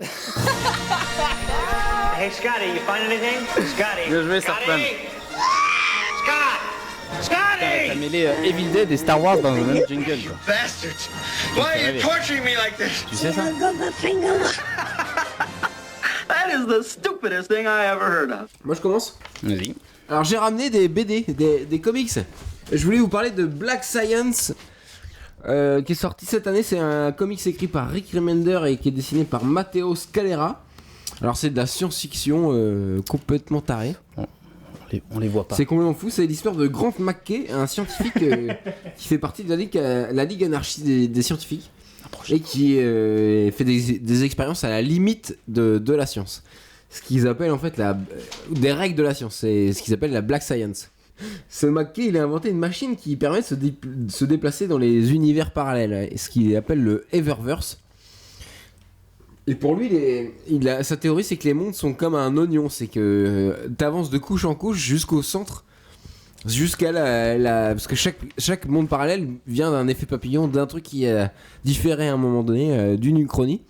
Hey, Scotty, you find anything? Scotty. Bien joué, Sartman. Scotty! T'as mêlé Evil Dead et Star Wars dans le même jingle, quoi. Bastards! Why are you torturing me like this? Tu sais ça? That is the stupidest thing I ever heard of. Moi, je commence. Vas-y. Alors, j'ai ramené des BD, des comics Je voulais vous parler de Black Science, qui est sorti cette année. C'est un comics écrit par Rick Remender et qui est dessiné par Matteo Scalera. Alors c'est de la science-fiction complètement tarée. On les voit pas. C'est complètement fou. C'est l'histoire de Grant McKay, un scientifique qui fait partie de la Ligue anarchiste des scientifiques et qui fait des expériences à la limite de la science. Ce qu'ils appellent en fait des règles de la science. C'est ce qu'ils appellent la Black Science. Ce McKay, il a inventé une machine qui permet de se déplacer dans les univers parallèles, ce qu'il appelle le Eververse. Et pour lui, sa théorie, c'est que les mondes sont comme un oignon. C'est que t'avances de couche en couche jusqu'au centre, jusqu'à parce que chaque monde parallèle vient d'un effet papillon, d'un truc qui a différé à un moment donné, d'une uchronie.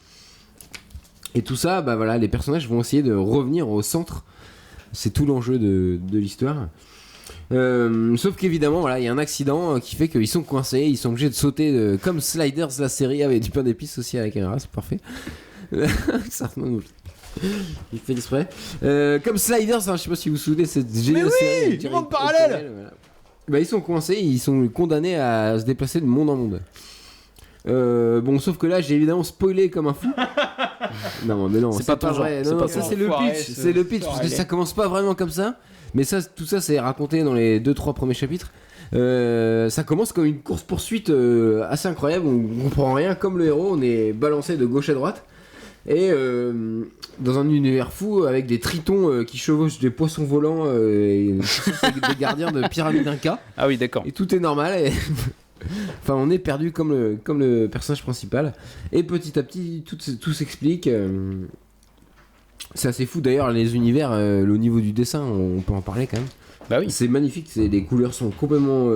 Et tout ça, bah voilà, les personnages vont essayer de revenir au centre. C'est tout l'enjeu de l'histoire. Sauf qu'évidemment, voilà, il y a un accident qui fait qu'ils sont coincés, ils sont obligés de sauter comme Sliders, la série avec du pain d'épices aussi à la caméra, c'est parfait. Il fait exprès. Comme Sliders, hein, je sais pas si vous vous souvenez, cette géniale série. Mais oui, monde parallèle. Voilà. Bah, ils sont coincés, ils sont condamnés à se déplacer de monde en monde. Bon, sauf que là, j'ai évidemment spoilé comme un fou. Non, mais non, c'est pas vrai. Non, ça c'est le pitch. C'est le pitch parce que ça commence pas vraiment comme ça. Mais ça, tout ça, c'est raconté dans les 2-3 premiers chapitres. Ça commence comme une course-poursuite assez incroyable. On comprend rien. Comme le héros, on est balancé de gauche à droite. Et dans un univers fou avec des tritons qui chevauchent des poissons volants et des gardiens de pyramides Inca. Ah oui, d'accord. Et tout est normal. Et enfin, on est perdu comme le personnage principal. Et petit à petit, tout s'explique. C'est assez fou d'ailleurs, les univers, au niveau du dessin, on peut en parler quand même. Bah oui. C'est magnifique, les couleurs sont complètement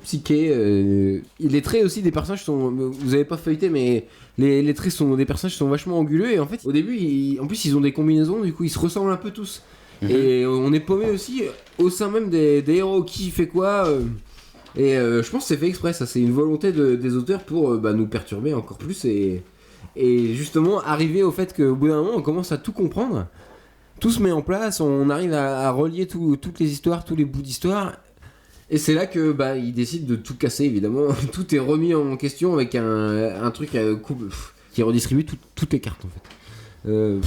psychées. Les traits aussi des personnages sont. Vous avez pas feuilleté, mais les traits des personnages sont vachement anguleux. Et en fait, au début, en plus, ils ont des combinaisons, du coup, ils se ressemblent un peu tous. Et on est paumé aussi au sein même des héros, qui fait quoi. Et je pense que c'est fait exprès, ça. C'est une volonté des auteurs pour nous perturber encore plus et justement arriver au fait qu'au bout d'un moment, on commence à tout comprendre. Tout se met en place, on arrive à relier toutes les histoires, tous les bouts d'histoire. Et c'est là que ils décident de tout casser, évidemment. Tout est remis en question avec un truc qui redistribue toutes les cartes, en fait.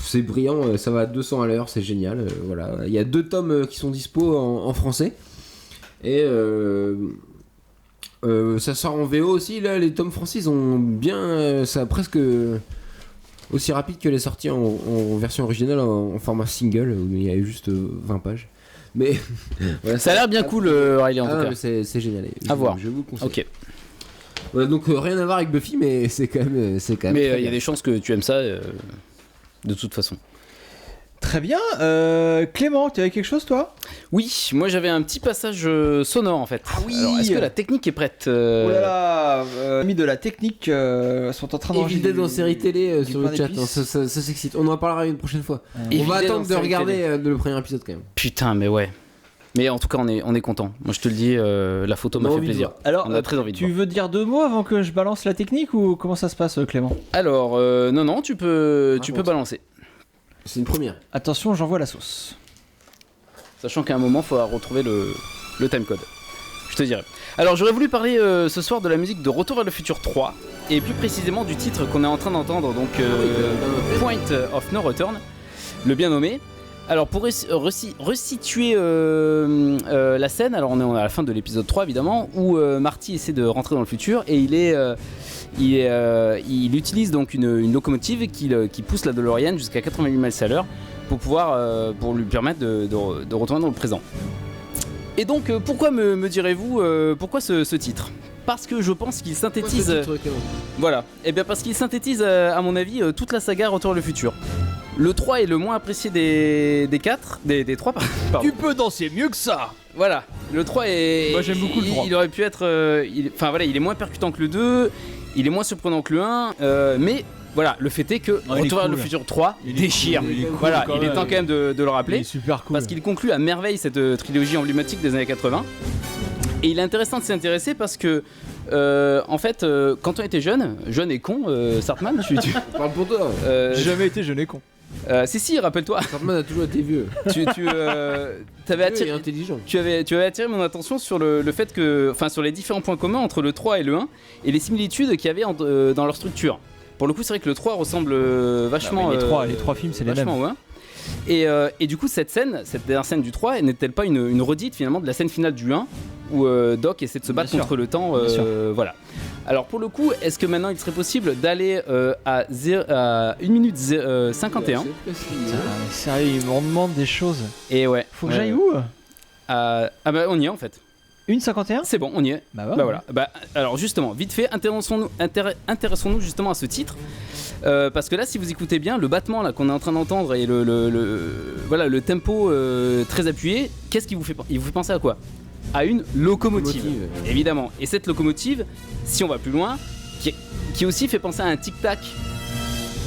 C'est brillant, ça va à 200 à l'heure, c'est génial. Voilà. Il y a 2 tomes qui sont dispo en français. Et ça sort en VO aussi. Là, les tomes français, ils ont bien... ça a presque... aussi rapide que les sorties en version originale en format single où il y a eu juste 20 pages. Mais voilà, ça a l'air bien cool, Riley, en tout cas. C'est génial. À voir. Je vous le conseille. Ok. Ouais, donc rien à voir avec Buffy, mais c'est quand même. Mais il y a des chances que tu aimes ça de toute façon. Très bien. Clément, tu avais quelque chose, toi ? Oui, moi j'avais un petit passage sonore en fait. Ah oui. Alors, est-ce que la technique est prête Oh là là, amis de la technique sont en train d'éviter dans série télé sur le chat. Non, ça s'excite. On en parlera une prochaine fois. On va attendre de regarder le premier épisode quand même. Putain, mais ouais. Mais en tout cas, on est content. Moi, je te le dis, la photo m'a fait plaisir. Alors, on a très envie de tu veux dire 2 mots avant que je balance la technique ou comment ça se passe, Clément ? Alors, non, tu peux balancer. C'est une première. Attention, j'envoie la sauce. Sachant qu'à un moment, il faudra retrouver le timecode. Je te dirai. Alors, j'aurais voulu parler ce soir de la musique de Retour vers le futur 3, et plus précisément du titre qu'on est en train d'entendre, donc Point of No Return, le bien nommé. Alors, pour resituer la scène, alors on est à la fin de l'épisode 3 évidemment, où Marty essaie de rentrer dans le futur, et il utilise donc une locomotive qui pousse la DeLorean jusqu'à 88 miles à l'heure pour lui permettre de retourner dans le présent. Et donc pourquoi me direz-vous pourquoi ce titre ? Parce que je pense qu'il synthétise voilà, et bien parce qu'il synthétise à mon avis toute la saga Retour vers le futur. Le 3 est le moins apprécié des 3 pardon. Tu peux danser mieux que ça. Voilà, le 3 est... Moi j'aime beaucoup le 3. Il aurait pu être... Enfin voilà, il est moins percutant que le 2, il est moins surprenant que le 1, mais voilà, le fait est que Retour vers le futur 3 déchire. Voilà, il est temps quand même de le rappeler. Il est super cool. Parce qu'il conclut à merveille cette trilogie emblématique des années 80. Et il est intéressant de s'y intéresser parce que, en fait, quand on était jeune et con, Sartman, Parle pour toi. J'ai jamais été jeune et con. Si, rappelle-toi. Cartman a toujours été vieux. tu avais Vieux et intelligent. Tu avais attiré mon attention sur le fait que, enfin, sur les différents points communs entre le 3 et le 1 et les similitudes qu'il y avait dans leur structure. Pour le coup, c'est vrai que le 3 ressemble vachement. Les trois films, c'est les mêmes. Ouais. Et du coup, cette dernière scène du 3 n'est-elle pas une redite finalement de la scène finale du 1 où Doc essaie de se battre contre le temps, voilà. Alors pour le coup, est-ce que maintenant il serait possible d'aller à 1 minute 51 Sérieux, ils me demandent des choses. Et ouais. Faut que j'aille où bah on y est en fait. 1,51 ? C'est bon, on y est. Bah voilà. Bah, alors justement, vite fait, intéressons-nous justement à ce titre. Parce que là, si vous écoutez bien, le battement là qu'on est en train d'entendre et le tempo très appuyé, qu'est-ce qui vous fait Il vous fait penser à quoi ? À une locomotive, évidemment. Et cette locomotive, si on va plus loin, qui aussi fait penser à un tic-tac.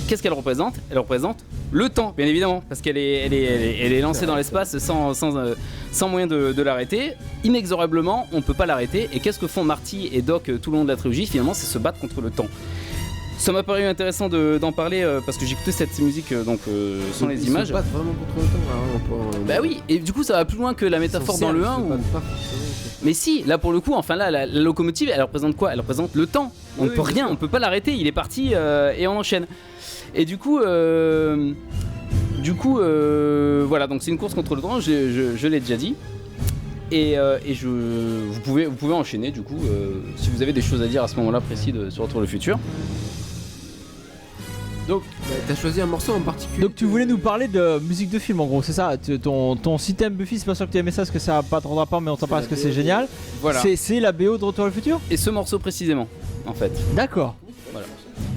Qu'est-ce qu'elle représente ? Elle représente le temps, bien évidemment, parce qu'elle est lancée dans l'espace sans moyen de l'arrêter. Inexorablement, on ne peut pas l'arrêter. Et qu'est-ce que font Marty et Doc tout le long de la trilogie ? Finalement, c'est se battre contre le temps. Ça m'a paru intéressant d'en parler parce que j'écoutais cette musique sans les images. Ils se battent vraiment contre le temps. Bah oui, et du coup ça va plus loin que la métaphore dans le 1 où... Mais si, là pour le coup, enfin là la locomotive elle représente quoi ? Elle représente le temps. On ne peut rien, on peut pas l'arrêter, il est parti et on enchaîne. Et du coup voilà, donc c'est une course contre le temps, je l'ai déjà dit. Et vous pouvez enchaîner du coup si vous avez des choses à dire à ce moment-là précis sur Retour le futur. Donc, t'as choisi un morceau en particulier. Donc tu voulais nous parler de musique de film en gros, c'est ça ? Ton système Buffy, c'est pas sûr que tu aimais ça parce que ça va pas te rendre rapport, mais on t'en parle parce que c'est génial. Voilà. C'est la BO de Retour le futur ? Et ce morceau précisément, en fait. D'accord. Voilà.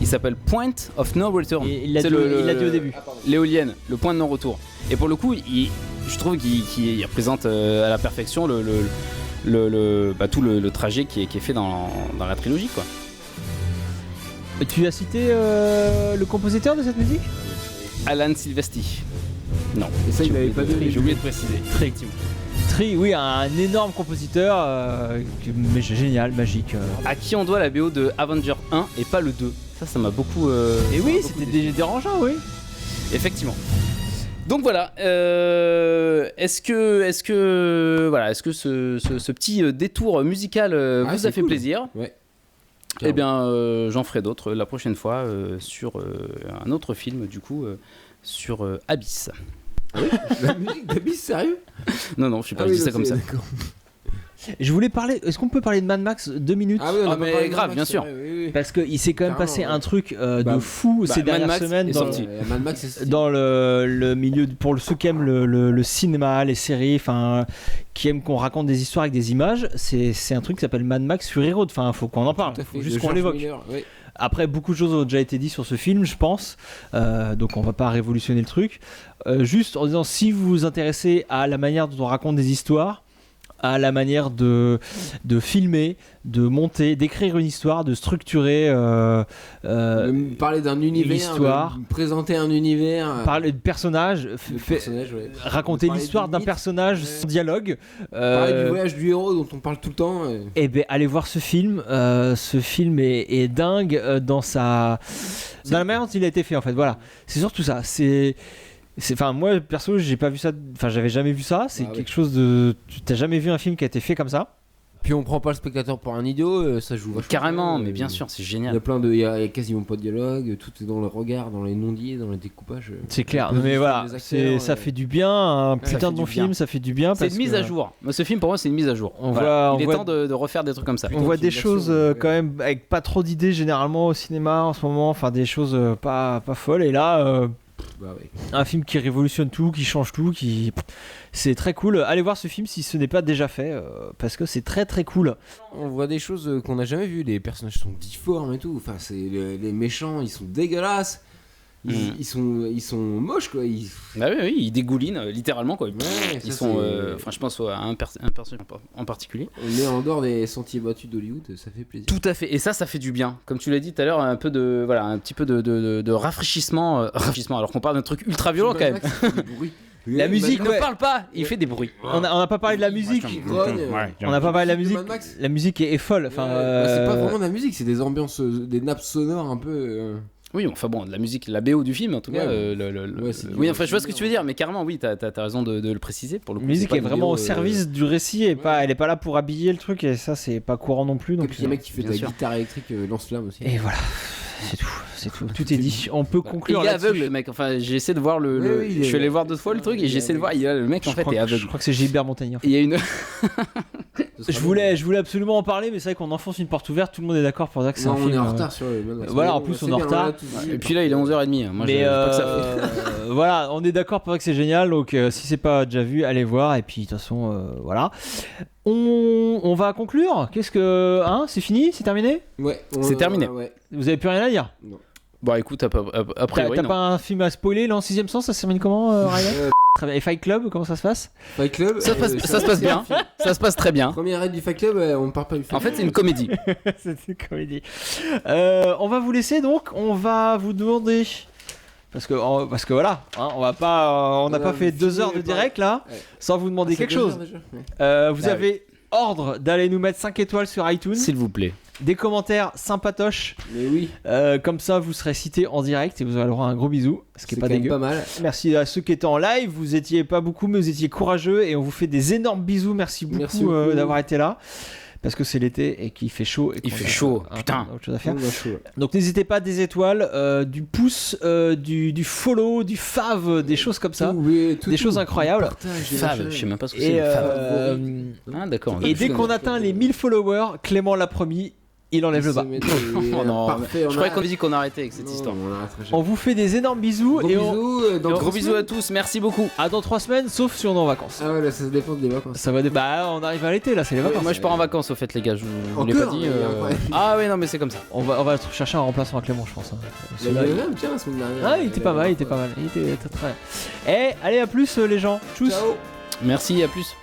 Il s'appelle Point of No Return. Et il l'a dit au début. L'éolienne, le point de non-retour. Et pour le coup, je trouve qu'il représente à la perfection tout le trajet qui est fait dans la trilogie, quoi. Tu as cité le compositeur de cette musique ? Alan Silvestri. Non. Et ça, il avait pas donné. J'ai oublié de préciser. Effectivement. Oui, un énorme compositeur, mais génial, magique. À qui on doit la BO de Avenger 1 et pas le 2 ? Ça m'a beaucoup. Et oui, c'était dérangeant, oui. Effectivement. Donc voilà. Est-ce que ce petit détour musical vous a fait plaisir ? Ouais. Eh bien, j'en ferai d'autres la prochaine fois sur un autre film, du coup, sur Abyss. Ah oui. La musique d'Abyss, sérieux ? Non, je suis pas, je dis ça comme ça. D'accord. Je voulais parler. Est-ce qu'on peut parler de Mad Max 2 minutes ? Ah oui, on a mais pas parlé de grave, Mad bien Max, sûr. oui. Parce qu'il s'est quand même passé un truc de fou ces Mad dernières Max semaines est sorti. Mad Max est sorti. dans le milieu pour ceux qui aiment le cinéma, les séries, enfin qui aiment qu'on raconte des histoires avec des images. C'est un truc qui s'appelle Mad Max Fury Road. Enfin, faut qu'on en parle. Faut juste qu'on l'évoque. Oui. Après, beaucoup de choses ont déjà été dites sur ce film, je pense. Donc, on va pas révolutionner le truc. Juste en disant, si vous vous intéressez à la manière dont on raconte des histoires, à la manière de filmer, de monter, d'écrire une histoire, de structurer de parler d'un univers, l'histoire, de présenter un univers, parler de personnages, raconter l'histoire d'un personnage sans dialogue, parler du voyage du héros dont on parle tout le temps. Et ben allez voir ce film. Ce film est dingue dans la manière dont il a été fait en fait. Voilà, c'est surtout ça. Enfin, moi perso, j'ai pas vu ça. Enfin, j'avais jamais vu ça. C'est quelque chose de. T'as jamais vu un film qui a été fait comme ça? Puis on prend pas le spectateur pour un idiot, ça joue vachement. Carrément, mais bien sûr, c'est génial. Il y a quasiment pas de dialogue, tout est dans le regard, dans les non-dits, dans les découpages. C'est clair, mais voilà, ça fait du bien, un putain de bon film, ça fait du bien. C'est une mise à jour. Ce film pour moi, c'est une mise à jour. Il est temps de refaire des trucs comme ça. On voit des choses quand même avec pas trop d'idées généralement au cinéma en ce moment, enfin des choses pas folles, et là. Un film qui révolutionne tout, qui change tout, c'est très cool. Allez voir ce film si ce n'est pas déjà fait, parce que c'est très très cool. On voit des choses qu'on n'a jamais vues. Les personnages sont difformes et tout. Enfin, les méchants, ils sont dégueulasses. Ils sont moches quoi. Bah oui, ils dégoulinent littéralement quoi. Ouais, ils sont. Enfin, je pense à un personnage en particulier. On est en dehors des sentiers battus d'Hollywood, ça fait plaisir. Tout à fait. Et ça fait du bien. Comme tu l'as dit tout à l'heure, un petit peu de rafraîchissement, alors qu'on parle d'un truc ultra violent quand même. La musique ne parle pas, il fait des bruits. On n'a pas parlé de la musique. On n'a pas parlé de la musique. La musique est folle. Enfin, c'est pas vraiment de la musique, c'est des ambiances, des nappes sonores un peu. Oui, enfin bon, de la musique, la BO du film en tout cas. Oui, enfin je vois ce que tu veux dire, mais carrément, oui, t'as raison de le préciser pour le coup. La musique est vraiment au service du récit et elle est pas là pour habiller le truc, et ça c'est pas courant non plus. Et Donc, puis il y a un mec qui fait de la guitare électrique lance-flamme aussi. Et voilà. C'est tout, tout est dit. On peut conclure. Il est là-dessus. aveugle le mec, enfin j'ai essayé de voir je suis allé voir 2 fois le truc et j'ai essayé de voir, le mec en fait est aveugle. Je crois que c'est Gilbert Montagnier. Il y a une. Je voulais absolument en parler, mais c'est vrai qu'on enfonce une porte ouverte, tout le monde est d'accord pour dire que c'est un film. On est en retard sur le. Voilà, en plus on est en retard. Et puis là il est 11h30, moi mais pas que ça voilà, on est d'accord pour dire que c'est génial, donc si c'est pas déjà vu, allez voir, et puis de toute façon, voilà. On va conclure. Qu'est-ce que. Hein, c'est fini? C'est terminé? Ouais, c'est terminé. Ouais. Vous avez plus rien à dire? Non. Bon, écoute, après. T'as pas un film à spoiler là en 6ème sens? Ça se termine comment, Ryan? Et Fight Club, comment ça se passe? Fight Club, ça se passe bien. Ça se passe très bien. Première règle du Fight Club, on ne parle pas du film. En fait, c'est une comédie. C'est une comédie. On va vous laisser donc. On va vous demander. Parce que voilà, hein, on n'a pas fait 2 heures de direct là, sans vous demander quelque chose. Vous avez ordre d'aller nous mettre 5 étoiles sur iTunes. S'il vous plaît. Des commentaires sympatoches. Mais oui. Comme ça, vous serez cité en direct et vous aurez le droit à un gros bisou. Ce qui est pas dégueu. Pas mal. Merci à ceux qui étaient en live. Vous étiez pas beaucoup, mais vous étiez courageux et on vous fait des énormes bisous. Merci beaucoup d'avoir été là. Parce que c'est l'été et qu'il fait chaud. Et il fait chaud, putain. Autre chose à faire. Donc n'hésitez pas, des étoiles, du pouce, du follow, du fave, des choses comme ça. Des choses incroyables. Fave, je sais même pas ce que c'est. Ah, d'accord. Et dès qu'on atteint les 1000 followers, Clément l'a promis, il enlève le bas. Oh non, parfait, je croyais qu'on avait dit qu'on arrêtait avec cette histoire. On vous fait des énormes bisous. Gros bisous à tous, merci beaucoup. À dans 3 semaines, sauf si on est en vacances. Ah ouais, là, ça dépend des vacances. Ça va on arrive à l'été là, c'est les vacances. Moi je pars en vacances au fait, les gars, je vous l'ai pas dit. Ah ouais, non, mais c'est comme ça. On va chercher un remplaçant à Clément, je pense. Il était pas mal. Il était très. Eh, allez, à plus les gens. Tchuss. Ciao. Merci, à plus.